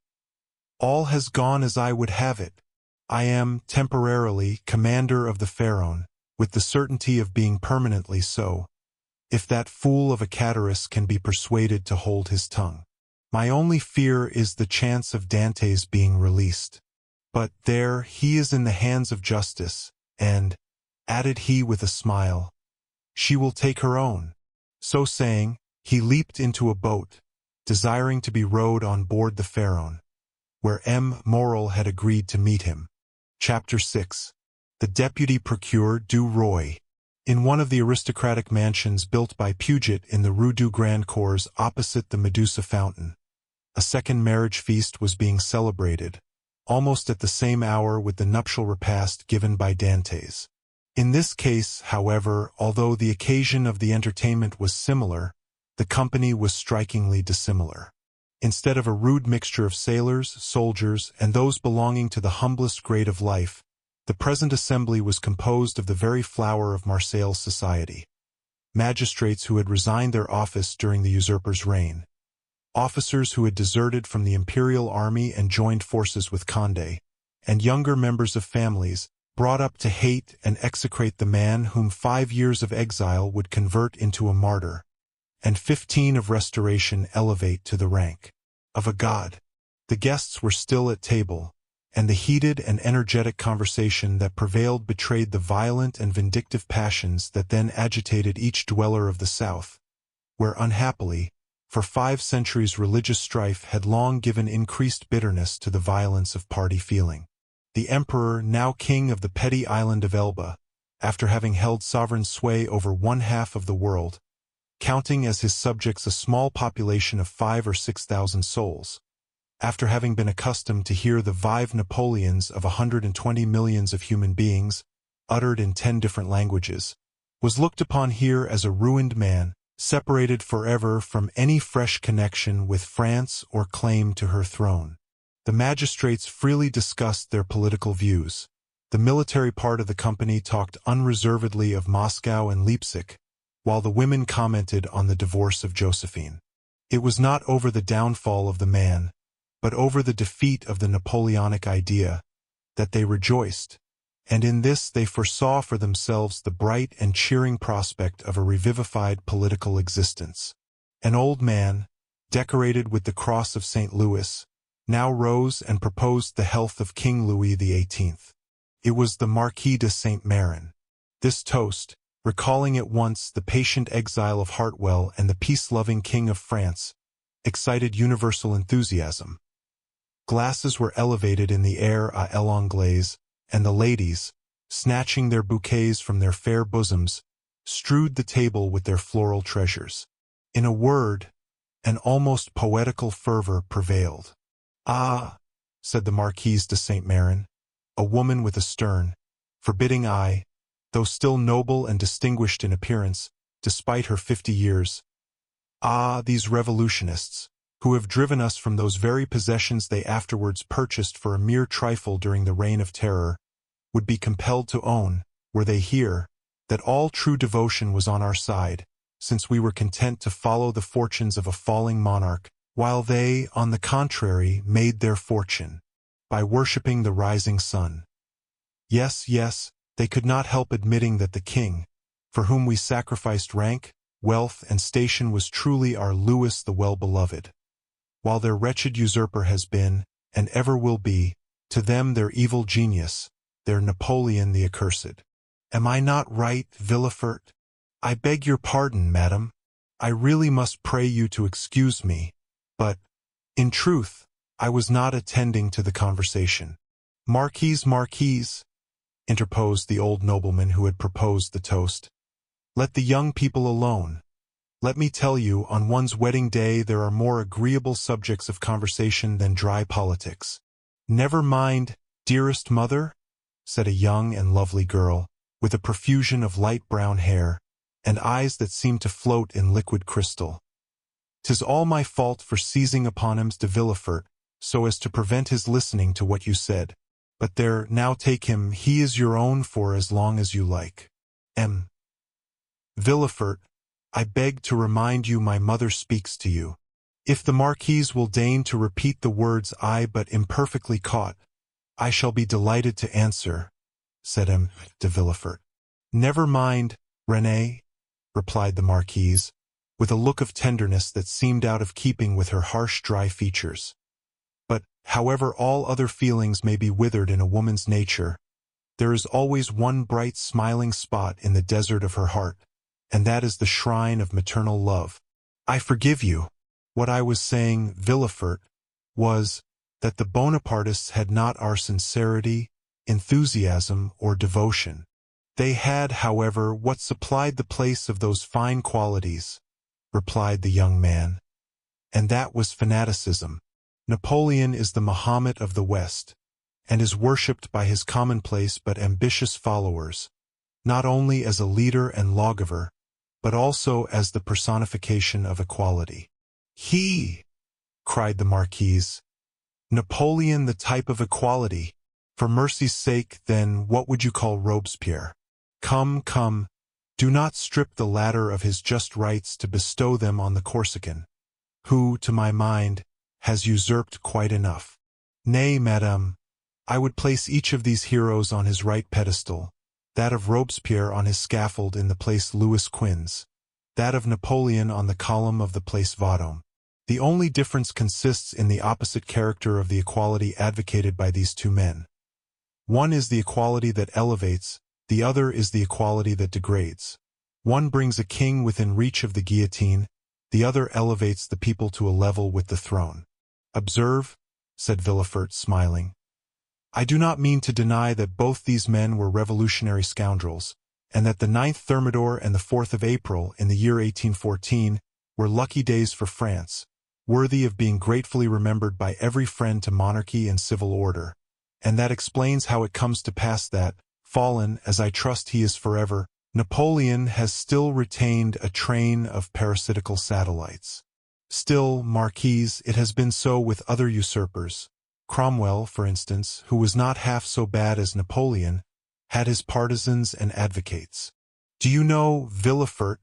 all has gone as I would have it. I am, temporarily, commander of the Pharaon, with the certainty of being permanently so, if that fool of a Chatteris can be persuaded to hold his tongue. My only fear is the chance of Dantès being released. But there, he is in the hands of justice, and, added he with a smile, she will take her own. So saying, he leaped into a boat, desiring to be rowed on board the Pharaon, where M. Morrel had agreed to meet him. Chapter 6. The Deputy Procureur du Roi. In one of the aristocratic mansions built by Puget in the Rue du Grand Cours opposite the Medusa Fountain, a second marriage feast was being celebrated, almost at the same hour with the nuptial repast given by Dantès. In this case, however, although the occasion of the entertainment was similar, the company was strikingly dissimilar. Instead of a rude mixture of sailors, soldiers, and those belonging to the humblest grade of life, the present assembly was composed of the very flower of Marseille's society. Magistrates who had resigned their office during the usurper's reign, officers who had deserted from the imperial army and joined forces with Condé, and younger members of families, brought up to hate and execrate the man whom 5 years of exile would convert into a martyr, and 15 of restoration elevate to the rank of a god. The guests were still at table, and the heated and energetic conversation that prevailed betrayed the violent and vindictive passions that then agitated each dweller of the South, where unhappily, for 5 centuries religious strife had long given increased bitterness to the violence of party feeling. The emperor, now king of the petty island of Elba, after having held sovereign sway over 1/2 of the world, counting as his subjects a small population of 5,000 or 6,000 souls, after having been accustomed to hear the vive Napoleons of 120 millions of human beings, uttered in 10 different languages, was looked upon here as a ruined man, separated forever from any fresh connection with France or claim to her throne. The magistrates freely discussed their political views. The military part of the company talked unreservedly of Moscow and Leipzig, while the women commented on the divorce of Josephine. It was not over the downfall of the man, but over the defeat of the Napoleonic idea, that they rejoiced, and in this they foresaw for themselves the bright and cheering prospect of a revivified political existence. An old man, decorated with the Cross of St. Louis, now rose and proposed the health of King Louis XVIII. It was the Marquis de Saint-Méran. This toast, recalling at once the patient exile of Hartwell and the peace-loving King of France, excited universal enthusiasm. Glasses were elevated in the air à l'anglaise, and the ladies, snatching their bouquets from their fair bosoms, strewed the table with their floral treasures. In a word, an almost poetical fervor prevailed. "Ah," said the Marquise de Saint-Méran, a woman with a stern, forbidding eye, though still noble and distinguished in appearance, despite her 50 years. "Ah, these revolutionists, who have driven us from those very possessions they afterwards purchased for a mere trifle during the Reign of Terror, would be compelled to own, were they here, that all true devotion was on our side, since we were content to follow the fortunes of a falling monarch, while they, on the contrary, made their fortune by worshipping the rising sun. Yes, yes, they could not help admitting that the king, for whom we sacrificed rank, wealth, and station, was truly our Louis the well-beloved, while their wretched usurper has been, and ever will be, to them their evil genius, their Napoleon the accursed. Am I not right, Villefort? I beg your pardon, madam. I really must pray you to excuse me, but, in truth, I was not attending to the conversation." "Marquise, interposed the old nobleman who had proposed the toast. "Let the young people alone. Let me tell you, on one's wedding day there are more agreeable subjects of conversation than dry politics." "Never mind, dearest mother," said a young and lovely girl, with a profusion of light brown hair, and eyes that seemed to float in liquid crystal. "'Tis all my fault for seizing upon him de Villefort, so as to prevent his listening to what you said. But there, now take him, he is your own for as long as you like. M. Villefort, I beg to remind you my mother speaks to you. If the Marquise will deign to repeat the words I but imperfectly caught, I shall be delighted to answer," said M. de Villefort. "Never mind, Renée," replied the Marquise, with a look of tenderness that seemed out of keeping with her harsh, dry features. "But, however all other feelings may be withered in a woman's nature, there is always one bright smiling spot in the desert of her heart, and that is the shrine of maternal love. I forgive you. What I was saying, Villefort, was that the Bonapartists had not our sincerity, enthusiasm, or devotion. They had, however, what supplied the place of those fine qualities," replied the young man, "and that was fanaticism. Napoleon is the Mahomet of the West, and is worshipped by his commonplace but ambitious followers, not only as a leader and lawgiver, but also as the personification of equality." "He!" cried the Marquise. "Napoleon the type of equality! For mercy's sake, then, what would you call Robespierre? Come, come, do not strip the latter of his just rights to bestow them on the Corsican, who, to my mind, has usurped quite enough. Nay, madame, I would place each of these heroes on his right pedestal, that of Robespierre on his scaffold in the place Louis Quinze, that of Napoleon on the column of the place Vendôme. The only difference consists in the opposite character of the equality advocated by these two men. One is the equality that elevates, the other is the equality that degrades. One brings a king within reach of the guillotine, the other elevates the people to a level with the throne. Observe, said Villefort, smiling. I do not mean to deny that both these men were revolutionary scoundrels, and that the 9th Thermidor and the 4th of April in the year 1814 were lucky days for France, worthy of being gratefully remembered by every friend to monarchy and civil order. And that explains how it comes to pass that, fallen, as I trust he is forever, Napoleon has still retained a train of parasitical satellites. Still, Marquise, it has been so with other usurpers. Cromwell, for instance, who was not half so bad as Napoleon, had his partisans and advocates. Do you know, Villefort,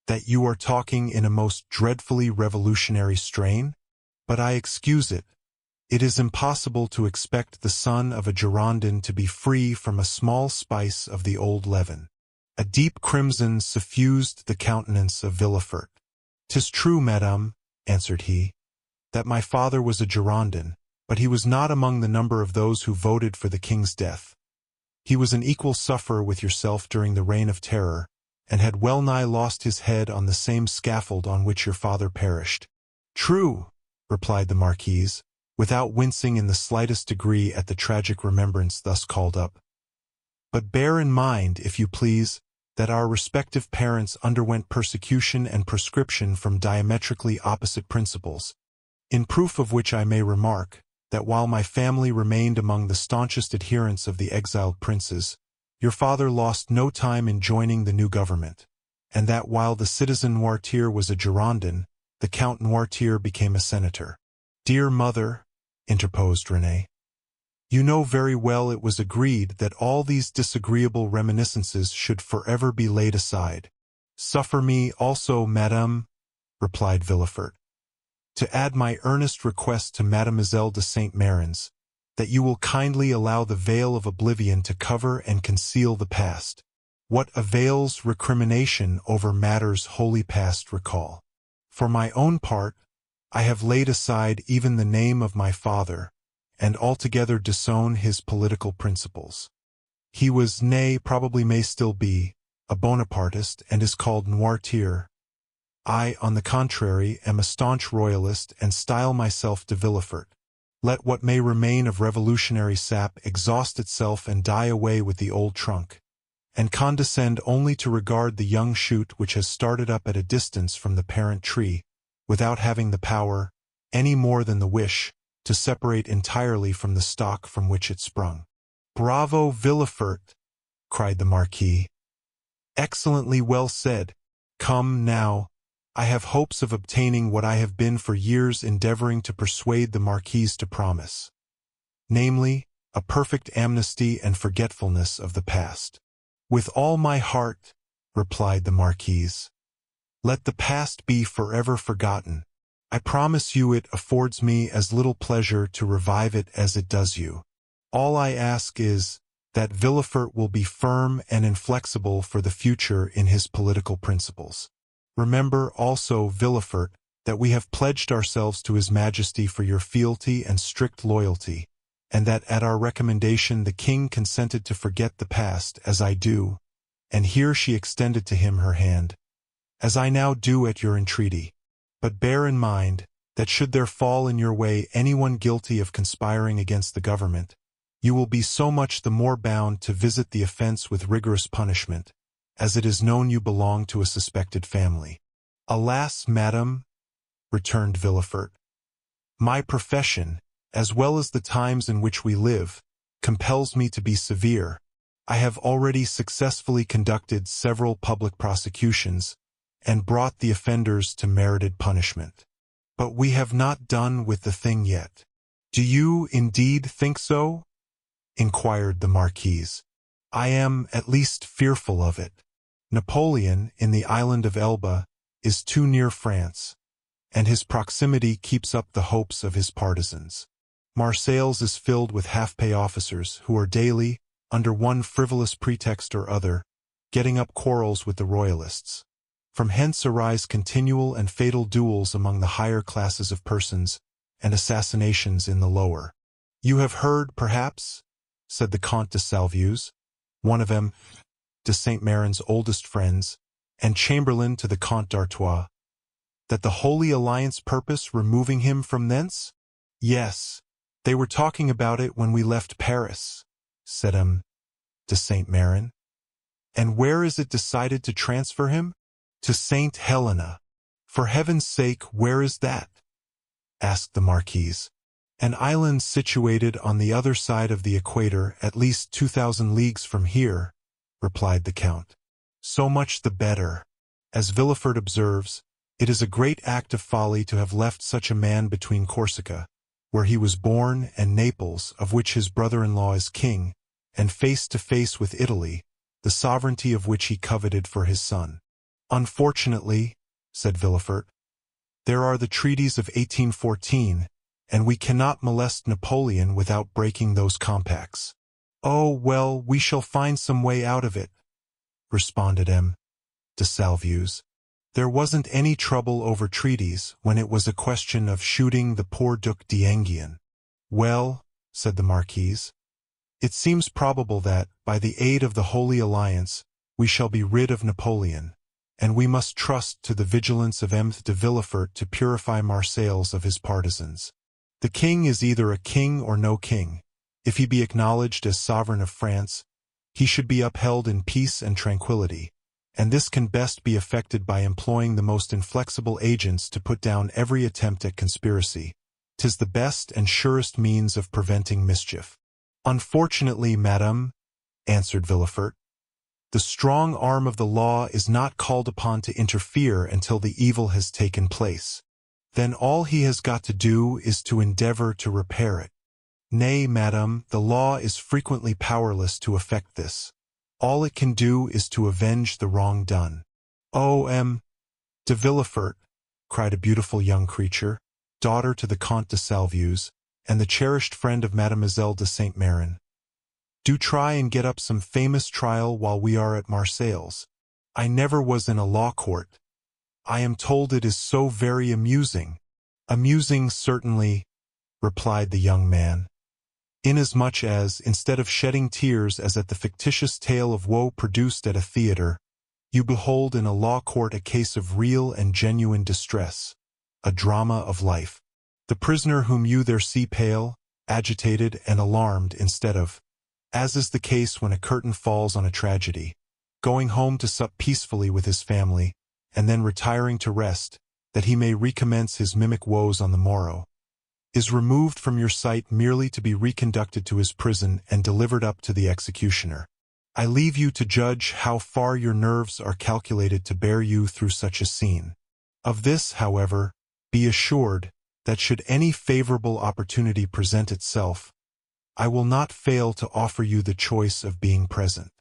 that you are talking in a most dreadfully revolutionary strain? But I excuse it. It is impossible to expect the son of a Girondin to be free from a small spice of the old leaven. A deep crimson suffused the countenance of Villefort. "'Tis true, madame," answered he, "that my father was a Girondin, but he was not among the number of those who voted for the king's death. He was an equal sufferer with yourself during the Reign of Terror, and had well-nigh lost his head on the same scaffold on which your father perished. True, replied the Marquise, without wincing in the slightest degree at the tragic remembrance thus called up. But bear in mind, if you please, that our respective parents underwent persecution and proscription from diametrically opposite principles, in proof of which I may remark, that while my family remained among the staunchest adherents of the exiled princes, your father lost no time in joining the new government, and that while the citizen Noirtier was a Girondin, the Count Noirtier became a senator. Dear mother, interposed René, you know very well it was agreed that all these disagreeable reminiscences should forever be laid aside. Suffer me also, madame, replied Villefort, to add my earnest request to Mademoiselle de Saint-Mérin's, that you will kindly allow the veil of oblivion to cover and conceal the past. What avails recrimination over matters wholly past recall? For my own part, I have laid aside even the name of my father, and altogether disown his political principles. He was, nay, probably may still be, a Bonapartist and is called Noirtier. I, on the contrary, am a staunch royalist and style myself de Villefort. Let what may remain of revolutionary sap exhaust itself and die away with the old trunk, and condescend only to regard the young shoot which has started up at a distance from the parent tree, without having the power, any more than the wish, to separate entirely from the stock from which it sprung. Bravo, Villefort, cried the Marquis. Excellently well said. Come, now, I have hopes of obtaining what I have been for years endeavoring to persuade the Marquise to promise, namely, a perfect amnesty and forgetfulness of the past. With all my heart, replied the Marquise. Let the past be forever forgotten. I promise you it affords me as little pleasure to revive it as it does you. All I ask is, that Villefort will be firm and inflexible for the future in his political principles. Remember also, Villefort, that we have pledged ourselves to His Majesty for your fealty and strict loyalty, and that at our recommendation the king consented to forget the past as I do, and here she extended to him her hand, as I now do at your entreaty. But bear in mind, that should there fall in your way anyone guilty of conspiring against the government, you will be so much the more bound to visit the offense with rigorous punishment, as it is known you belong to a suspected family. Alas, madam, returned Villefort, my profession, as well as the times in which we live, compels me to be severe. I have already successfully conducted several public prosecutions, and brought the offenders to merited punishment. But we have not done with the thing yet. Do you indeed think so? Inquired the Marquise. I am at least fearful of it. Napoleon, in the island of Elba, is too near France, and his proximity keeps up the hopes of his partisans. Marseilles is filled with half-pay officers who are daily, under one frivolous pretext or other, getting up quarrels with the royalists. From hence arise continual and fatal duels among the higher classes of persons, and assassinations in the lower. You have heard, perhaps, said the Comte de Salvieux, one of M. de Saint-Mérin's oldest friends, and chamberlain to the Comte d'Artois, that the Holy Alliance purpose removing him from thence? Yes, they were talking about it when we left Paris, said M. de Saint-Mérin. And where is it decided to transfer him? To St. Helena. For heaven's sake, where is that? Asked the Marquise. An island situated on the other side of the equator at least 2,000 leagues from here, replied the Count. So much the better. As Villefort observes, it is a great act of folly to have left such a man between Corsica, where he was born, and Naples, of which his brother-in-law is king, and face to face with Italy, the sovereignty of which he coveted for his son. Unfortunately, said Villefort, there are the treaties of 1814, and we cannot molest Napoleon without breaking those compacts. Oh, well, we shall find some way out of it, responded M. de Salvieux. There wasn't any trouble over treaties when it was a question of shooting the poor Duc d'Enghien. Well, said the Marquise, it seems probable that, by the aid of the Holy Alliance, we shall be rid of Napoleon, and we must trust to the vigilance of M. de Villefort to purify Marseilles of his partisans. The king is either a king or no king. If he be acknowledged as sovereign of France, he should be upheld in peace and tranquility, and this can best be effected by employing the most inflexible agents to put down every attempt at conspiracy. 'Tis the best and surest means of preventing mischief. Unfortunately, madame, answered Villefort, the strong arm of the law is not called upon to interfere until the evil has taken place. Then all he has got to do is to endeavor to repair it. Nay, madame, the law is frequently powerless to effect this. All it can do is to avenge the wrong done. Oh, M. de Villefort, cried a beautiful young creature, daughter to the Comte de Salvieux, and the cherished friend of Mademoiselle de Saint-Méran, do try and get up some famous trial while we are at Marseilles. I never was in a law court. I am told it is so very amusing. Amusing, certainly, replied the young man, inasmuch as, instead of shedding tears as at the fictitious tale of woe produced at a theatre, you behold in a law court a case of real and genuine distress, a drama of life. The prisoner whom you there see pale, agitated, and alarmed instead of, as is the case when a curtain falls on a tragedy, going home to sup peacefully with his family, and then retiring to rest, that he may recommence his mimic woes on the morrow, is removed from your sight merely to be reconducted to his prison and delivered up to the executioner. I leave you to judge how far your nerves are calculated to bear you through such a scene. Of this, however, be assured, that should any favorable opportunity present itself, I will not fail to offer you the choice of being present.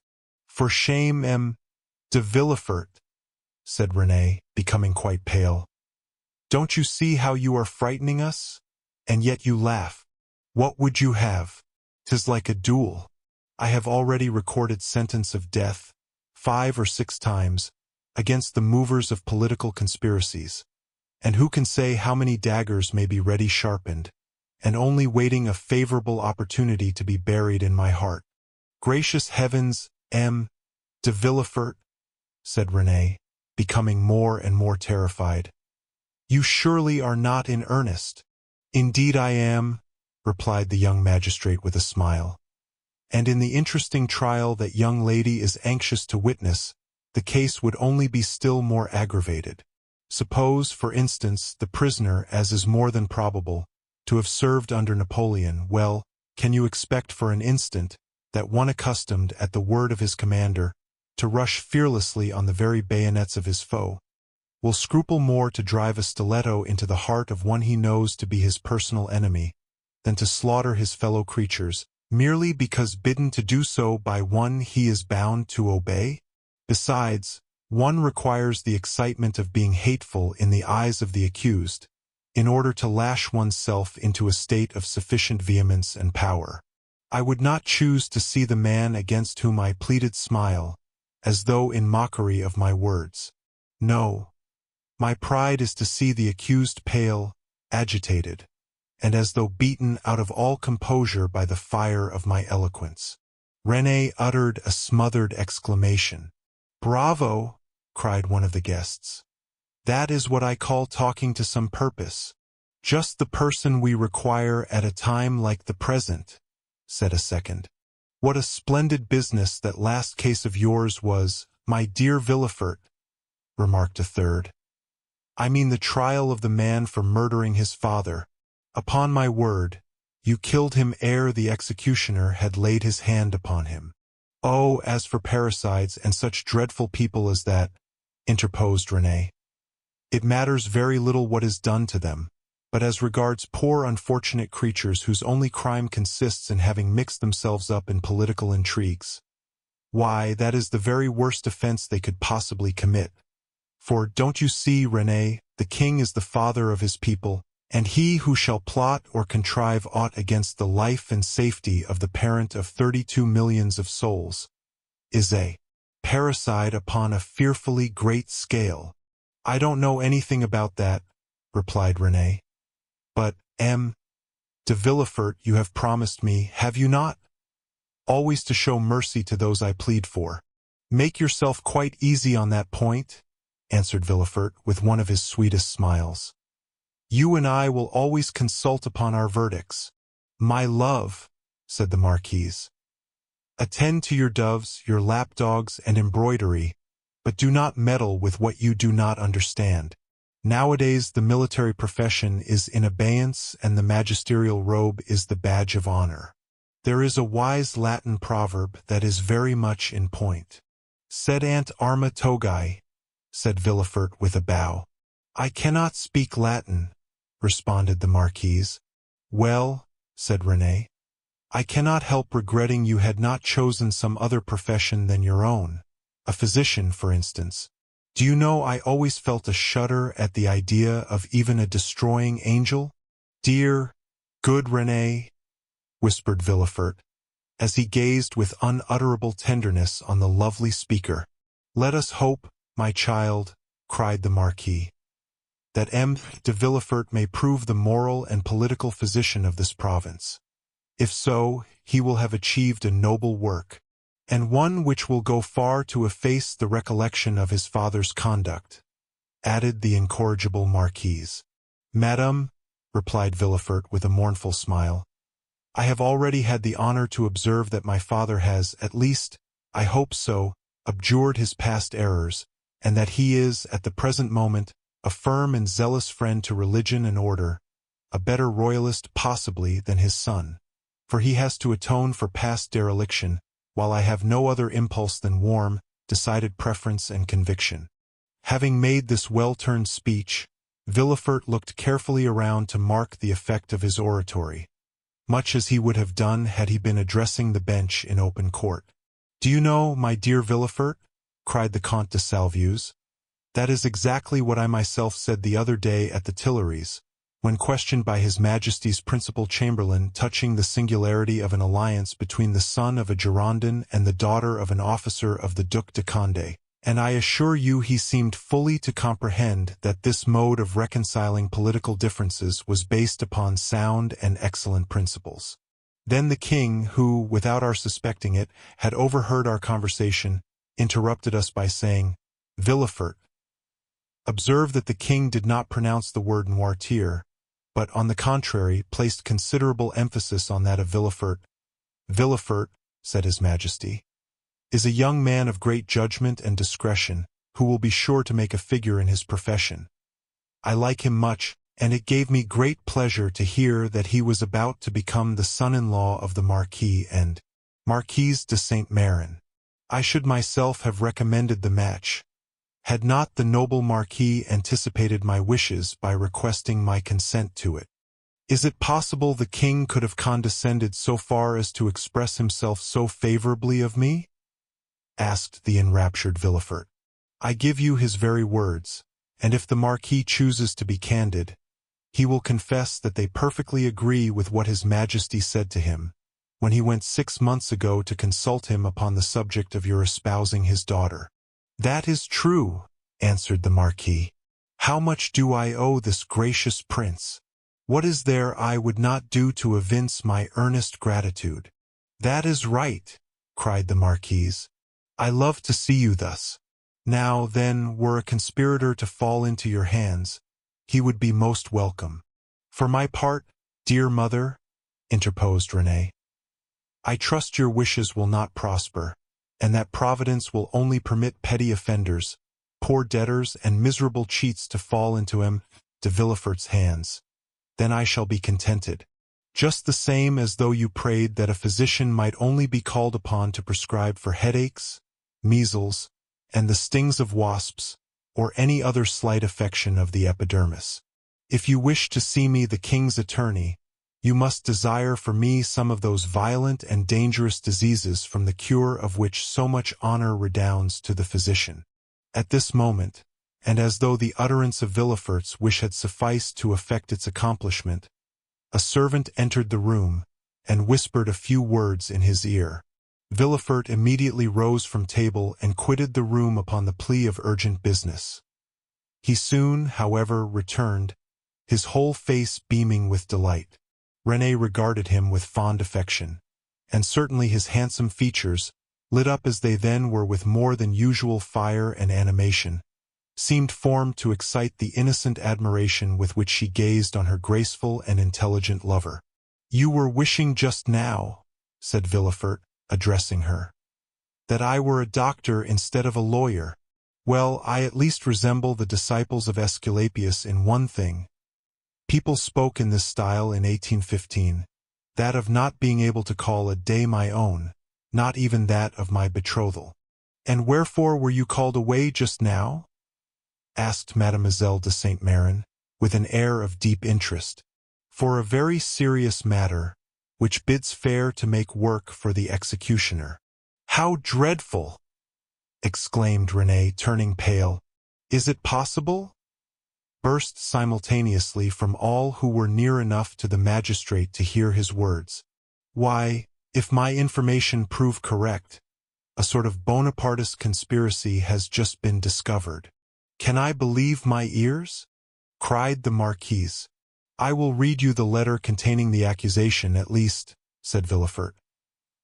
For shame, M. de Villefort, said Renée, becoming quite pale. Don't you see how you are frightening us? And yet you laugh. What would you have? 'Tis like a duel. I have already recorded sentence of death, 5 or 6 times, against the movers of political conspiracies. And who can say how many daggers may be ready sharpened, and only waiting a favorable opportunity to be buried in my heart? Gracious heavens, M. de Villefort, said Renée, becoming more and more terrified. You surely are not in earnest. Indeed I am, replied the young magistrate with a smile. And in the interesting trial that young lady is anxious to witness, the case would only be still more aggravated. Suppose, for instance, the prisoner, as is more than probable, to have served under Napoleon. Well, can you expect for an instant that one accustomed, at the word of his commander, to rush fearlessly on the very bayonets of his foe, will scruple more to drive a stiletto into the heart of one he knows to be his personal enemy, than to slaughter his fellow creatures, merely because bidden to do so by one he is bound to obey? Besides, one requires the excitement of being hateful in the eyes of the accused, in order to lash oneself into a state of sufficient vehemence and power. I would not choose to see the man against whom I pleaded smile, as though in mockery of my words. No. My pride is to see the accused pale, agitated, and as though beaten out of all composure by the fire of my eloquence. Renée uttered a smothered exclamation. Bravo, cried one of the guests. That is what I call talking to some purpose. Just the person we require at a time like the present, said a second. What a splendid business that last case of yours was, my dear Villefort, remarked a third. I mean the trial of the man for murdering his father. Upon my word, you killed him ere the executioner had laid his hand upon him. Oh, as for parricides and such dreadful people as that, interposed Renée, it matters very little what is done to them, but as regards poor unfortunate creatures whose only crime consists in having mixed themselves up in political intrigues, why, that is the very worst offense they could possibly commit. For, don't you see, Renée, the king is the father of his people, and he who shall plot or contrive aught against the life and safety of the parent of 32 millions of souls is a parricide upon a fearfully great scale. I don't know anything about that, replied Renée. But, M. De Villefort, you have promised me, have you not? Always to show mercy to those I plead for. Make yourself quite easy on that point, answered Villefort with one of his sweetest smiles. You and I will always consult upon our verdicts. My love, said the Marquise. Attend to your doves, your lapdogs, and embroidery, but do not meddle with what you do not understand. Nowadays the military profession is in abeyance and the magisterial robe is the badge of honor. There is a wise Latin proverb that is very much in point. Sed ant arma togae, said Villefort with a bow. I cannot speak Latin, responded the Marquise. Well, said René, I cannot help regretting you had not chosen some other profession than your own, a physician, for instance. Do you know I always felt a shudder at the idea of even a destroying angel? Dear, good René, whispered Villefort, as he gazed with unutterable tenderness on the lovely speaker. Let us hope, my child, cried the Marquis, that M. de Villefort may prove the moral and political physician of this province. If so, he will have achieved a noble work, and one which will go far to efface the recollection of his father's conduct, added the incorrigible Marquise. Madame, replied Villefort with a mournful smile, I have already had the honor to observe that my father has, at least, I hope so, abjured his past errors, and that he is, at the present moment, a firm and zealous friend to religion and order, a better royalist possibly than his son, for he has to atone for past dereliction, while I have no other impulse than warm, decided preference and conviction. Having made this well-turned speech, Villefort looked carefully around to mark the effect of his oratory, much as he would have done had he been addressing the bench in open court. Do you know, my dear Villefort, cried the Comte de Salvieux, that is exactly what I myself said the other day at the Tuileries, when questioned by His Majesty's principal chamberlain touching the singularity of an alliance between the son of a Girondin and the daughter of an officer of the Duc de Condé, and I assure you he seemed fully to comprehend that this mode of reconciling political differences was based upon sound and excellent principles. Then the king, who, without our suspecting it, had overheard our conversation, interrupted us by saying, Villefort. Observe that the king did not pronounce the word noirtier, but, on the contrary, placed considerable emphasis on that of Villefort. Villefort, said His Majesty, is a young man of great judgment and discretion, who will be sure to make a figure in his profession. I like him much, and it gave me great pleasure to hear that he was about to become the son-in-law of the Marquis and Marquise de Saint-Méran. I should myself have recommended the match, had not the noble Marquis anticipated my wishes by requesting my consent to it. Is it possible the king could have condescended so far as to express himself so favorably of me? Asked the enraptured Villefort. I give you his very words, and if the Marquis chooses to be candid, he will confess that they perfectly agree with what His Majesty said to him, when he went 6 months ago to consult him upon the subject of your espousing his daughter. That is true, answered the Marquis. How much do I owe this gracious prince? What is there I would not do to evince my earnest gratitude? That is right, cried the Marquise. I love to see you thus. Now, then, were a conspirator to fall into your hands, he would be most welcome. For my part, dear mother, interposed René, I trust your wishes will not prosper, and that Providence will only permit petty offenders, poor debtors, and miserable cheats to fall into M. de Villefort's hands. Then I shall be contented, just the same as though you prayed that a physician might only be called upon to prescribe for headaches, measles, and the stings of wasps, or any other slight affection of the epidermis. If you wish to see me the king's attorney, you must desire for me some of those violent and dangerous diseases from the cure of which so much honor redounds to the physician. At this moment, and as though the utterance of Villefort's wish had sufficed to effect its accomplishment, a servant entered the room, and whispered a few words in his ear. Villefort immediately rose from table and quitted the room upon the plea of urgent business. He soon, however, returned, his whole face beaming with delight. René regarded him with fond affection, and certainly his handsome features, lit up as they then were with more than usual fire and animation, seemed formed to excite the innocent admiration with which she gazed on her graceful and intelligent lover. "You were wishing just now," said Villefort, addressing her, "that I were a doctor instead of a lawyer. Well, I at least resemble the disciples of Aesculapius in one thing. People spoke in this style in 1815, that of not being able to call a day my own, not even that of my betrothal." "And wherefore were you called away just now?" asked Mademoiselle de Saint-Méran, with an air of deep interest. "For a very serious matter, which bids fair to make work for the executioner." "How dreadful!" exclaimed René, turning pale. "Is it possible?" burst simultaneously from all who were near enough to the magistrate to hear his words. "Why, if my information prove correct, a sort of Bonapartist conspiracy has just been discovered." "Can I believe my ears?" cried the Marquise. "I will read you the letter containing the accusation, at least," said Villefort.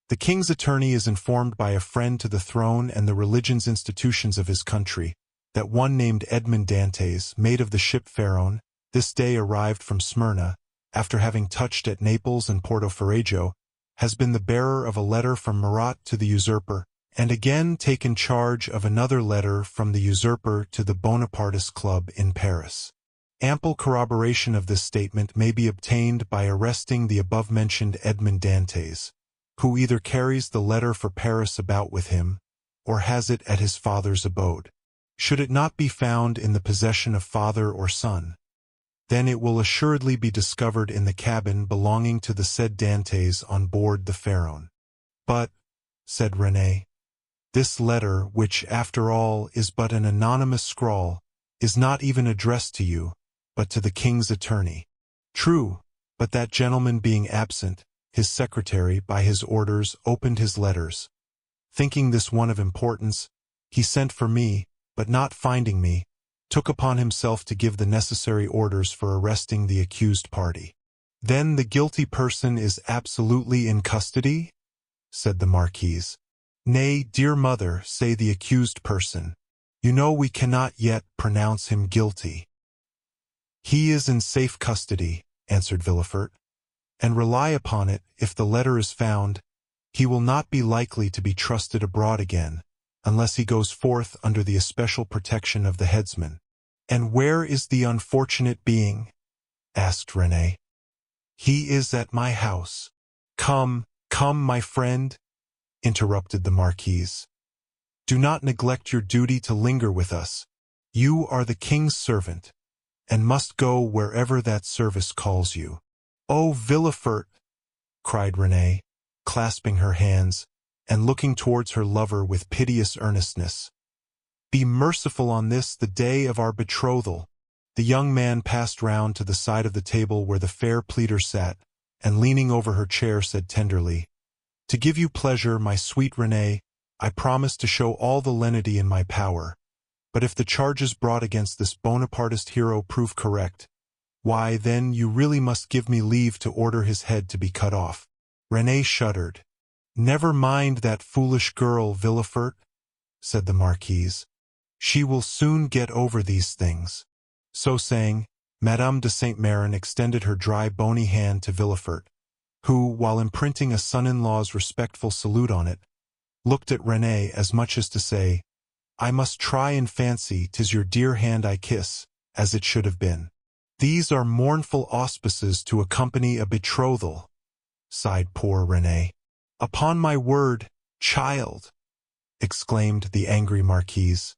"The king's attorney is informed by a friend to the throne and the religious institutions of his country that one named Edmond Dantès, mate of the ship Pharaon, this day arrived from Smyrna, after having touched at Naples and Porto Ferrajo, has been the bearer of a letter from Marat to the usurper, and again taken charge of another letter from the usurper to the Bonapartist Club in Paris. Ample corroboration of this statement may be obtained by arresting the above-mentioned Edmond Dantès, who either carries the letter for Paris about with him, or has it at his father's abode. Should it not be found in the possession of father or son, then it will assuredly be discovered in the cabin belonging to the said Dantès on board the Pharaon." "But," said René, "this letter, which, after all, is but an anonymous scrawl, is not even addressed to you, but to the king's attorney." "True, but that gentleman being absent, his secretary, by his orders, opened his letters. Thinking this one of importance, he sent for me, but not finding me, took upon himself to give the necessary orders for arresting the accused party." "Then the guilty person is absolutely in custody?" said the Marquise. "Nay, dear mother, say the accused person. You know we cannot yet pronounce him guilty." "He is in safe custody," answered Villefort, "and rely upon it, if the letter is found, he will not be likely to be trusted abroad again, unless he goes forth under the especial protection of the headsman." "And where is the unfortunate being?" asked René. "He is at my house." "Come, come, my friend," interrupted the Marquise. "Do not neglect your duty to linger with us. You are the king's servant, and must go wherever that service calls you." "Oh, Villefort!" cried René, clasping her hands, and looking towards her lover with piteous earnestness. "Be merciful on this, the day of our betrothal." The young man passed round to the side of the table where the fair pleader sat, and leaning over her chair said tenderly, "To give you pleasure, my sweet René, I promise to show all the lenity in my power, but if the charges brought against this Bonapartist hero prove correct, why, then you really must give me leave to order his head to be cut off." René shuddered. "Never mind that foolish girl, Villefort," said the Marquise. "She will soon get over these things." So saying, Madame de Saint-Méran extended her dry bony hand to Villefort, who, while imprinting a son-in-law's respectful salute on it, looked at René as much as to say, "I must try and fancy 'tis your dear hand I kiss, as it should have been." "These are mournful auspices to accompany a betrothal," sighed poor René. "Upon my word, child," exclaimed the angry Marquise,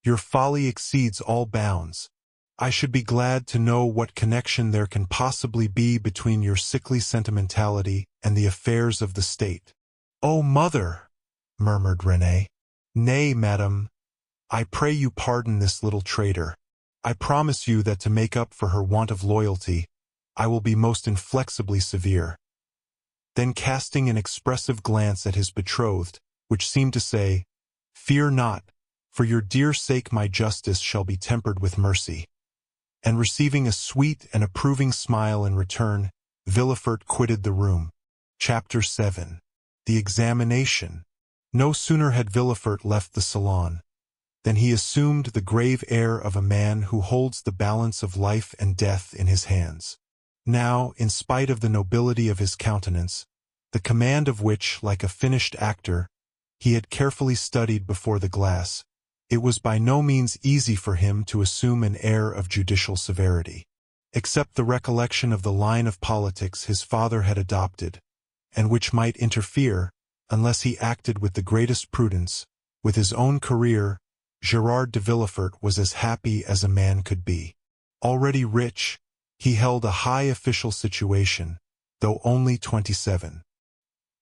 "your folly exceeds all bounds. I should be glad to know what connection there can possibly be between your sickly sentimentality and the affairs of the state." "Oh, mother!" murmured René. "Nay, madam, I pray you pardon this little traitor. I promise you that to make up for her want of loyalty, I will be most inflexibly severe." Then casting an expressive glance at his betrothed, which seemed to say, "Fear not, for your dear sake my justice shall be tempered with mercy," and receiving a sweet and approving smile in return, Villefort quitted the room. Chapter 7. The Examination. No sooner had Villefort left the salon than he assumed the grave air of a man who holds the balance of life and death in his hands. Now, in spite of the nobility of his countenance, the command of which, like a finished actor, he had carefully studied before the glass, it was by no means easy for him to assume an air of judicial severity. Except the recollection of the line of politics his father had adopted, and which might interfere, unless he acted with the greatest prudence, with his own career, Gérard de Villefort was as happy as a man could be. Already rich, he held a high official situation, though only 27.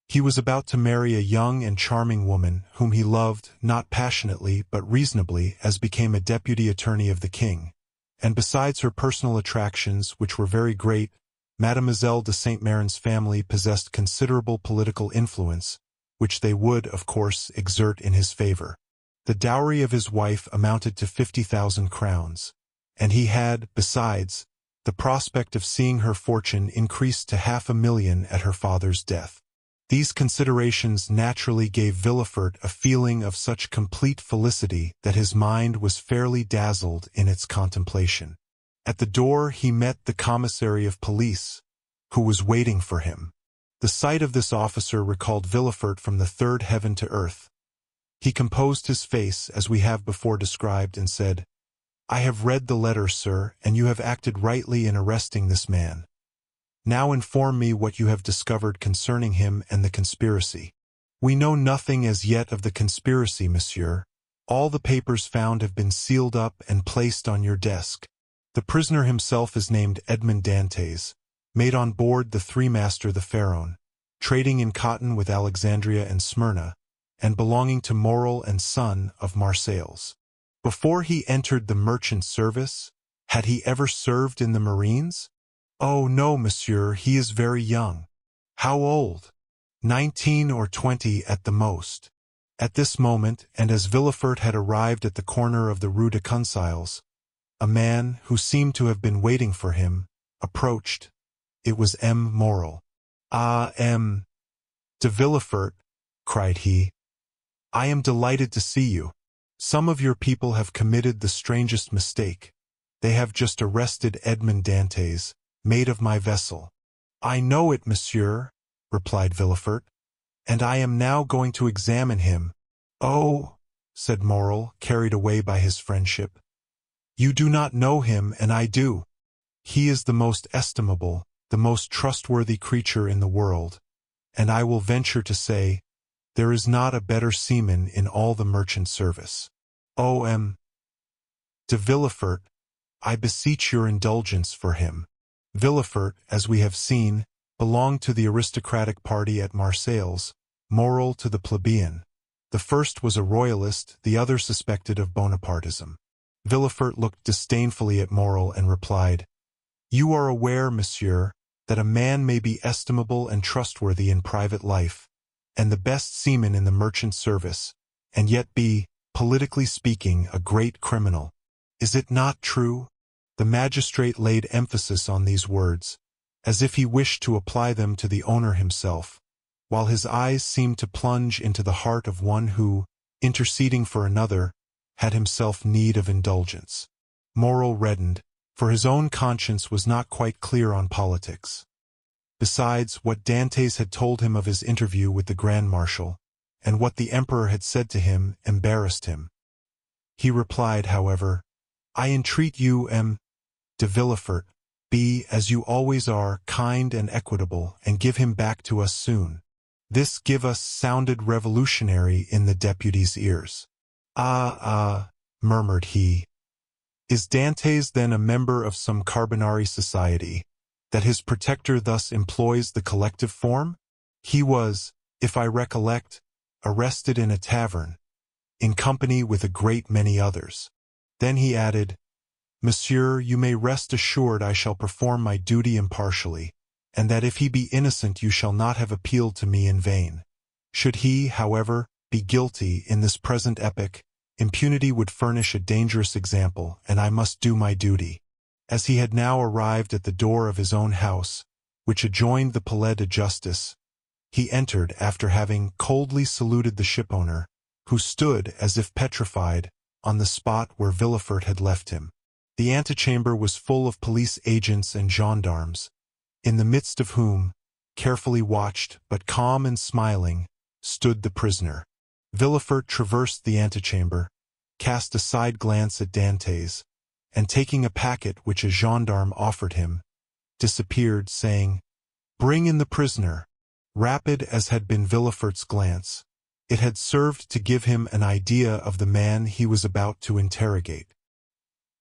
He was about to marry a young and charming woman whom he loved, not passionately but reasonably, as became a deputy attorney of the king, and besides her personal attractions, which were very great, Mademoiselle de Saint-Méran's family possessed considerable political influence, which they would, of course, exert in his favor. The dowry of his wife amounted to 50,000 crowns, and he had, besides, the prospect of seeing her fortune increased to 500,000 at her father's death. These considerations naturally gave Villefort a feeling of such complete felicity that his mind was fairly dazzled in its contemplation. At the door he met the commissary of police, who was waiting for him. The sight of this officer recalled Villefort from the third heaven to earth. He composed his face, as we have before described, and said, "I have read the letter, sir, and you have acted rightly in arresting this man. Now inform me what you have discovered concerning him and the conspiracy." "We know nothing as yet of the conspiracy, monsieur. All the papers found have been sealed up and placed on your desk. The prisoner himself is named Edmond Dantès, made on board the three-master the Pharaon, trading in cotton with Alexandria and Smyrna, and belonging to Morel and son of Marseilles. Before he entered the merchant service, had he ever served in the marines?" "Oh, no, monsieur, he is very young." "How old?" 19 or 20 at the most." At this moment, and as Villefort had arrived at the corner of the Rue de Concilles, a man, who seemed to have been waiting for him, approached. It was M. Morel. "Ah, M. de Villefort," cried he, "I am delighted to see you. Some of your people have committed the strangest mistake. They have just arrested Edmond Dantès, mate of my vessel." "I know it, monsieur," replied Villefort, "and I am now going to examine him." "Oh," said Morel, carried away by his friendship, "you do not know him, and I do. He is the most estimable, the most trustworthy creature in the world, and I will venture to say, there is not a better seaman in all the merchant service. O M. de Villefort, I beseech your indulgence for him." Villefort, as we have seen, belonged to the aristocratic party at Marseilles, Morel to the plebeian. The first was a royalist, the other suspected of Bonapartism. Villefort looked disdainfully at Morel and replied, "You are aware, monsieur, that a man may be estimable and trustworthy in private life, and the best seaman in the merchant service, and yet be, politically speaking, a great criminal. Is it not true?" The magistrate laid emphasis on these words, as if he wished to apply them to the owner himself, while his eyes seemed to plunge into the heart of one who, interceding for another, had himself need of indulgence. Morel reddened, for his own conscience was not quite clear on politics. Besides, what Dantès had told him of his interview with the Grand Marshal, and what the Emperor had said to him, embarrassed him. He replied, however, "I entreat you, M. de Villefort, be, as you always are, kind and equitable, and give him back to us soon." This "give us" sounded revolutionary in the deputy's ears. Ah, murmured he. "Is Dantès then a member of some Carbonari society, that his protector thus employs the collective form? He was, if I recollect, arrested in a tavern, in company with a great many others." Then he added, "Monsieur, you may rest assured I shall perform my duty impartially, and that if he be innocent you shall not have appealed to me in vain. Should he, however, be guilty in this present epoch, impunity would furnish a dangerous example, and I must do my duty." As he had now arrived at the door of his own house, which adjoined the Palais de Justice. He entered after having coldly saluted the shipowner, who stood, as if petrified, on the spot where Villefort had left him. The antechamber was full of police agents and gendarmes, in the midst of whom, carefully watched but calm and smiling, stood the prisoner. Villefort traversed the antechamber, cast a side glance at Dantès, and taking a packet which a gendarme offered him, disappeared, saying, "Bring in the prisoner." Rapid as had been Villefort's glance, it had served to give him an idea of the man he was about to interrogate.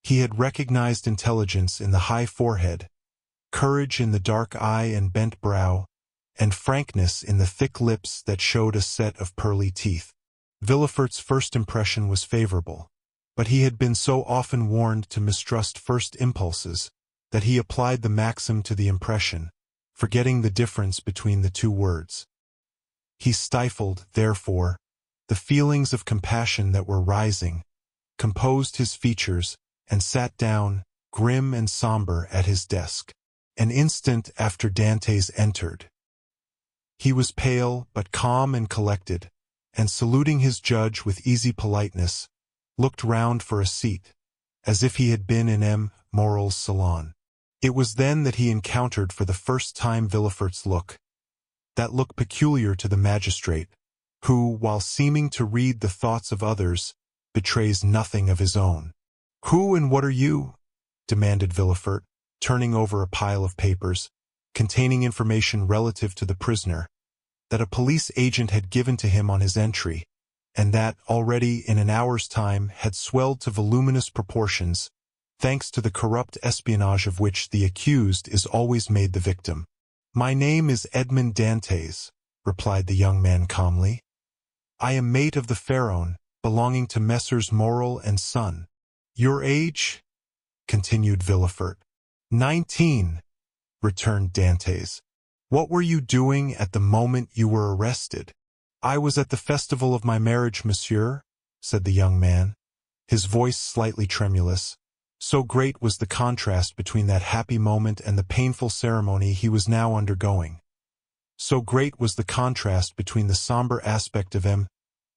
He had recognized intelligence in the high forehead, courage in the dark eye and bent brow, and frankness in the thick lips that showed a set of pearly teeth. Villefort's first impression was favorable, but he had been so often warned to mistrust first impulses that he applied the maxim to the impression, forgetting the difference between the two words. He stifled, therefore, the feelings of compassion that were rising, composed his features, and sat down, grim and somber, at his desk. An instant after Dantès entered. He was pale but calm and collected, and saluting his judge with easy politeness, looked round for a seat, as if he had been in M. Morel's salon. It was then that he encountered for the first time Villefort's look, that look peculiar to the magistrate, who, while seeming to read the thoughts of others, betrays nothing of his own. "Who and what are you?" demanded Villefort, turning over a pile of papers, containing information relative to the prisoner, that a police agent had given to him on his entry, and that, already in an hour's time, had swelled to voluminous proportions, thanks to the corrupt espionage of which the accused is always made the victim. "My name is Edmond Dantès," replied the young man calmly. "I am mate of the Pharaon, belonging to Messrs. Morel and Son." "Your age?" continued Villefort. 19, returned Dantès. "What were you doing at the moment you were arrested?" "I was at the festival of my marriage, monsieur," said the young man, his voice slightly tremulous. So great was the contrast between that happy moment and the painful ceremony he was now undergoing. So great was the contrast between the somber aspect of M.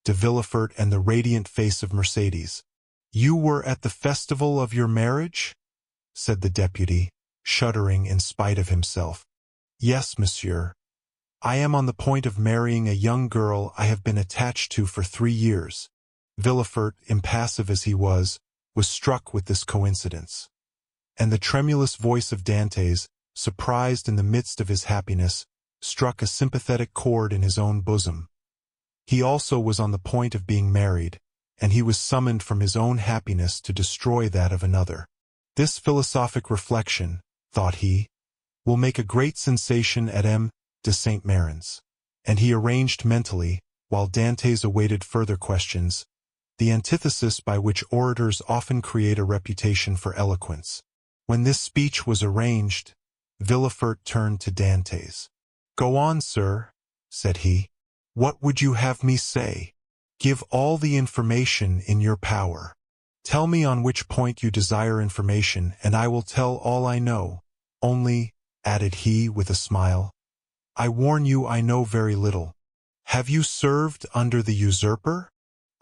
de Villefort and the radiant face of Mercédès. "You were at the festival of your marriage?" said the deputy, shuddering in spite of himself. "Yes, monsieur. I am on the point of marrying a young girl I have been attached to for 3 years." Villefort, impassive as he was struck with this coincidence. And the tremulous voice of Dantès, surprised in the midst of his happiness, struck a sympathetic chord in his own bosom. He also was on the point of being married, and he was summoned from his own happiness to destroy that of another. "This philosophic reflection," thought he, "will make a great sensation at M. de Saint-Mérin's." And he arranged mentally, while Dantès awaited further questions, the antithesis by which orators often create a reputation for eloquence. When this speech was arranged, Villefort turned to Dantès. "Go on, sir," said he. "What would you have me say? Give all the information in your power. Tell me on which point you desire information, and I will tell all I know. Only," added he with a smile, "I warn you I know very little. Have you served under the usurper?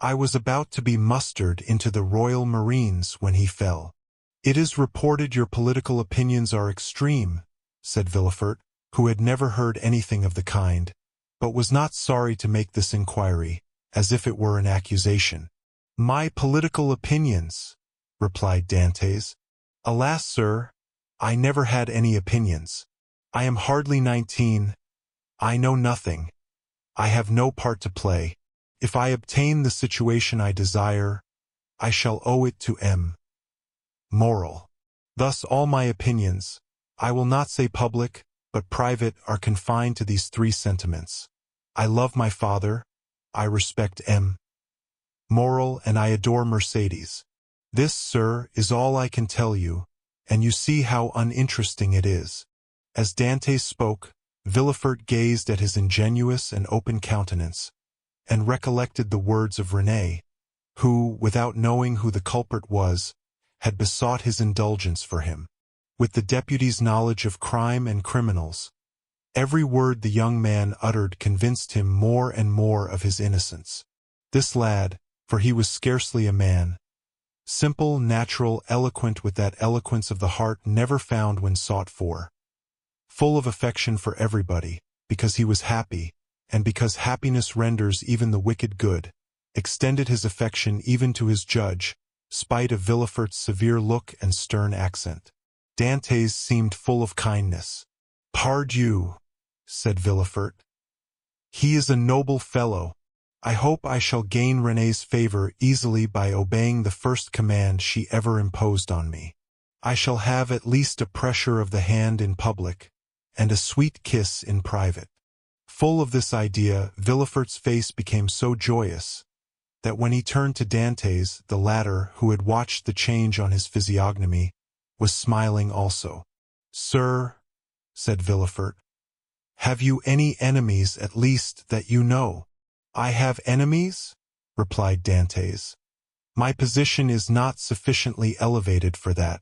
I was about to be mustered into the Royal Marines when he fell." "It is reported your political opinions are extreme," said Villefort, who had never heard anything of the kind, but was not sorry to make this inquiry, as if it were an accusation. "My political opinions," replied Dantès. "Alas, sir, I never had any opinions. I am hardly 19. I know nothing. I have no part to play. If I obtain the situation I desire, I shall owe it to M. Morel. Thus all my opinions, I will not say public, but private, are confined to these 3 sentiments. I love my father, I respect M. Morel, and I adore Mercédès. This, sir, is all I can tell you, and you see how uninteresting it is." As Dantès spoke, Villefort gazed at his ingenuous and open countenance, and recollected the words of René, who, without knowing who the culprit was, had besought his indulgence for him. With the deputy's knowledge of crime and criminals, Every word the young man uttered convinced him more and more of his innocence. This lad, for he was scarcely a man, simple, natural, eloquent with that eloquence of the heart never found when sought for, full of affection for everybody, because he was happy, and because happiness renders even the wicked good, extended his affection even to his judge, spite of Villefort's severe look and stern accent. Dantès seemed full of kindness. "Pardieu," said Villefort. "He is a noble fellow. I hope I shall gain René's favor easily by obeying the first command she ever imposed on me. I shall have at least a pressure of the hand in public, and a sweet kiss in private." Full of this idea, Villefort's face became so joyous that when he turned to Dantès, the latter, who had watched the change on his physiognomy, was smiling also. "Sir," said Villefort, "have you any enemies at least that you know?" "I have enemies?" replied Dantès. "My position is not sufficiently elevated for that.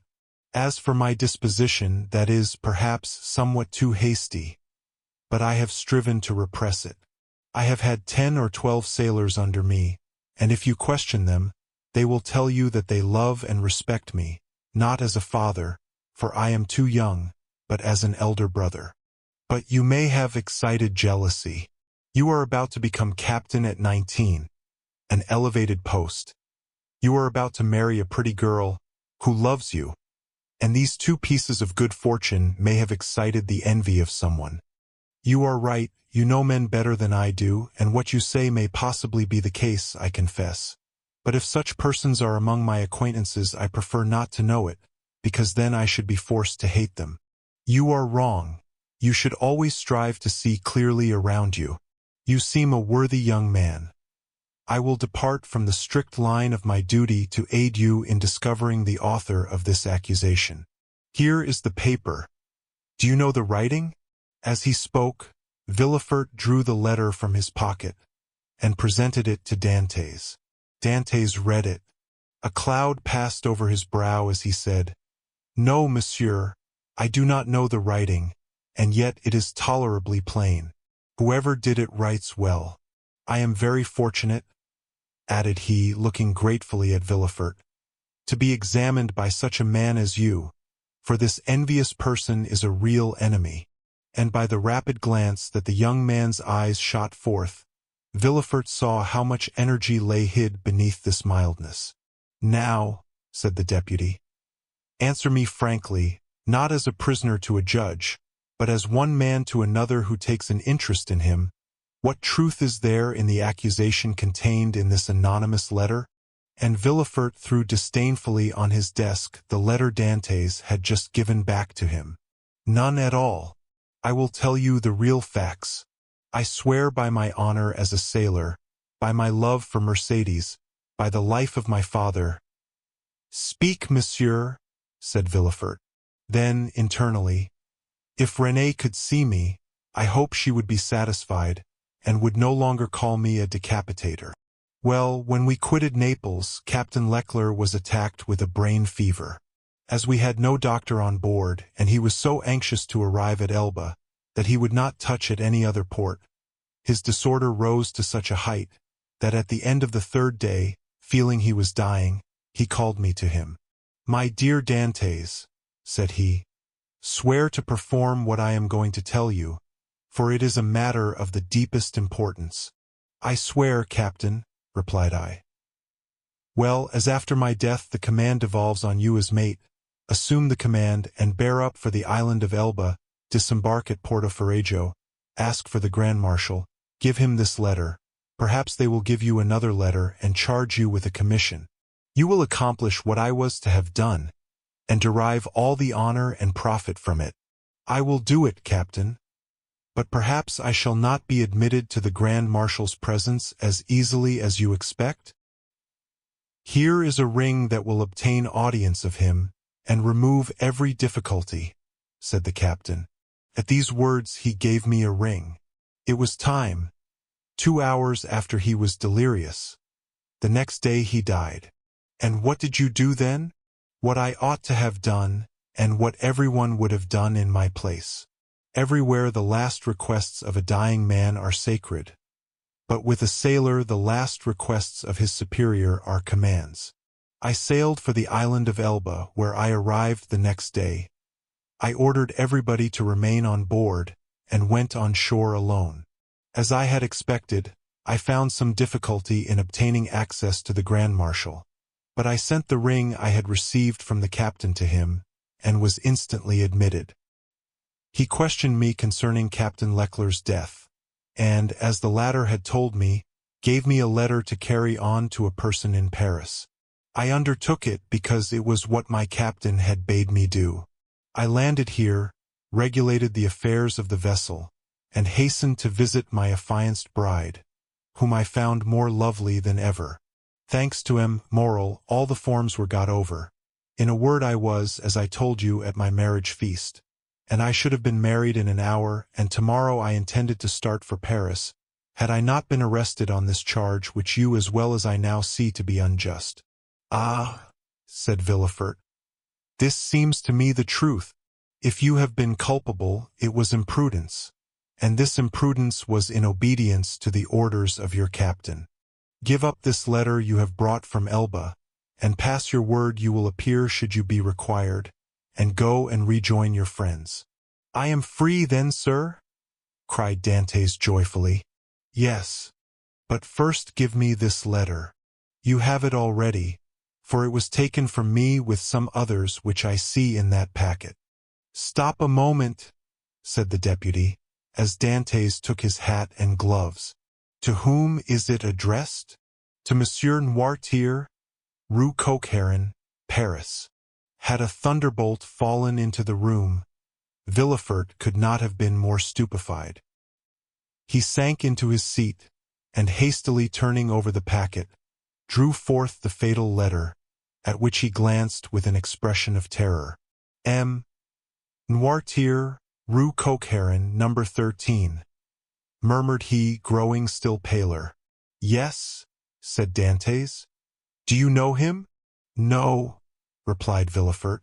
As for my disposition, that is, perhaps, somewhat too hasty, but I have striven to repress it. I have had 10 or 12 sailors under me, and if you question them, they will tell you that they love and respect me, not as a father, for I am too young, but as an elder brother. But you may have excited jealousy. You are about to become captain at 19, an elevated post. You are about to marry a pretty girl who loves you, and these two pieces of good fortune may have excited the envy of someone. You are right, you know men better than I do, and what you say may possibly be the case, I confess. But if such persons are among my acquaintances, I prefer not to know it, because then I should be forced to hate them. You are wrong. You should always strive to see clearly around you. You seem a worthy young man. I will depart from the strict line of my duty to aid you in discovering the author of this accusation. Here is the paper. Do you know the writing?" As he spoke, Villefort drew the letter from his pocket and presented it to Dantès. Dantès read it. A cloud passed over his brow as he said, "No, monsieur, I do not know the writing, and yet it is tolerably plain. Whoever did it writes well. I am very fortunate," added he, looking gratefully at Villefort, "to be examined by such a man as you, for this envious person is a real enemy." And by the rapid glance that the young man's eyes shot forth, Villefort saw how much energy lay hid beneath this mildness. "Now," said the deputy, "answer me frankly, not as a prisoner to a judge, but as one man to another who takes an interest in him. What truth is there in the accusation contained in this anonymous letter?" And Villefort threw disdainfully on his desk the letter Dantès had just given back to him. "None at all. I will tell you the real facts. I swear by my honor as a sailor, by my love for Mercédès, by the life of my father." "Speak, monsieur," said Villefort. Then, internally, "If René could see me, I hope she would be satisfied, and would no longer call me a decapitator." Well, when we quitted Naples, Captain Leclerc was attacked with a brain fever. As we had no doctor on board, and he was so anxious to arrive at Elba, that he would not touch at any other port, his disorder rose to such a height, that at the end of the 3rd day, feeling he was dying, he called me to him. "My dear Dantès," said he, "swear to perform what I am going to tell you, for it is a matter of the deepest importance." "I swear, Captain," replied I. "Well, as after my death the command devolves on you as mate, assume the command and bear up for the island of Elba, disembark at Porto Ferrajo, ask for the Grand Marshal, give him this letter. Perhaps they will give you another letter and charge you with a commission. You will accomplish what I was to have done, and derive all the honor and profit from it." "I will do it, Captain. But perhaps I shall not be admitted to the Grand Marshal's presence as easily as you expect?" "Here is a ring that will obtain audience of him, and remove every difficulty," said the captain. At these words he gave me a ring. It was time. 2 hours after he was delirious. The next day he died. And what did you do then? What I ought to have done, and what everyone would have done in my place. Everywhere the last requests of a dying man are sacred. But with a sailor the last requests of his superior are commands. I sailed for the island of Elba, where I arrived the next day. I ordered everybody to remain on board, and went on shore alone. As I had expected, I found some difficulty in obtaining access to the Grand Marshal. But I sent the ring I had received from the captain to him, and was instantly admitted. He questioned me concerning Captain Leclerc's death, and, as the latter had told me, gave me a letter to carry on to a person in Paris. I undertook it because it was what my captain had bade me do. I landed here, regulated the affairs of the vessel, and hastened to visit my affianced bride, whom I found more lovely than ever. Thanks to moral, all the forms were got over. In a word, I was, as I told you, at my marriage feast, and I should have been married in an hour, and tomorrow I intended to start for Paris, had I not been arrested on this charge which you as well as I now see to be unjust. Ah, said Villefort, this seems to me the truth. If you have been culpable, it was imprudence, and this imprudence was in obedience to the orders of your captain. Give up this letter you have brought from Elba, and pass your word you will appear should you be required, and go and rejoin your friends. I am free then, sir? Cried Dantès joyfully. Yes, but first give me this letter. You have it already, for it was taken from me with some others which I see in that packet. Stop a moment, said the deputy, as Dantès took his hat and gloves. To whom is it addressed? To Monsieur Noirtier, Rue Coq-Heron, Paris. Had a thunderbolt fallen into the room, Villefort could not have been more stupefied. He sank into his seat, and hastily turning over the packet, drew forth the fatal letter, at which he glanced with an expression of terror. Noirtier, Rue Coq-Heron, number 13, murmured he, growing still paler. Yes, said Dantès. Do you know him? No, replied Villefort.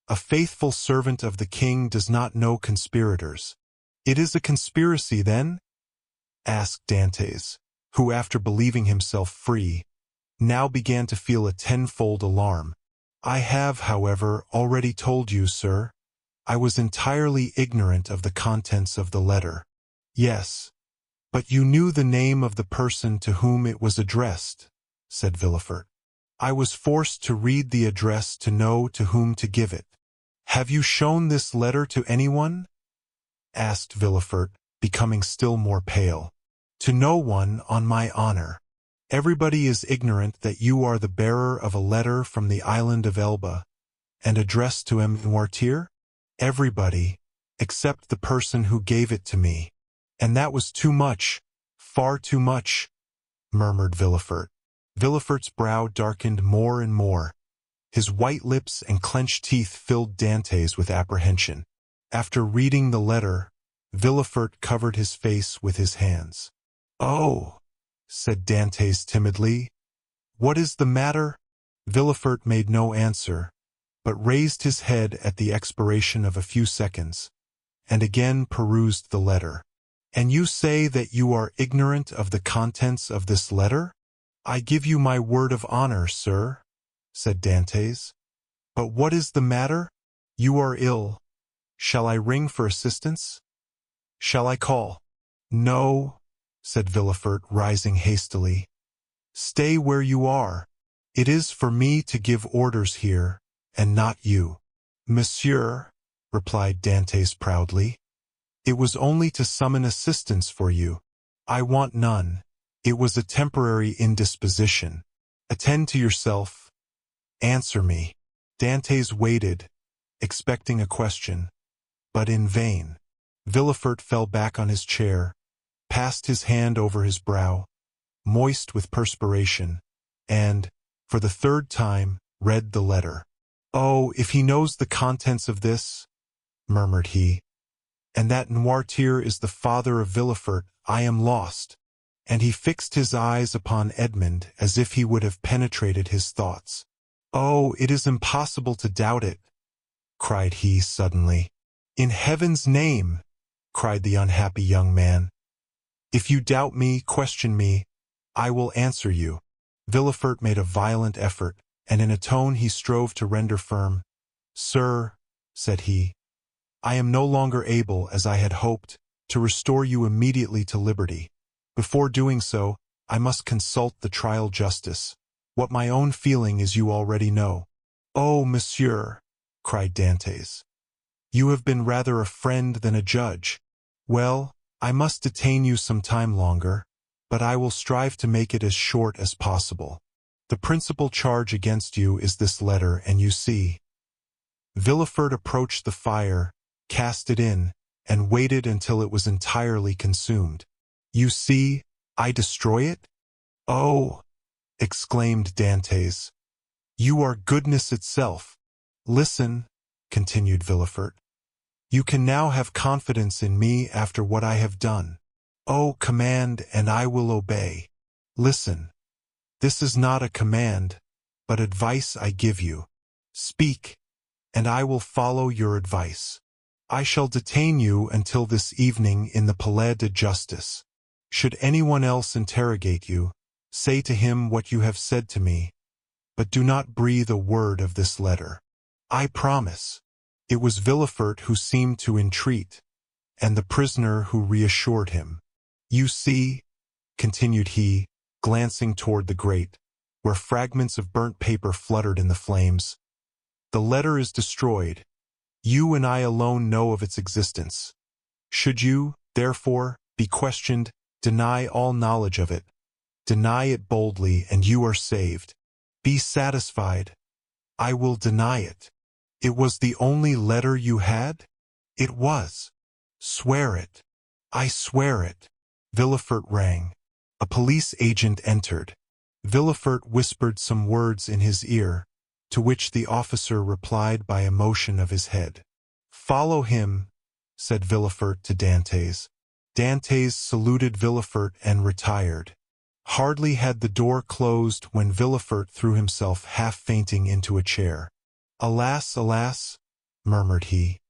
A faithful servant of the king does not know conspirators. It is a conspiracy, then? Asked Dantès, who, after believing himself free, now began to feel a tenfold alarm. I have, however, already told you, sir, I was entirely ignorant of the contents of the letter. Yes, but you knew the name of the person to whom it was addressed, said Villefort. I was forced to read the address to know to whom to give it. Have you shown this letter to anyone? Asked Villefort, becoming still more pale. To no one, on my honor. Everybody is ignorant that you are the bearer of a letter from the island of Elba, and addressed to Noirtier? Everybody, except the person who gave it to me. And that was too much, far too much, murmured Villefort. Villefort's brow darkened more and more. His white lips and clenched teeth filled Dantès with apprehension. After reading the letter, Villefort covered his face with his hands. Oh, said Dantès timidly. What is the matter? Villefort made no answer, but raised his head at the expiration of a few seconds, and again perused the letter. And you say that you are ignorant of the contents of this letter? I give you my word of honor, sir, said Dantès. But what is the matter? You are ill. Shall I ring for assistance? Shall I call? No, said Villefort, rising hastily. Stay where you are. It is for me to give orders here, and not you. Monsieur, replied Dantès proudly, it was only to summon assistance for you. I want none. It was a temporary indisposition. Attend to yourself. Answer me. Dantès waited, expecting a question, but in vain. Villefort fell back on his chair, passed his hand over his brow, moist with perspiration, and, for the third time, read the letter. Oh, if he knows the contents of this, murmured he, and that Noirtier is the father of Villefort, I am lost. And he fixed his eyes upon Edmond as if he would have penetrated his thoughts. Oh, it is impossible to doubt it, cried he suddenly. In heaven's name, cried the unhappy young man. "If you doubt me, question me. I will answer you." Villefort made a violent effort, and in a tone he strove to render firm. "Sir," said he, "I am no longer able, as I had hoped, to restore you immediately to liberty. Before doing so, I must consult the trial justice. What my own feeling is you already know." "Oh, monsieur," cried Dantès, "you have been rather a friend than a judge. Well, I must detain you some time longer, but I will strive to make it as short as possible. The principal charge against you is this letter, and you see." Villefort approached the fire, cast it in, and waited until it was entirely consumed. "You see, I destroy it?" "Oh!" exclaimed Dantès, "you are goodness itself." "Listen," continued Villefort. "You can now have confidence in me after what I have done. Oh, command, and I will obey. Listen. This is not a command, but advice I give you. Speak, and I will follow your advice. I shall detain you until this evening in the Palais de Justice. Should anyone else interrogate you, say to him what you have said to me, but do not breathe a word of this letter. I promise." It was Villefort who seemed to entreat, and the prisoner who reassured him. "You see," continued he, glancing toward the grate, where fragments of burnt paper fluttered in the flames, "the letter is destroyed. You and I alone know of its existence. Should you, therefore, be questioned, deny all knowledge of it. Deny it boldly, and you are saved. Be satisfied. I will deny it. It was the only letter you had? It was. Swear it." "I swear it." Villefort rang. A police agent entered. Villefort whispered some words in his ear, to which the officer replied by a motion of his head. "Follow him," said Villefort to Dantès. Dantès saluted Villefort and retired. Hardly had the door closed when Villefort threw himself half-fainting into a chair. "Alas, alas," murmured he.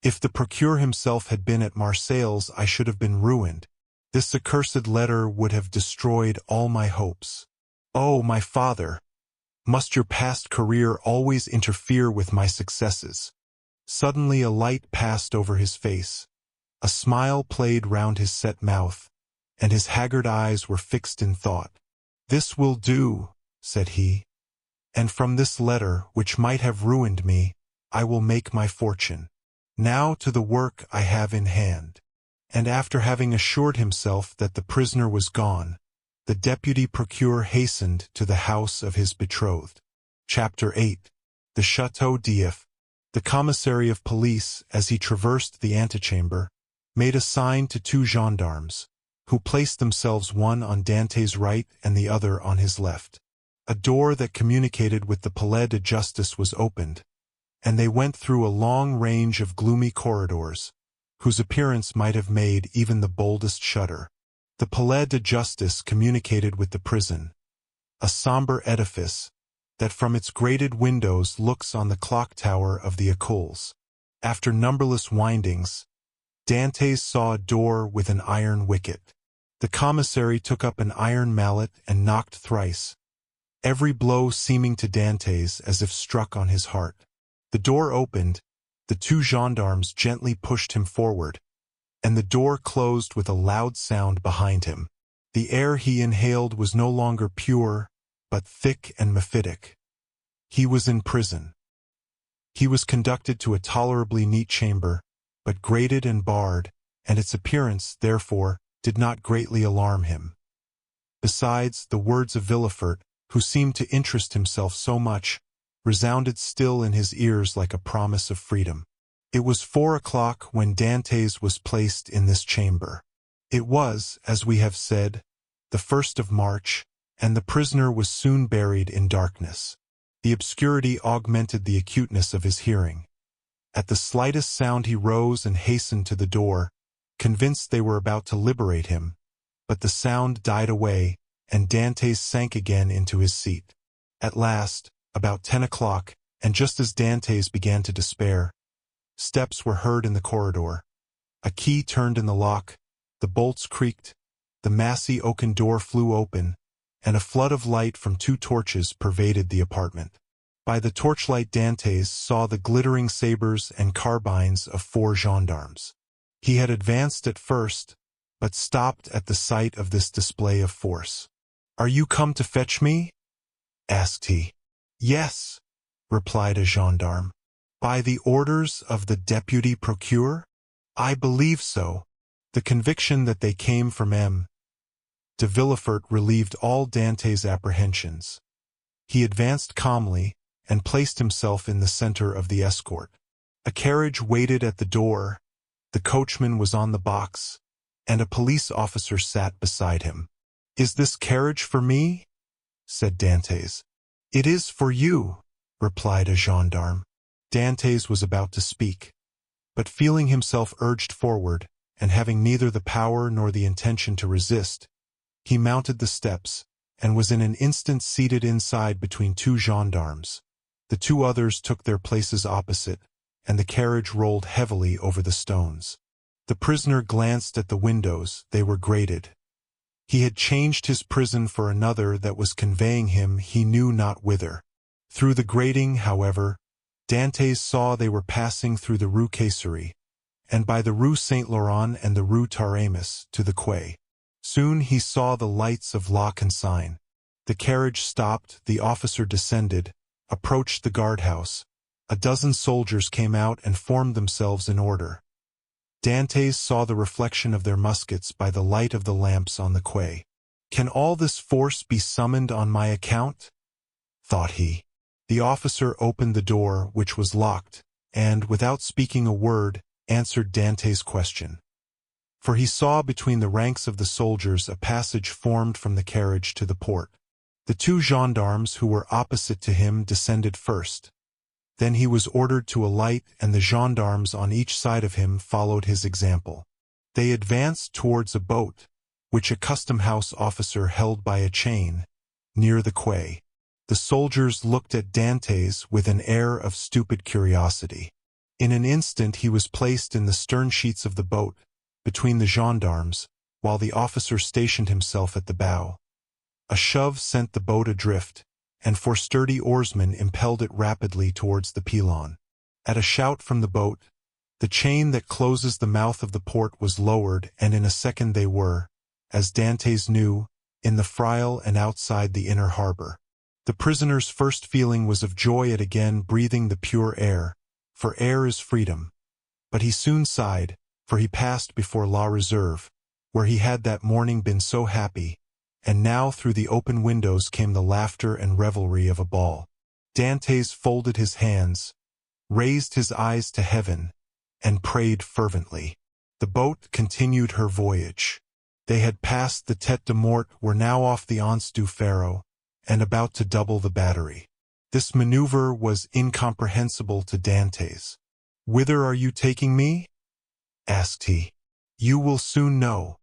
"If the procureur himself had been at Marseilles, I should have been ruined. This accursed letter would have destroyed all my hopes. Oh, my father, must your past career always interfere with my successes?" Suddenly a light passed over his face. A smile played round his set mouth, and his haggard eyes were fixed in thought. "This will do," said he. "And from this letter, which might have ruined me, I will make my fortune. Now to the work I have in hand." And after having assured himself that the prisoner was gone, the deputy procureur hastened to the house of his betrothed. Chapter 8. The Château d'If. The commissary of police, as he traversed the antechamber, made a sign to two gendarmes, who placed themselves one on Dantès' right and the other on his left. A door that communicated with the Palais de Justice was opened, and they went through a long range of gloomy corridors, whose appearance might have made even the boldest shudder. The Palais de Justice communicated with the prison, a sombre edifice that from its grated windows looks on the clock tower of the Écoles. After numberless windings, Dantès saw a door with an iron wicket. The commissary took up an iron mallet and knocked thrice, every blow seeming to Dantès as if struck on his heart. The door opened, the two gendarmes gently pushed him forward, and the door closed with a loud sound behind him. The air he inhaled was no longer pure, but thick and mephitic. He was in prison. He was conducted to a tolerably neat chamber, but grated and barred, and its appearance, therefore, did not greatly alarm him. Besides, the words of Villefort, who seemed to interest himself so much, resounded still in his ears like a promise of freedom. It was 4 o'clock when Dantès was placed in this chamber. It was, as we have said, the 1st of March, and the prisoner was soon buried in darkness. The obscurity augmented the acuteness of his hearing. At the slightest sound he rose and hastened to the door, convinced they were about to liberate him, but the sound died away, and Dantès sank again into his seat. At last, about 10 o'clock, and just as Dantès began to despair, steps were heard in the corridor. A key turned in the lock, the bolts creaked, the massy oaken door flew open, and a flood of light from 2 torches pervaded the apartment. By the torchlight Dantès saw the glittering sabers and carbines of 4 gendarmes. He had advanced at first, but stopped at the sight of this display of force. "Are you come to fetch me?" asked he. "Yes," replied a gendarme. "By the orders of the deputy procureur?" "I believe so." The conviction that they came from M. de Villefort relieved all Dantès' apprehensions. He advanced calmly and placed himself in the center of the escort. A carriage waited at the door, the coachman was on the box, and a police officer sat beside him. "Is this carriage for me?" said Dantès. "It is for you," replied a gendarme. Dantès was about to speak, but feeling himself urged forward, and having neither the power nor the intention to resist, he mounted the steps, and was in an instant seated inside between 2 gendarmes. The 2 others took their places opposite, and the carriage rolled heavily over the stones. The prisoner glanced at the windows, they were grated. He had changed his prison for another that was conveying him he knew not whither. Through the grating, however, Dantès saw they were passing through the Rue Caisserie, and by the Rue Saint-Laurent and the Rue Taramis to the quay. Soon he saw the lights of La Consigne. The carriage stopped, the officer descended, approached the guardhouse. A dozen soldiers came out and formed themselves in order. Dantès saw the reflection of their muskets by the light of the lamps on the quay. "Can all this force be summoned on my account?" thought he. The officer opened the door, which was locked, and, without speaking a word, answered Dantès' question. For he saw between the ranks of the soldiers a passage formed from the carriage to the port. The 2 gendarmes who were opposite to him descended first. Then he was ordered to alight, and the gendarmes on each side of him followed his example. They advanced towards a boat, which a custom-house officer held by a chain, near the quay. The soldiers looked at Dantès with an air of stupid curiosity. In an instant he was placed in the stern sheets of the boat, between the gendarmes, while the officer stationed himself at the bow. A shove sent the boat adrift, and 4 sturdy oarsmen impelled it rapidly towards the Pilon. At a shout from the boat, the chain that closes the mouth of the port was lowered, and in a second they were, as Dantès knew, in the Fraile and outside the inner harbor. The prisoner's first feeling was of joy at again breathing the pure air, for air is freedom. But he soon sighed, for he passed before La Reserve, where he had that morning been so happy, and now through the open windows came the laughter and revelry of a ball. Dantès folded his hands, raised his eyes to heaven, and prayed fervently. The boat continued her voyage. They had passed the Tête de Mort, were now off the Anse du Pharaon, and about to double the battery. This maneuver was incomprehensible to Dantès. "Whither are you taking me?" asked he. "You will soon know.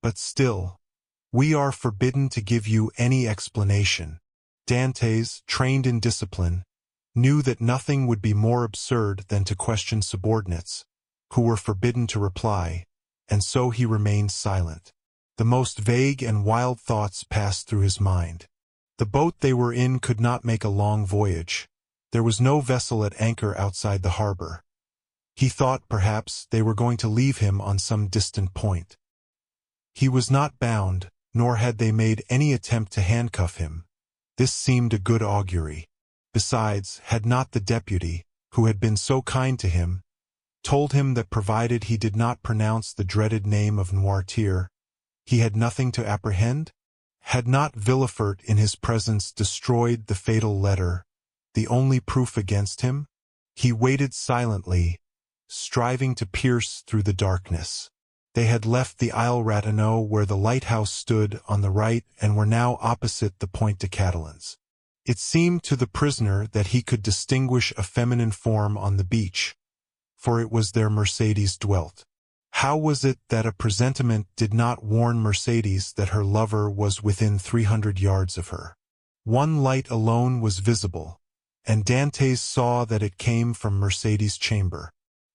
But still, we are forbidden to give you any explanation." Dantès, trained in discipline, knew that nothing would be more absurd than to question subordinates, who were forbidden to reply, and so he remained silent. The most vague and wild thoughts passed through his mind. The boat they were in could not make a long voyage. There was no vessel at anchor outside the harbor. He thought, perhaps, they were going to leave him on some distant point. He was not bound, nor had they made any attempt to handcuff him. This seemed a good augury. Besides, had not the deputy, who had been so kind to him, told him that provided he did not pronounce the dreaded name of Noirtier, he had nothing to apprehend? Had not Villefort in his presence destroyed the fatal letter, the only proof against him? He waited silently, striving to pierce through the darkness. They had left the Isle Ratonneau where the lighthouse stood on the right and were now opposite the Point de Catalans. It seemed to the prisoner that he could distinguish a feminine form on the beach, for it was there Mercédès dwelt. How was it that a presentiment did not warn Mercédès that her lover was within 300 yards of her? One light alone was visible, and Dantès saw that it came from Mercédès' chamber.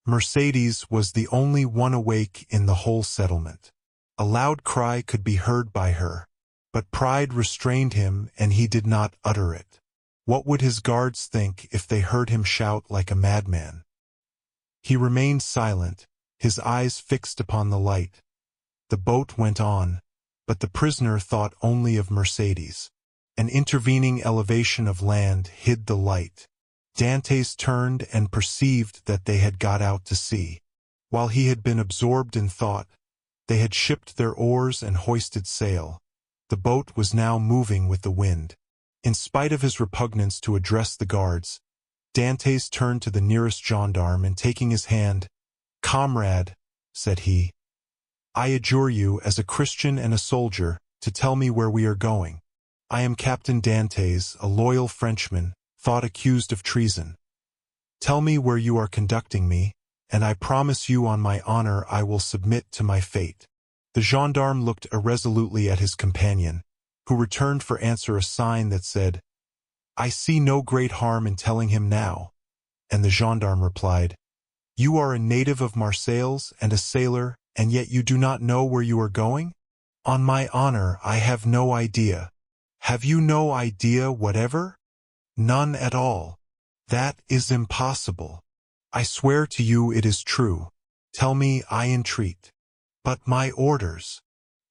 Mercedes was the only one awake in the whole settlement. A loud cry could be heard by her, but pride restrained him and he did not utter it. What would his guards think if they heard him shout like a madman? He remained silent, his eyes fixed upon the light. The boat went on, but the prisoner thought only of Mercedes. An intervening elevation of land hid the light. Dantès turned and perceived that they had got out to sea. While he had been absorbed in thought, they had shipped their oars and hoisted sail. The boat was now moving with the wind. In spite of his repugnance to address the guards, Dantès turned to the nearest gendarme and taking his hand, "Comrade," said he, "I adjure you, as a Christian and a soldier, to tell me where we are going. I am Captain Dantès, a loyal Frenchman, thought accused of treason. Tell me where you are conducting me, and I promise you on my honor I will submit to my fate." The gendarme looked irresolutely at his companion, who returned for answer a sign that said, "I see no great harm in telling him now." And the gendarme replied, "You are a native of Marseilles and a sailor, and yet you do not know where you are going? On my honor, I have no idea." "Have you no idea whatever?" "None at all." "That is impossible." "I swear to you it is true. Tell me, I entreat." "But my orders."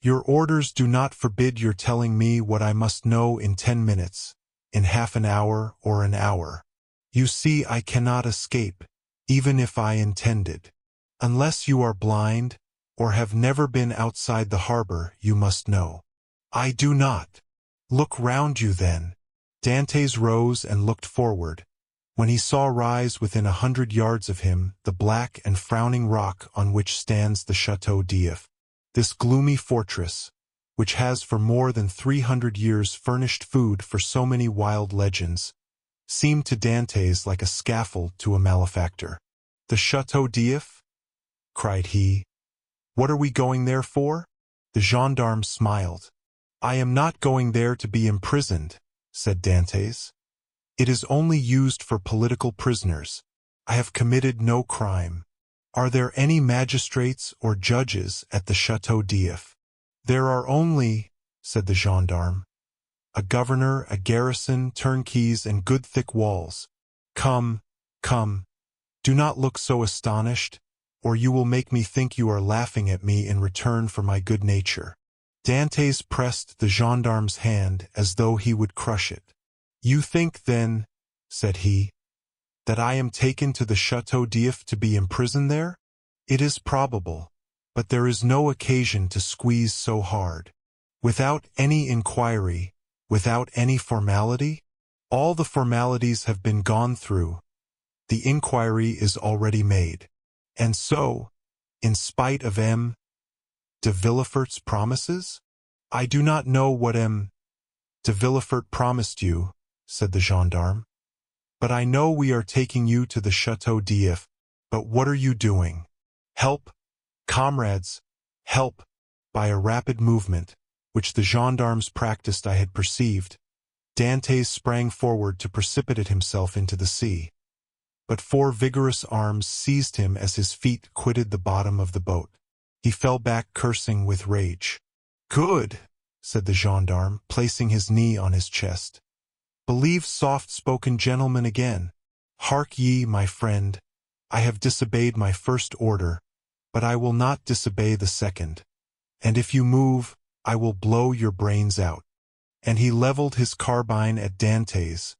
"Your orders do not forbid your telling me what I must know in 10 minutes, in half an hour or an hour. You see, I cannot escape, even if I intended. Unless you are blind, or have never been outside the harbor, you must know." "I do not." "Look round you then." Dantès rose and looked forward. When he saw rise within 100 yards of him the black and frowning rock on which stands the Château d'If, this gloomy fortress, which has for more than 300 years furnished food for so many wild legends, seemed to Dantès like a scaffold to a malefactor. "The Château d'If?" cried he. "What are we going there for?" The gendarme smiled. "I am not going there to be imprisoned," said Dantès. "It is only used for political prisoners. I have committed no crime. Are there any magistrates or judges at the Château d'If?" "There are only," said the gendarme, "a governor, a garrison, turnkeys, and good thick walls. Come, come, do not look so astonished, or you will make me think you are laughing at me in return for my good nature." Dantès pressed the gendarme's hand as though he would crush it. "You think, then," said he, "that I am taken to the Château d'If to be imprisoned there? It is probable, but there is no occasion to squeeze so hard. Without any inquiry, without any formality? All the formalities have been gone through. The inquiry is already made. And so, in spite of M. de Villefort's promises? I do not know what M. de Villefort promised you," said the gendarme. "But I know we are taking you to the Château d'If. But what are you doing? Help! Comrades, help!" By a rapid movement, which the gendarmes practiced I had perceived, Dantès sprang forward to precipitate himself into the sea. But 4 vigorous arms seized him as his feet quitted the bottom of the boat. He fell back cursing with rage. "Good," said the gendarme, placing his knee on his chest. "Believe soft-spoken gentlemen again. Hark ye, my friend, I have disobeyed my first order, but I will not disobey the second. And if you move, I will blow your brains out." And he leveled his carbine at Dantès,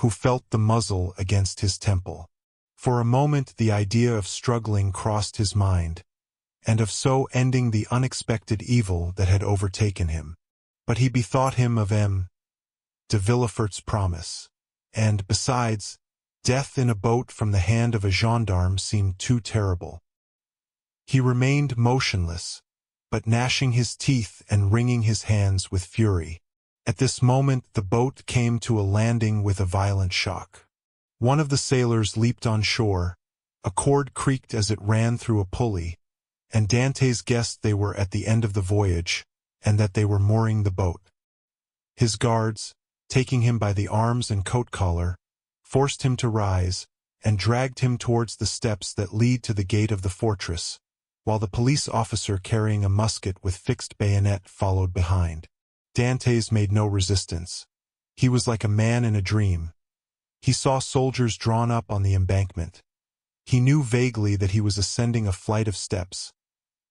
who felt the muzzle against his temple. For a moment the idea of struggling crossed his mind, and of so ending the unexpected evil that had overtaken him. But he bethought him of M. de Villefort's promise, and, besides, death in a boat from the hand of a gendarme seemed too terrible. He remained motionless, but gnashing his teeth and wringing his hands with fury. At this moment the boat came to a landing with a violent shock. One of the sailors leaped on shore, a cord creaked as it ran through a pulley, and Dantès guessed they were at the end of the voyage, and that they were mooring the boat. His guards, taking him by the arms and coat collar, forced him to rise, and dragged him towards the steps that lead to the gate of the fortress, while the police officer carrying a musket with fixed bayonet followed behind. Dantès made no resistance. He was like a man in a dream. He saw soldiers drawn up on the embankment. He knew vaguely that he was ascending a flight of steps.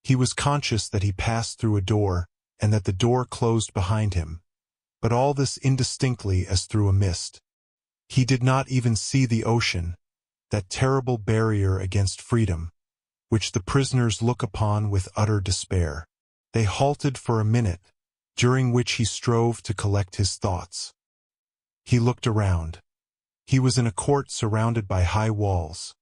He was conscious that he passed through a door, and that the door closed behind him, but all this indistinctly as through a mist. He did not even see the ocean, that terrible barrier against freedom, which the prisoners look upon with utter despair. They halted for a minute, during which he strove to collect his thoughts. He looked around. He was in a court surrounded by high walls.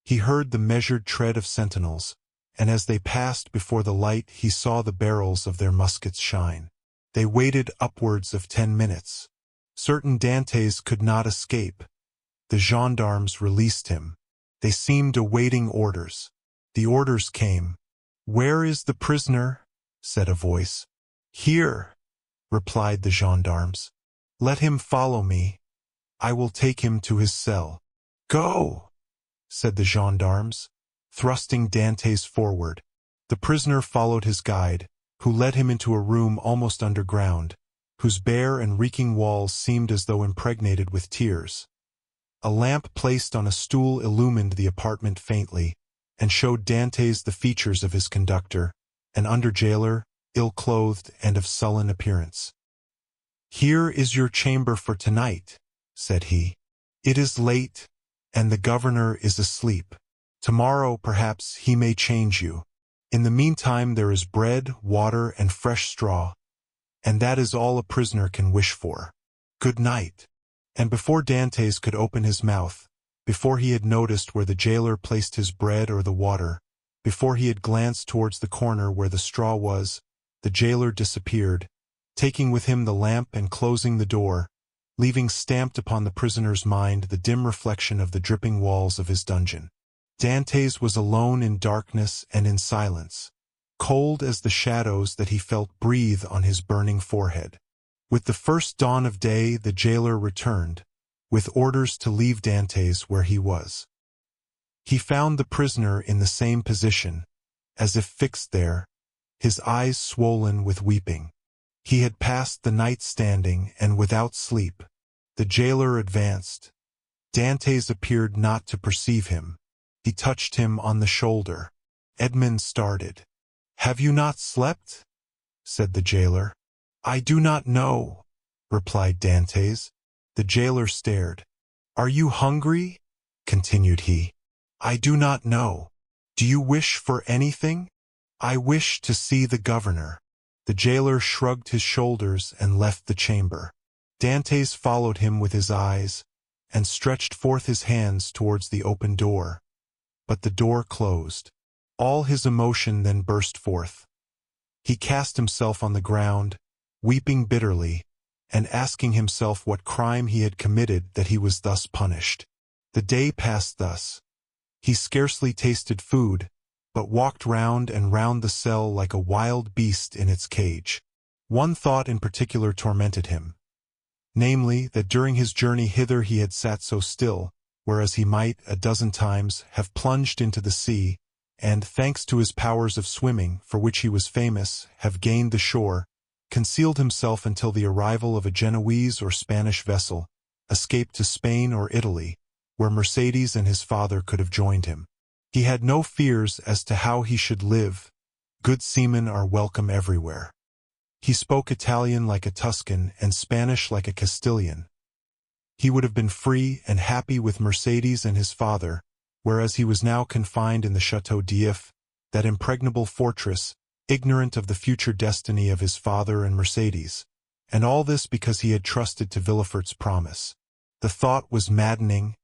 He heard the measured tread of sentinels, and as they passed before the light he saw the barrels of their muskets shine. They waited upwards of 10 minutes. Certain Dantès could not escape. The gendarmes released him. They seemed awaiting orders. The orders came. "Where is the prisoner?" said a voice. "Here," replied the gendarmes. "Let him follow me. I will take him to his cell." "Go," said the gendarmes, thrusting Dantès forward. The prisoner followed his guide, who led him into a room almost underground, whose bare and reeking walls seemed as though impregnated with tears. A lamp placed on a stool illumined the apartment faintly, and showed Dantès the features of his conductor, an under-jailer, ill-clothed and of sullen appearance. "Here is your chamber for tonight," said he. "It is late, and the governor is asleep. Tomorrow, perhaps, he may change you. In the meantime there is bread, water, and fresh straw, and that is all a prisoner can wish for. Good night." And before Dantès could open his mouth, before he had noticed where the jailer placed his bread or the water, before he had glanced towards the corner where the straw was, the jailer disappeared, taking with him the lamp and closing the door, leaving stamped upon the prisoner's mind the dim reflection of the dripping walls of his dungeon. Dantès was alone in darkness and in silence, cold as the shadows that he felt breathe on his burning forehead. With the first dawn of day the jailer returned, with orders to leave Dantès where he was. He found the prisoner in the same position, as if fixed there, his eyes swollen with weeping. He had passed the night standing and without sleep. The jailer advanced. Dantès appeared not to perceive him. He touched him on the shoulder. Edmond started. "Have you not slept?" said the jailer. "I do not know," replied Dantès. The jailer stared. "Are you hungry?" continued he. "I do not know. Do you wish for anything?" "I wish to see the governor." The jailer shrugged his shoulders and left the chamber. Dantès followed him with his eyes, and stretched forth his hands towards the open door. But the door closed. All his emotion then burst forth. He cast himself on the ground, weeping bitterly, and asking himself what crime he had committed that he was thus punished. The day passed thus. He scarcely tasted food, but walked round and round the cell like a wild beast in its cage. One thought in particular tormented him, namely, that during his journey hither he had sat so still, whereas he might, a dozen times, have plunged into the sea, and, thanks to his powers of swimming, for which he was famous, have gained the shore, concealed himself until the arrival of a Genoese or Spanish vessel, escaped to Spain or Italy, where Mercedes and his father could have joined him. He had no fears as to how he should live. Good seamen are welcome everywhere. He spoke Italian like a Tuscan and Spanish like a Castilian. He would have been free and happy with Mercedes and his father, whereas he was now confined in the Château d'If, that impregnable fortress, ignorant of the future destiny of his father and Mercedes, and all this because he had trusted to Villefort's promise. The thought was maddening,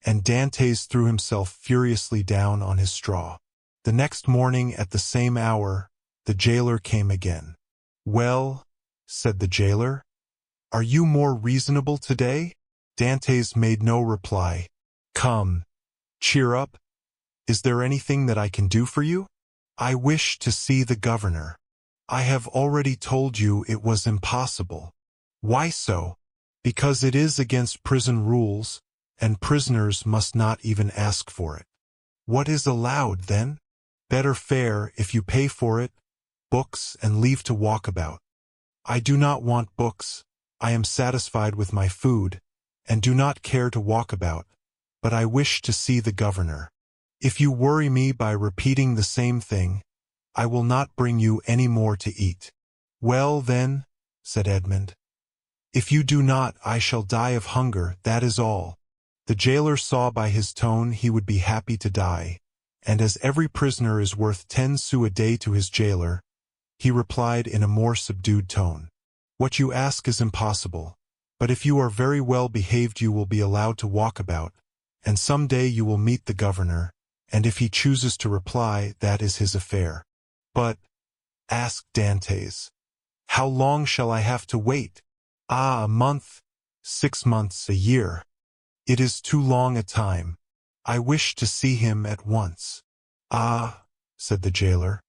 and Dantès threw himself furiously down on his straw. The next morning at the same hour, the jailer came again. "Well," said the jailer, "are you more reasonable today?" Dantès made no reply. "Come, cheer up. Is there anything that I can do for you?" "I wish to see the governor." "I have already told you it was impossible." "Why so?" "Because it is against prison rules, and prisoners must not even ask for it. What is allowed, then? Better fare, if you pay for it, books and leave to walk about. I do not want books, I am satisfied with my food, and do not care to walk about, but I wish to see the governor. If you worry me by repeating the same thing, I will not bring you any more to eat. Well, then, said Edmond, if you do not, I shall die of hunger, that is all. The jailer saw by his tone he would be happy to die, and as every prisoner is worth 10 sous a day to his jailer, he replied in a more subdued tone. What you ask is impossible, but if you are very well behaved you will be allowed to walk about, and some day you will meet the governor, and if he chooses to reply, that is his affair. But, asked Dantès, how long shall I have to wait? Ah, a month, 6 months, a year. It is too long a time. I wish to see him at once. Ah, said the jailer,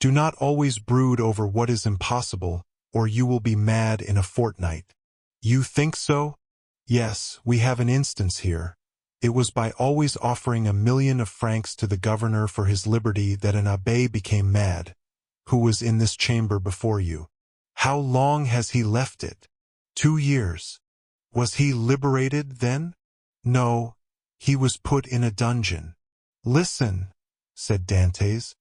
do not always brood over what is impossible, or you will be mad in a fortnight. You think so? Yes, we have an instance here. It was by always offering 1,000,000 of francs to the governor for his liberty that an abbé became mad, who was in this chamber before you. How long has he left it? 2 years. Was he liberated then? No, he was put in a dungeon. Listen, said Dantès.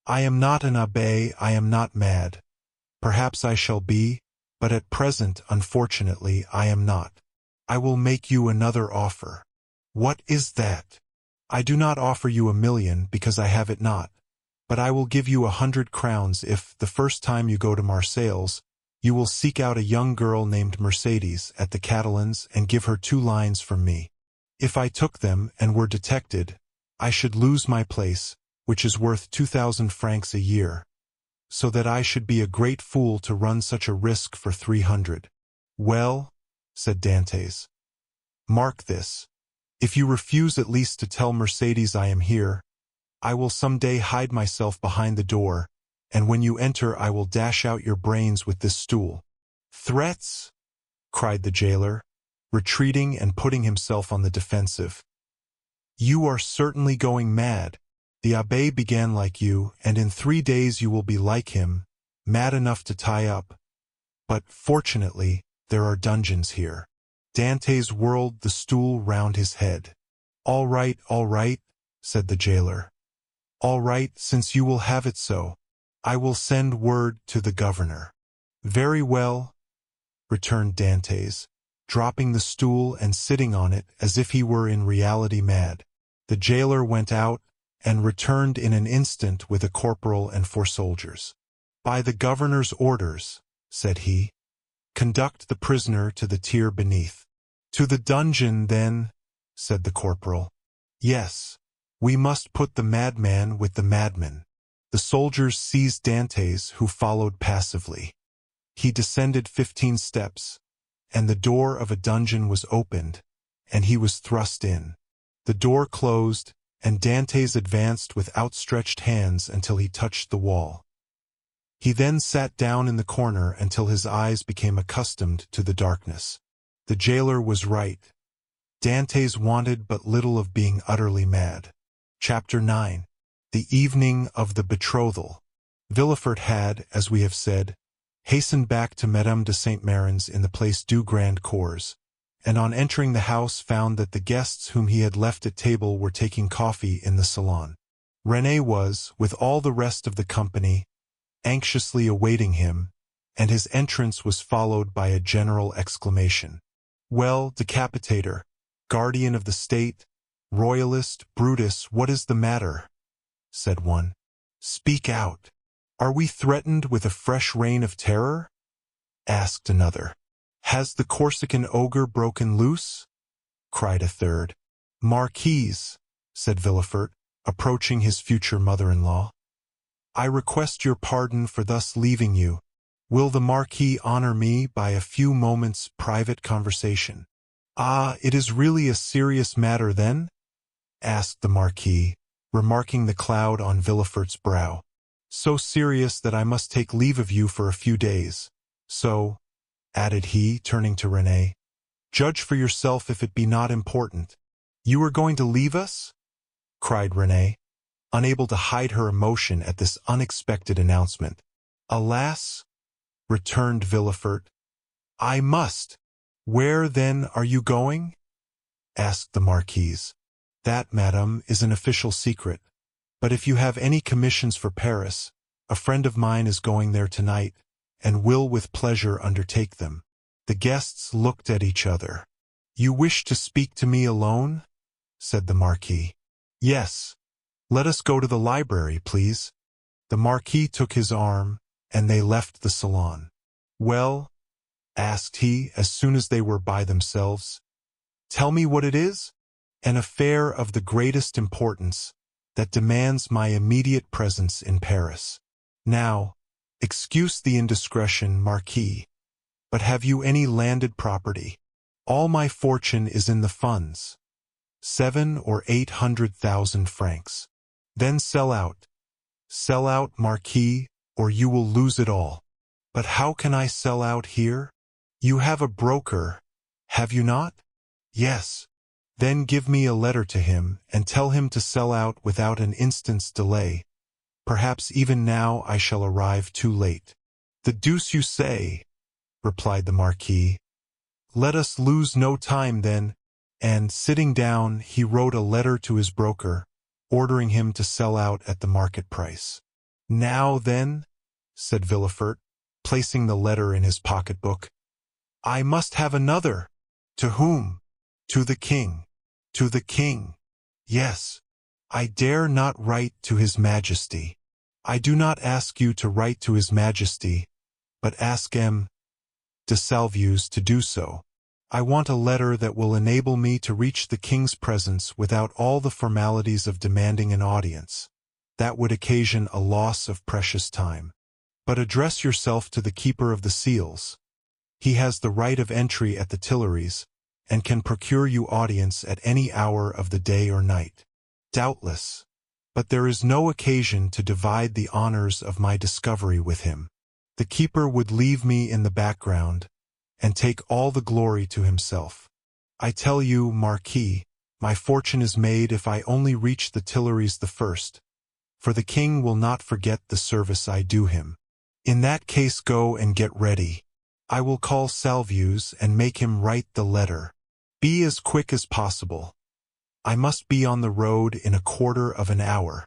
I am not an abbé, I am not mad. Perhaps I shall be, but at present, unfortunately, I am not. I will make you another offer. What is that? I do not offer you 1,000,000 because I have it not, but I will give you 100 crowns if, the first time you go to Marseilles, you will seek out a young girl named Mercedes at the Catalans and give her 2 lines from me. If I took them and were detected, I should lose my place, which is worth 2,000 francs a year, so that I should be a great fool to run such a risk for 300. Well, said Dantès, mark this. If you refuse at least to tell Mercedes I am here, I will some day hide myself behind the door, and when you enter I will dash out your brains with this stool. Threats? Cried the jailer, retreating and putting himself on the defensive. You are certainly going mad. The abbé began like you, and in 3 days you will be like him, mad enough to tie up. But, fortunately, there are dungeons here. Dantès whirled the stool round his head. All right, said the jailer. All right, since you will have it so. I will send word to the governor. Very well, returned Dantès, dropping the stool and sitting on it as if he were in reality mad. The jailer went out and returned in an instant with a corporal and 4 soldiers. By the governor's orders, said he, conduct the prisoner to the tier beneath. To the dungeon, then, said the corporal. Yes, we must put the madman with the madman. The soldiers seized Dantès, who followed passively. He descended 15 steps, and the door of a dungeon was opened, and he was thrust in. The door closed, and Dantès advanced with outstretched hands until he touched the wall. He then sat down in the corner until his eyes became accustomed to the darkness. The jailer was right. Dantès wanted but little of being utterly mad. Chapter 9. The evening of the betrothal. Villefort had, as we have said, hastened back to Madame de Saint-Mérin's in the Place du Grand Cours, and on entering the house found that the guests whom he had left at table were taking coffee in the salon. René was, with all the rest of the company, anxiously awaiting him, and his entrance was followed by a general exclamation. Well, decapitator, guardian of the state, royalist, Brutus, what is the matter? Said one. Speak out. Are we threatened with a fresh reign of terror? Asked another. Has the Corsican ogre broken loose? Cried a third. Marquise, said Villefort, approaching his future mother-in-law, I request your pardon for thus leaving you. Will the Marquis honor me by a few moments' private conversation? Ah, it is really a serious matter, then? Asked the Marquis, remarking the cloud on Villefort's brow. So serious that I must take leave of you for a few days. So, added he, turning to René, Judge for yourself if it be not important. You are going to leave us? Cried Renée, unable to hide her emotion at this unexpected announcement. Alas, returned Villefort, I must. Where, then, are you going? Asked the Marquise. That, madame, is an official secret. But if you have any commissions for Paris, a friend of mine is going there tonight, and will with pleasure undertake them. The guests looked at each other. You wish to speak to me alone? Said the Marquis. Yes. Let us go to the library, please. The Marquis took his arm, and they left the salon. Well? Asked he, as soon as they were by themselves. Tell me what it is? An affair of the greatest importance that demands my immediate presence in Paris. Now, excuse the indiscretion, Marquis, but have you any landed property? All my fortune is in the funds. 700,000 or 800,000 francs. Then sell out. Sell out, Marquis, or you will lose it all. But how can I sell out here? You have a broker, have you not? Yes. Then give me a letter to him, and tell him to sell out without an instant's delay. Perhaps even now I shall arrive too late. The deuce you say, replied the Marquis. Let us lose no time then, and, sitting down, he wrote a letter to his broker, ordering him to sell out at the market price. Now then, said Villefort, placing the letter in his pocketbook, I must have another. To whom? To the king. To the king. Yes. I dare not write to his majesty. I do not ask you to write to his majesty, but ask M. de Salvieux to do so. I want a letter that will enable me to reach the king's presence without all the formalities of demanding an audience. That would occasion a loss of precious time. But address yourself to the keeper of the seals. He has the right of entry at the Tuileries, and can procure you audience at any hour of the day or night. Doubtless. But there is no occasion to divide the honors of my discovery with him. The keeper would leave me in the background, and take all the glory to himself. I tell you, Marquis, my fortune is made if I only reach the Tuileries the first, for the king will not forget the service I do him. In that case go and get ready. I will call Salvieux and make him write the letter. Be as quick as possible. I must be on the road in a quarter of an hour.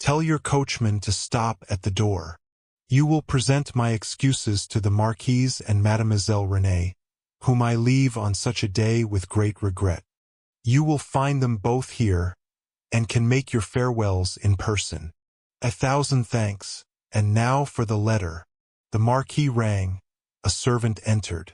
Tell your coachman to stop at the door. You will present my excuses to the Marquise and Mademoiselle Renée, whom I leave on such a day with great regret. You will find them both here, and can make your farewells in person. 1,000 thanks, and now for the letter. The Marquis rang. A servant entered.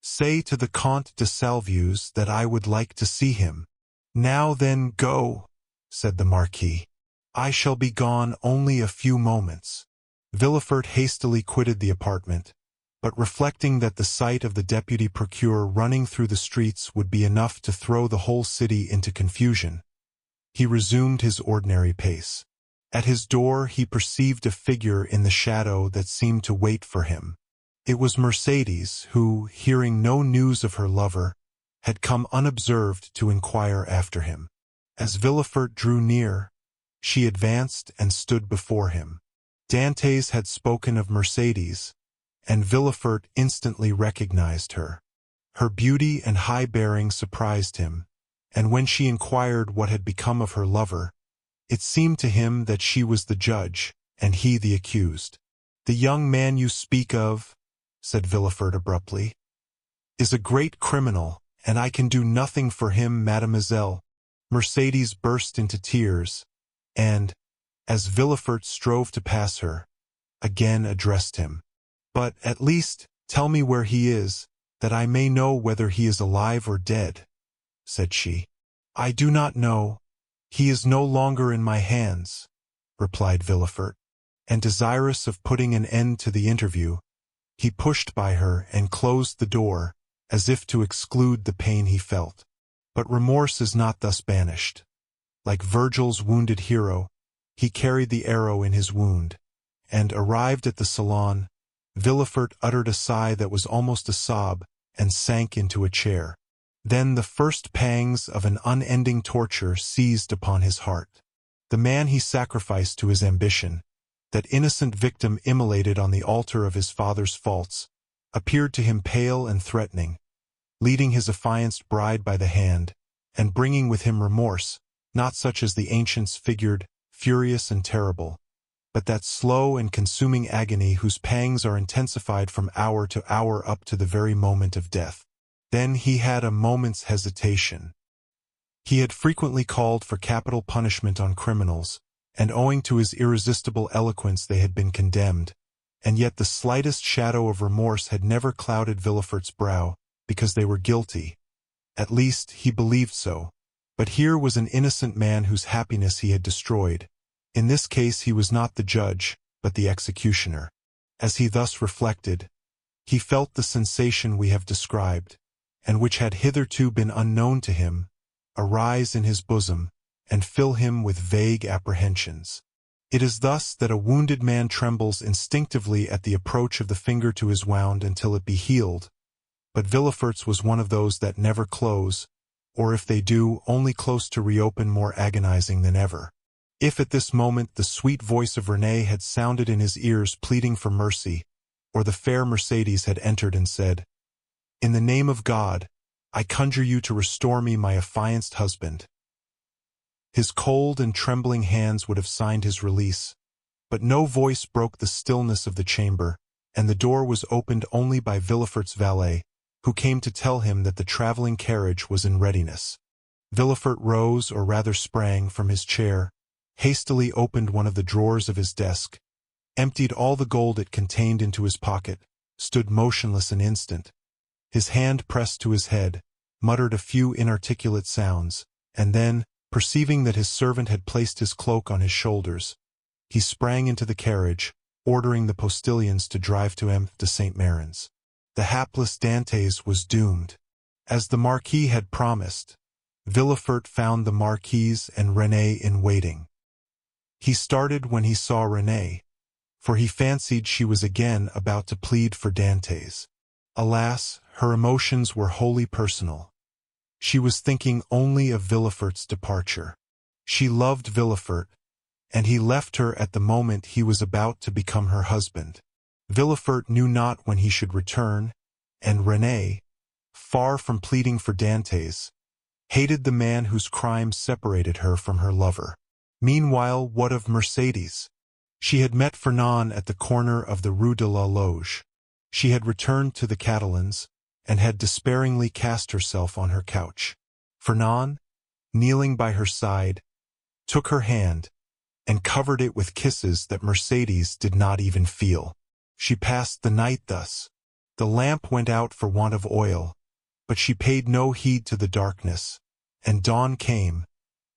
Say to the Count de Salvieux that I would like to see him. Now then, go, said the Marquis. I shall be gone only a few moments. Villefort hastily quitted the apartment, but reflecting that the sight of the deputy procureur running through the streets would be enough to throw the whole city into confusion, he resumed his ordinary pace. At his door he perceived a figure in the shadow that seemed to wait for him. It was Mercédès, who, hearing no news of her lover, had come unobserved to inquire after him. As Villefort drew near, she advanced and stood before him. Dantès had spoken of Mercédès, and Villefort instantly recognized her. Her beauty and high bearing surprised him, and when she inquired what had become of her lover, it seemed to him that she was the judge, and he the accused. The young man you speak of, said Villefort abruptly, is a great criminal, and I can do nothing for him, mademoiselle. Mercédès burst into tears, and, as Villefort strove to pass her, again addressed him. But, at least, tell me where he is, that I may know whether he is alive or dead, said she. I do not know. He is no longer in my hands, replied Villefort, and desirous of putting an end to the interview, he pushed by her and closed the door, as if to exclude the pain he felt. But remorse is not thus banished. Like Virgil's wounded hero, he carried the arrow in his wound, and, arrived at the salon, Villefort uttered a sigh that was almost a sob, and sank into a chair. Then the first pangs of an unending torture seized upon his heart. The man he sacrificed to his ambition, that innocent victim immolated on the altar of his father's faults, appeared to him pale and threatening, leading his affianced bride by the hand, and bringing with him remorse, not such as the ancients figured, furious and terrible, but that slow and consuming agony whose pangs are intensified from hour to hour up to the very moment of death. Then he had a moment's hesitation. He had frequently called for capital punishment on criminals, and owing to his irresistible eloquence they had been condemned, and yet the slightest shadow of remorse had never clouded Villefort's brow, because they were guilty. At least, he believed so. But here was an innocent man whose happiness he had destroyed. In this case he was not the judge, but the executioner. As he thus reflected, he felt the sensation we have described, and which had hitherto been unknown to him, arise in his bosom, and fill him with vague apprehensions. It is thus that a wounded man trembles instinctively at the approach of the finger to his wound until it be healed, but Villefort's was one of those that never close, or if they do, only close to reopen more agonizing than ever. If at this moment the sweet voice of Renée had sounded in his ears pleading for mercy, or the fair Mercedes had entered and said, "In the name of God, I conjure you to restore me my affianced husband," his cold and trembling hands would have signed his release. But no voice broke the stillness of the chamber, and the door was opened only by Villefort's valet, who came to tell him that the traveling carriage was in readiness. Villefort rose, or rather sprang, from his chair, hastily opened one of the drawers of his desk, emptied all the gold it contained into his pocket, stood motionless an instant, his hand pressed to his head, muttered a few inarticulate sounds, and then, perceiving that his servant had placed his cloak on his shoulders, he sprang into the carriage, ordering the postilions to drive to M. de Saint-Mérin's. The hapless Dantès was doomed. As the Marquis had promised, Villefort found the Marquise and Renée in waiting. He started when he saw Renée, for he fancied she was again about to plead for Dantès. Alas, her emotions were wholly personal. She was thinking only of Villefort's departure. She loved Villefort, and he left her at the moment he was about to become her husband. Villefort knew not when he should return, and Renée, far from pleading for Dantès, hated the man whose crime separated her from her lover. Meanwhile, what of Mercedes? She had met Fernand at the corner of the Rue de la Loge. She had returned to the Catalans, and had despairingly cast herself on her couch. Fernand, kneeling by her side, took her hand, and covered it with kisses that Mercedes did not even feel. She passed the night thus. The lamp went out for want of oil, but she paid no heed to the darkness, and dawn came,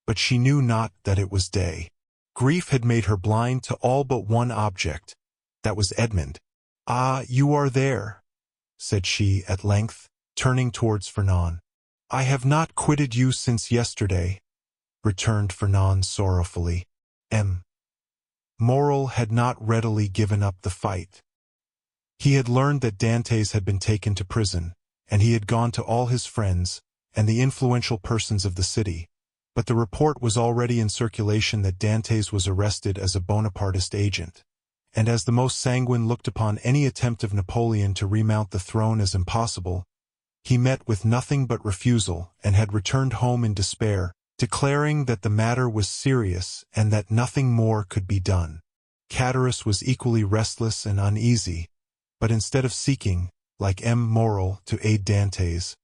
but she knew not that it was day. Grief had made her blind to all but one object. That was Edmond. "Ah, you are there," said she at length, turning towards Fernand. "I have not quitted you since yesterday," returned Fernand sorrowfully. M. Morrel had not readily given up the fight. He had learned that Dantès had been taken to prison, and he had gone to all his friends and the influential persons of the city, but the report was already in circulation that Dantès was arrested as a Bonapartist agent, and as the most sanguine looked upon any attempt of Napoleon to remount the throne as impossible, he met with nothing but refusal and had returned home in despair, declaring that the matter was serious and that nothing more could be done. Catullus was equally restless and uneasy, but instead of seeking, like M. Morrel, to aid Dantès,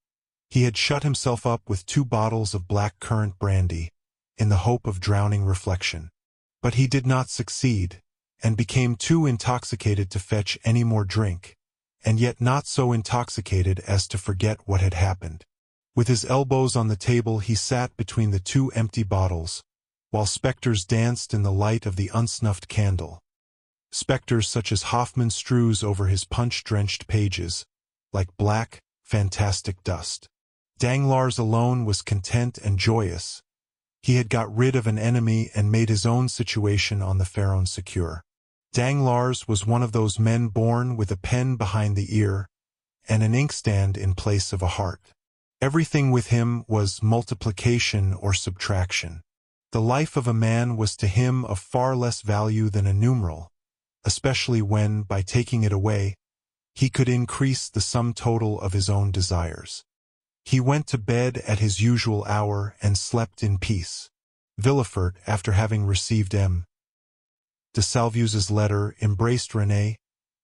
he had shut himself up with 2 bottles of black currant brandy, in the hope of drowning reflection. But he did not succeed, and became too intoxicated to fetch any more drink, and yet not so intoxicated as to forget what had happened. With his elbows on the table he sat between the 2 empty bottles, while spectres danced in the light of the unsnuffed candle. Spectres such as Hoffmann strews over his punch-drenched pages, like black, fantastic dust. Danglars alone was content and joyous. He had got rid of an enemy and made his own situation on the Pharaon secure. Danglars was one of those men born with a pen behind the ear and an inkstand in place of a heart. Everything with him was multiplication or subtraction. The life of a man was to him of far less value than a numeral, especially when, by taking it away, he could increase the sum total of his own desires. He went to bed at his usual hour and slept in peace. Villefort, after having received M. de Salvieux's letter, embraced Renée,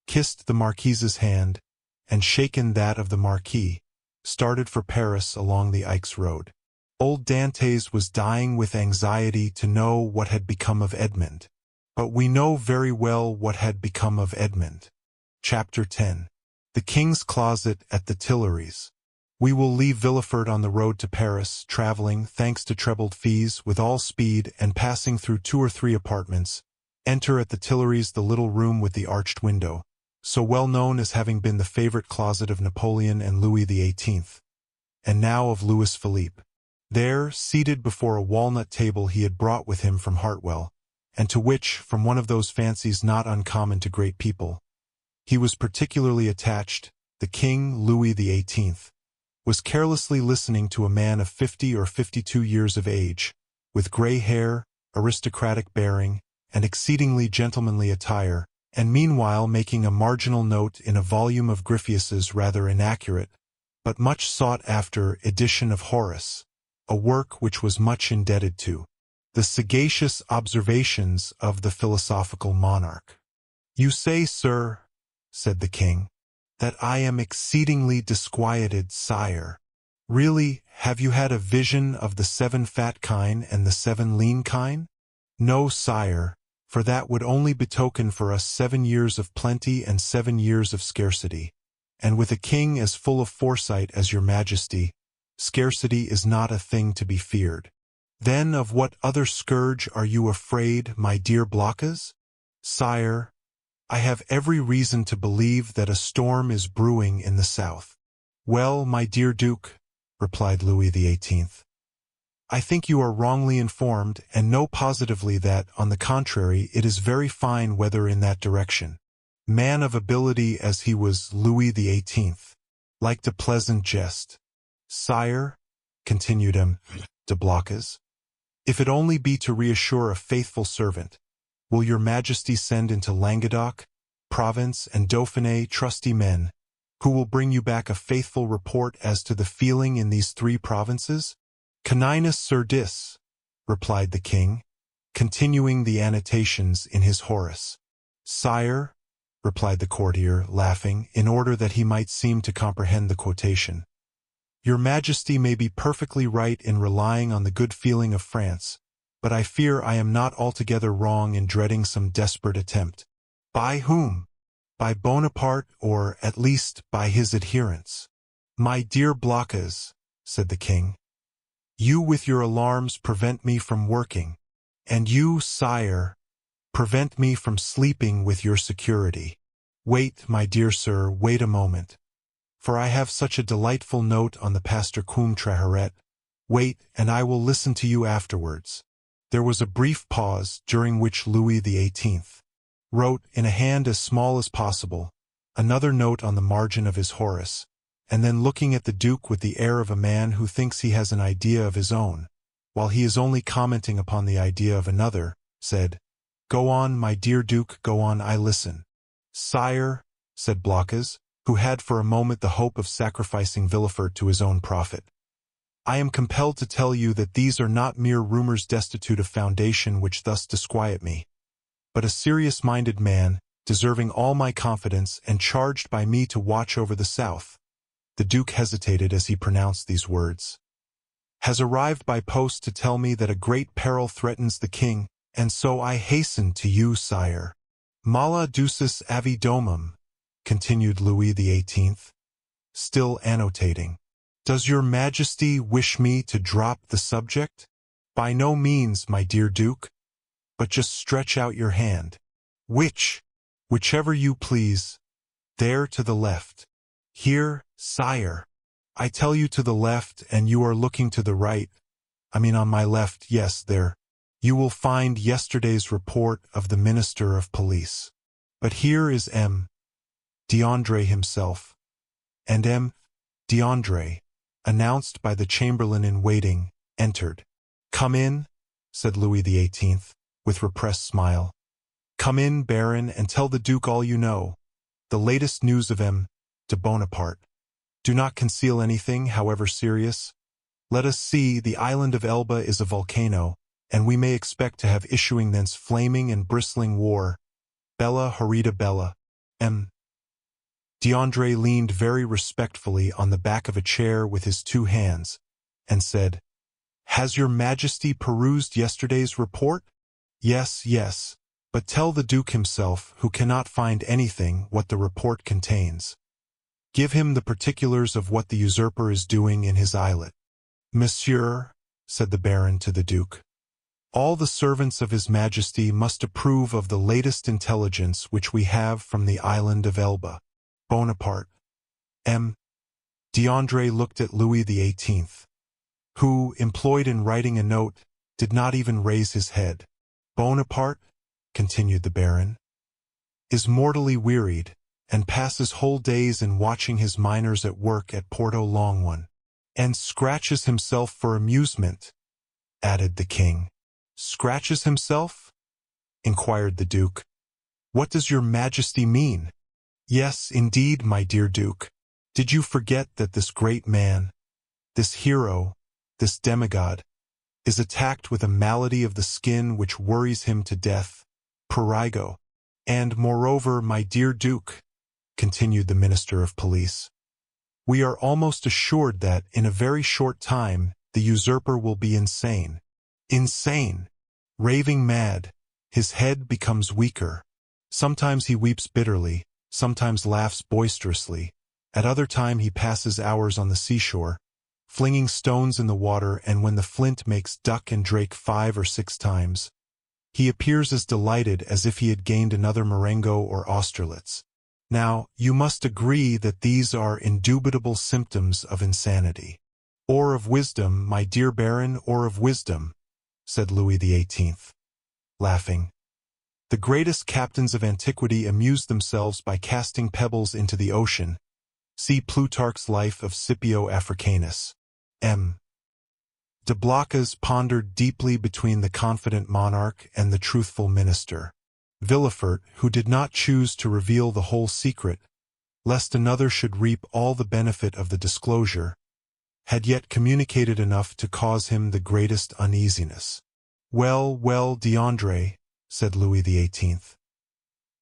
kissed the Marquise's hand, and shaken that of the Marquis, started for Paris along the Aix road. Old Dantès was dying with anxiety to know what had become of Edmond. But we know very well what had become of Edmond. Chapter 10. The King's Closet at the Tuileries. We will leave Villefort on the road to Paris, traveling, thanks to trebled fees, with all speed, and passing through 2 or 3 apartments, enter at the Tuileries the little room with the arched window, so well known as having been the favorite closet of Napoleon and Louis XVIII, and now of Louis Philippe. There, seated before a walnut table he had brought with him from Hartwell, and to which, from one of those fancies not uncommon to great people, he was particularly attached, the King, Louis XVIII, was carelessly listening to a man of 50 or 52 years of age, with gray hair, aristocratic bearing, and exceedingly gentlemanly attire, and meanwhile making a marginal note in a volume of Gryphius's rather inaccurate, but much sought-after edition of Horace, a work which was much indebted to the sagacious observations of the philosophical monarch. "You say, sir," said the king, "that I am exceedingly disquieted, sire. Really, have you had a vision of the 7 fat kine and the 7 lean kine? No, sire, for that would only betoken for us 7 years of plenty and 7 years of scarcity. And with a king as full of foresight as your majesty, scarcity is not a thing to be feared. Then of what other scourge are you afraid, my dear Blockas? Sire, I have every reason to believe that a storm is brewing in the south." "Well, my dear Duke," replied Louis XVIII, "I think you are wrongly informed, and know positively that, on the contrary, it is very fine weather in that direction." Man of ability as he was, Louis XVIII liked a pleasant jest. "Sire," continued M. de Blocas, "if it only be to reassure a faithful servant, will your majesty send into Languedoc, Provence, and Dauphiné trusty men, who will bring you back a faithful report as to the feeling in these 3 provinces?" "Caninus surdis," replied the king, continuing the annotations in his Horace. "Sire," replied the courtier, laughing, in order that he might seem to comprehend the quotation, "your majesty may be perfectly right in relying on the good feeling of France, but I fear I am not altogether wrong in dreading some desperate attempt." "By whom?" "By Bonaparte, or, at least, by his adherents." "My dear Blockas," said the king, "you with your alarms prevent me from working, and you, sire, prevent me from sleeping with your security. Wait, my dear sir, wait a moment, for I have such a delightful note on the Pastor cum Traheret. Wait, and I will listen to you afterwards." There was a brief pause, during which Louis XVIII wrote, in a hand as small as possible, another note on the margin of his Horace, and then, looking at the Duke with the air of a man who thinks he has an idea of his own, while he is only commenting upon the idea of another, said, "Go on, my dear Duke, go on, I listen." "Sire," said Blocas, who had for a moment the hope of sacrificing Villefort to his own profit, "I am compelled to tell you that these are not mere rumors destitute of foundation which thus disquiet me, but a serious-minded man, deserving all my confidence and charged by me to watch over the south." The Duke hesitated as he pronounced these words. "Has arrived by post to tell me that a great peril threatens the king, and so I hasten to you, sire." "Mala ducis avi domum," continued Louis XVIII, still annotating. "Does your majesty wish me to drop the subject?" "By no means, my dear Duke, but just stretch out your hand." Whichever you please. There to the left." "Here, sire." "I tell you to the left, and you are looking to the right. I mean on my left, yes, there. You will find yesterday's report of the Minister of Police. But here is M. d'André himself. And M. d'André, announced by the chamberlain-in-waiting, entered. "Come in," said Louis XVIII, with repressed smile. "Come in, Baron, and tell the Duke all you know. The latest news of M. de Bonaparte. Do not conceal anything, however serious. Let us see, the island of Elba is a volcano, and we may expect to have issuing thence flaming and bristling war. Bella horrida bella. M. D'Andre leaned very respectfully on the back of a chair with his two hands, and said, "Has your Majesty perused yesterday's report?" "Yes, yes, but tell the Duke himself, who cannot find anything, what the report contains. Give him the particulars of what the usurper is doing in his islet." "Monsieur," said the Baron to the Duke, "all the servants of His Majesty must approve of the latest intelligence which we have from the island of Elba. Bonaparte." M. D'Andre looked at Louis XVIII, who, employed in writing a note, did not even raise his head. "Bonaparte," continued the Baron, "is mortally wearied, and passes whole days in watching his miners at work at Porto Longone, and scratches himself for amusement," added the king. "Scratches himself?" inquired the Duke. "What does your Majesty mean?" "Yes, indeed, my dear Duke. Did you forget that this great man, this hero, this demigod, is attacked with a malady of the skin which worries him to death, prurigo? And moreover, my dear Duke," continued the Minister of Police, "we are almost assured that, in a very short time, the usurper will be insane. Insane! Raving mad. His head becomes weaker. Sometimes he weeps bitterly, sometimes laughs boisterously. At other time he passes hours on the seashore, flinging stones in the water, and when the flint makes duck and drake 5 or 6 times, he appears as delighted as if he had gained another Marengo or Austerlitz. Now, you must agree that these are indubitable symptoms of insanity." "Or of wisdom, my dear Baron, or of wisdom," said Louis XVIII, laughing. "The greatest captains of antiquity amused themselves by casting pebbles into the ocean. See Plutarch's Life of Scipio Africanus." M. de Blocas pondered deeply between the confident monarch and the truthful minister. Villefort, who did not choose to reveal the whole secret, lest another should reap all the benefit of the disclosure, had yet communicated enough to cause him the greatest uneasiness. "Well, well, D'Andre," said Louis XVIII,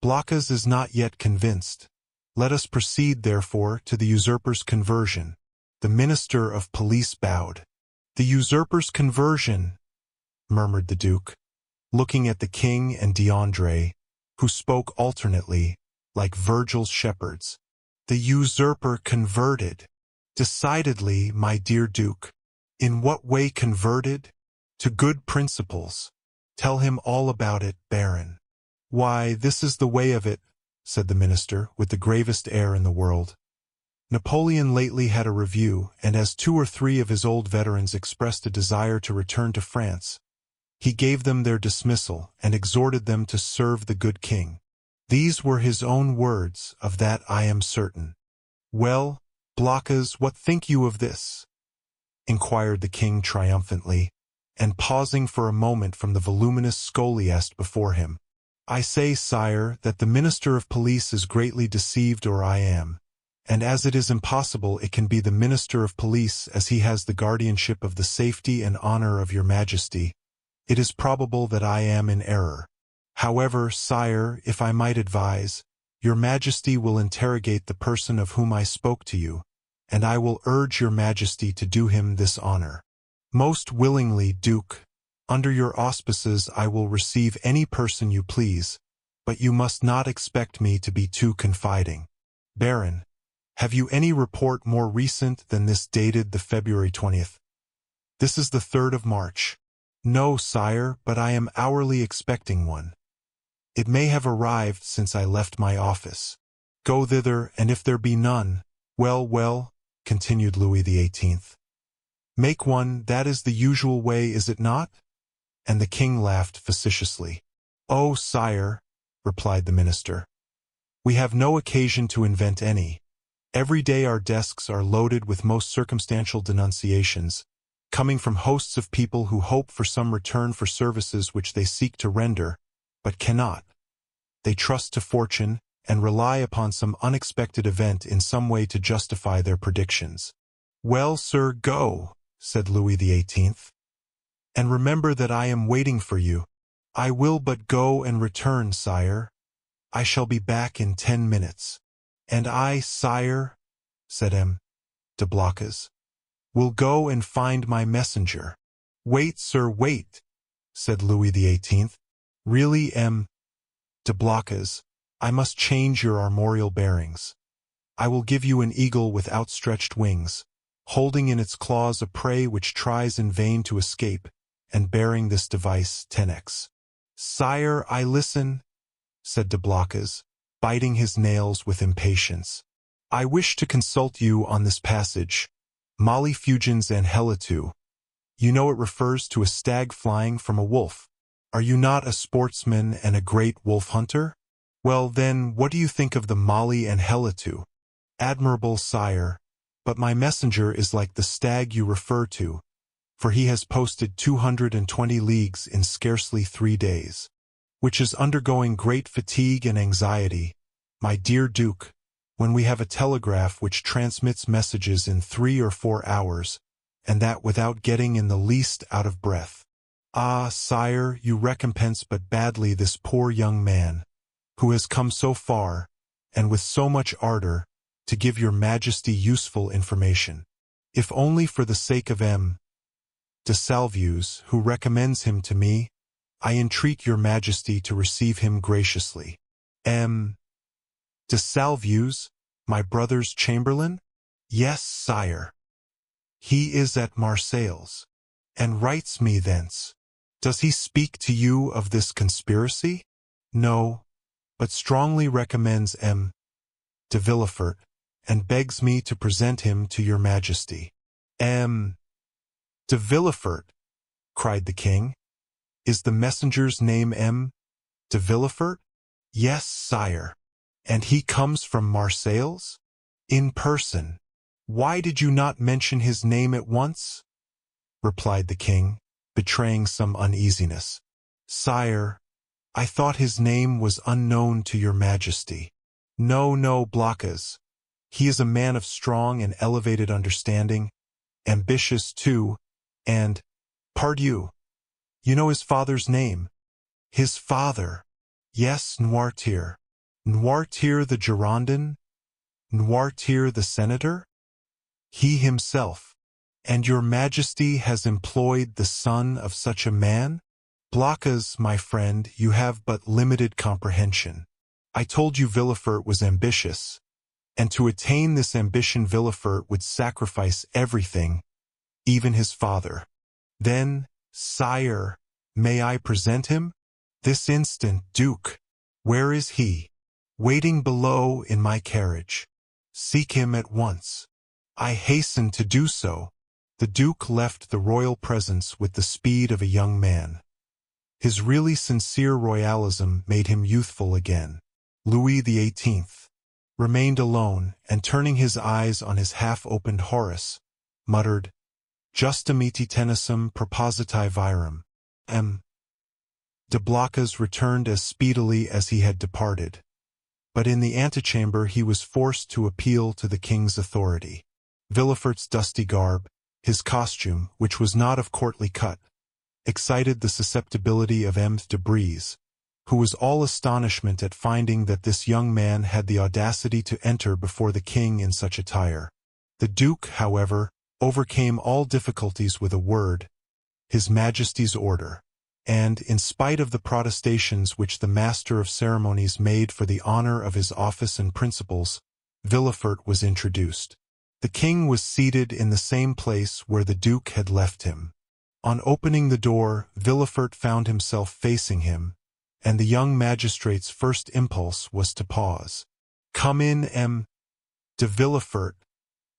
"Blocas is not yet convinced. Let us proceed, therefore, to the usurper's conversion." The Minister of Police bowed. "The usurper's conversion," murmured the Duke, looking at the king and D'Andre, who spoke alternately, like Virgil's shepherds. "The usurper converted. Decidedly, my dear Duke. In what way converted? To good principles. Tell him all about it, Baron." "Why, this is the way of it," said the minister, with the gravest air in the world. "Napoleon lately had a review, and as 2 or 3 of his old veterans expressed a desire to return to France, he gave them their dismissal and exhorted them to serve the good king. These were his own words, of that I am certain." "Well, Blocas, what think you of this?" inquired the king triumphantly, and pausing for a moment from the voluminous scholiast before him. "I say, sire, that the Minister of Police is greatly deceived, or I am, and as it is impossible it can be the Minister of Police, as he has the guardianship of the safety and honor of your Majesty, it is probable that I am in error. However, sire, if I might advise, your Majesty will interrogate the person of whom I spoke to you, and I will urge your Majesty to do him this honor." "Most willingly, Duke. Under your auspices I will receive any person you please, but you must not expect me to be too confiding. Baron, have you any report more recent than this dated the February 20th? This is the 3rd of March. "No, sire, but I am hourly expecting one. It may have arrived since I left my office. Go thither, and if there be none—" "Well, well," continued Louis XVIII, "make one, that is the usual way, is it not?" And the king laughed facetiously. "Oh, sire," replied the minister, "we have no occasion to invent any. Every day our desks are loaded with most circumstantial denunciations, coming from hosts of people who hope for some return for services which they seek to render, but cannot. They trust to fortune and rely upon some unexpected event in some way to justify their predictions. "Well, sir, go," said Louis XVIII. "And remember that I am waiting for you." "I will but go and return, sire. I shall be back in 10 minutes. "And I, sire," said M. de Blocas, "will go and find my messenger." "Wait, sir, wait," said Louis XVIII. "Really, M. de Blocas, I must change your armorial bearings. I will give you an eagle with outstretched wings, holding in its claws a prey which tries in vain to escape, and bearing this device 10x. "Sire, I listen," said de Blocas, biting his nails with impatience. "I wish to consult you on this passage, Molly Fugens Angelitu. You know it refers to a stag flying from a wolf. Are you not a sportsman and a great wolf hunter? Well then, what do you think of the Molly Angelitu?" "Admirable, sire, but my messenger is like the stag you refer to, for he has posted 220 leagues in scarcely 3 days, which is undergoing great fatigue and anxiety, my dear Duke, when we have a telegraph which transmits messages in 3 or 4 hours, and that without getting in the least out of breath. Ah, sire, you recompense but badly this poor young man, who has come so far, and with so much ardor, to give your Majesty useful information. If only for the sake of M. de Salvius, who recommends him to me, I entreat your Majesty to receive him graciously." "M. de Salvius, my brother's chamberlain?" "Yes, sire. He is at Marseilles, and writes me thence." "Does he speak to you of this conspiracy?" "No, but strongly recommends M. de Villefort, and begs me to present him to your Majesty." "M. de Villefort," cried the king. "Is the messenger's name M. de Villefort?" "Yes, sire." "And he comes from Marseilles?" "In person." "Why did you not mention his name at once?" replied the king, betraying some uneasiness. "Sire, I thought his name was unknown to your Majesty." "No, no, Blocas. He is a man of strong and elevated understanding, ambitious too, and, pardieu, you know his father's name?" "His father? Yes, Noirtier." "Noirtier the Girondin? Noirtier the senator?" "He himself." "And your Majesty has employed the son of such a man?" "Blocas, my friend, you have but limited comprehension. I told you Villefort was ambitious, and to attain this ambition Villefort would sacrifice everything, even his father." "Then, sire, may I present him?" "This instant, Duke." "Where is he?" "Waiting below in my carriage." "Seek him at once." "I hasten to do so." The Duke left the royal presence with the speed of a young man. His really sincere royalism made him youthful again. Louis XVIII remained alone, and turning his eyes on his half-opened Horace, muttered, "Justamiti tenacem propositi virum." M. de Blocas returned as speedily as he had departed, but in the antechamber he was forced to appeal to the king's authority. Villefort's dusty garb, his costume, which was not of courtly cut, excited the susceptibility of M. de Brézé, who was all astonishment at finding that this young man had the audacity to enter before the king in such attire. The Duke, however, overcame all difficulties with a word, His Majesty's order, and, in spite of the protestations which the master of ceremonies made for the honor of his office and principles, Villefort was introduced. The king was seated in the same place where the Duke had left him. On opening the door, Villefort found himself facing him, and the young magistrate's first impulse was to pause. "Come in, M. de Villefort,"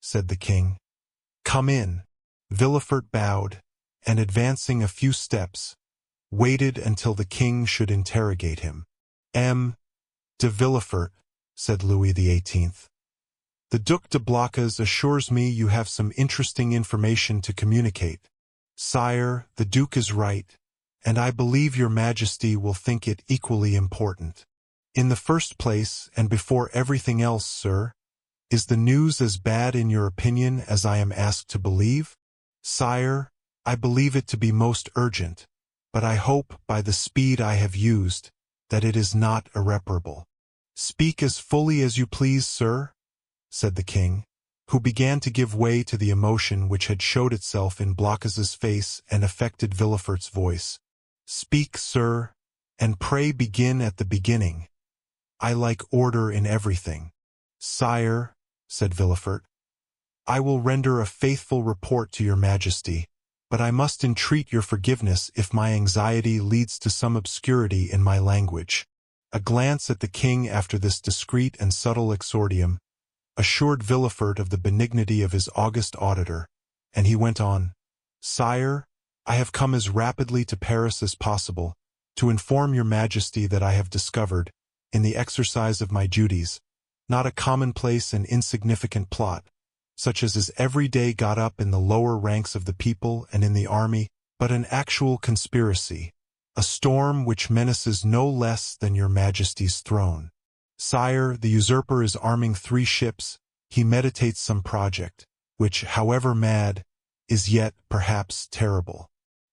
said the king. "Come in." Villefort bowed, and advancing a few steps, waited until the king should interrogate him. "M. de Villefort," said Louis XVIII, The Duc de Blacas assures me you have some interesting information to communicate. Sire, the Duke is right, and I believe your Majesty will think it equally important. In the first place, and before everything else, sir, is the news as bad in your opinion as I am asked to believe? Sire, I believe it to be most urgent, but I hope, by the speed I have used, that it is not irreparable. Speak as fully as you please, sir, said the king, who began to give way to the emotion which had showed itself in Blacas's face and affected Villefort's voice. Speak, sir, and pray begin at the beginning. I like order in everything. Sire, said Villefort, I will render a faithful report to your Majesty, but I must entreat your forgiveness if my anxiety leads to some obscurity in my language. A glance at the king after this discreet and subtle exordium assured Villefort of the benignity of his august auditor, and he went on, Sire, I have come as rapidly to Paris as possible to inform your Majesty that I have discovered, in the exercise of my duties, not a commonplace and insignificant plot, such as is every day got up in the lower ranks of the people and in the army, but an actual conspiracy, a storm which menaces no less than your Majesty's throne. Sire, the usurper is arming 3 ships. He meditates some project, which, however mad, is yet, perhaps, terrible.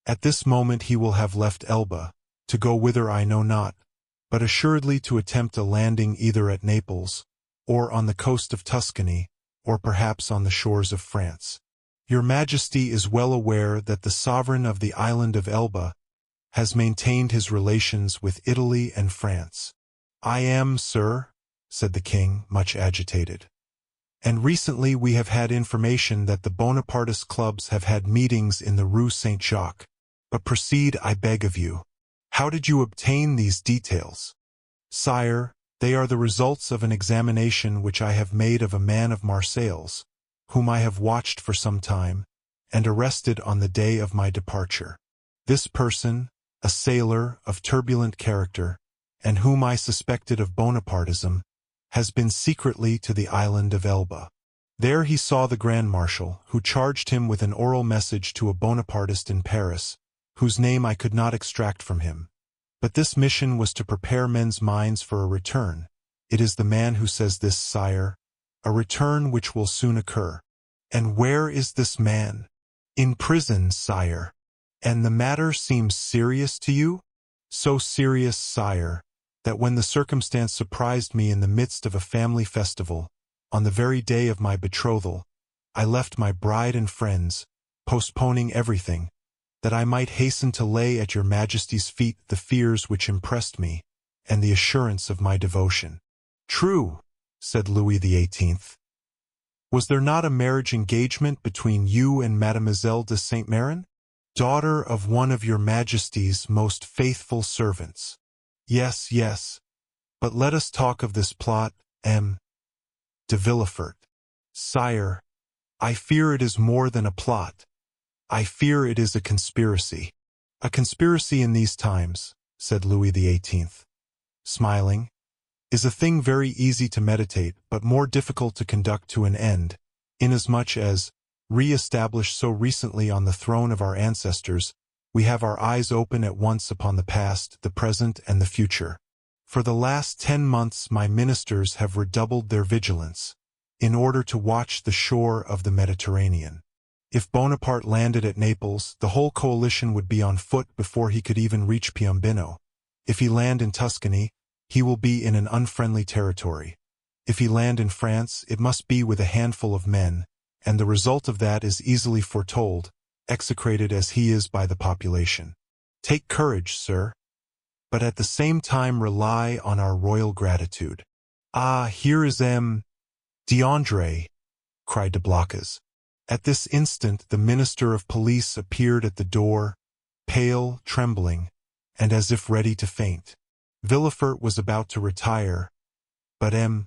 At this moment he will have left Elba, to go whither I know not, but assuredly to attempt a landing either at Naples, or on the coast of Tuscany, or perhaps on the shores of France. Your Majesty is well aware that the sovereign of the island of Elba has maintained his relations with Italy and France. I am, sir, said the king, much agitated. And recently we have had information that the Bonapartist clubs have had meetings in the Rue Saint-Jacques. But proceed, I beg of you. How did you obtain these details? Sire, they are the results of an examination which I have made of a man of Marseilles, whom I have watched for some time, and arrested on the day of my departure. This person, a sailor of turbulent character, and whom I suspected of Bonapartism, has been secretly to the island of Elba. There he saw the Grand Marshal, who charged him with an oral message to a Bonapartist in Paris, whose name I could not extract from him. But this mission was to prepare men's minds for a return. It is the man who says this, sire, a return which will soon occur. And where is this man? In prison, sire. And the matter seems serious to you? So serious, sire, that when the circumstance surprised me in the midst of a family festival, on the very day of my betrothal, I left my bride and friends, postponing everything, that I might hasten to lay at your Majesty's feet the fears which impressed me, and the assurance of my devotion. True, said Louis XVIII. Was there not a marriage engagement between you and Mademoiselle de Saint-Méran, daughter of one of your Majesty's most faithful servants? Yes, yes, but let us talk of this plot, M. de Villefort. Sire, I fear it is more than a plot. I fear it is a conspiracy. A conspiracy in these times, said Louis XVIII, smiling, is a thing very easy to meditate but more difficult to conduct to an end, inasmuch as, re-established so recently on the throne of our ancestors, we have our eyes open at once upon the past, the present, and the future. For the last 10 months my ministers have redoubled their vigilance, in order to watch the shore of the Mediterranean. If Bonaparte landed at Naples, the whole coalition would be on foot before he could even reach Piombino. If he land in Tuscany, he will be in an unfriendly territory. If he land in France, it must be with a handful of men, and the result of that is easily foretold, execrated as he is by the population. Take courage, sir, but at the same time rely on our royal gratitude. Ah, here is M. d'André, cried de Blacas. At this instant the Minister of Police appeared at the door, pale, trembling, and as if ready to faint. Villefort was about to retire, but M.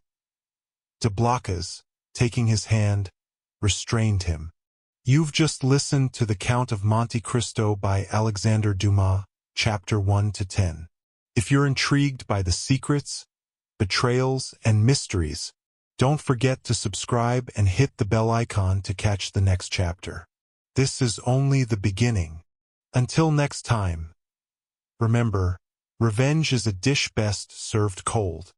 de Blacas, taking his hand, restrained him. You've just listened to the Count of Monte Cristo by Alexandre Dumas, Chapter 1 to 10. If you're intrigued by the secrets, betrayals, and mysteries Don't forget to subscribe and hit the bell icon to catch the next chapter. This is only the beginning. Until next time. Remember, revenge is a dish best served cold.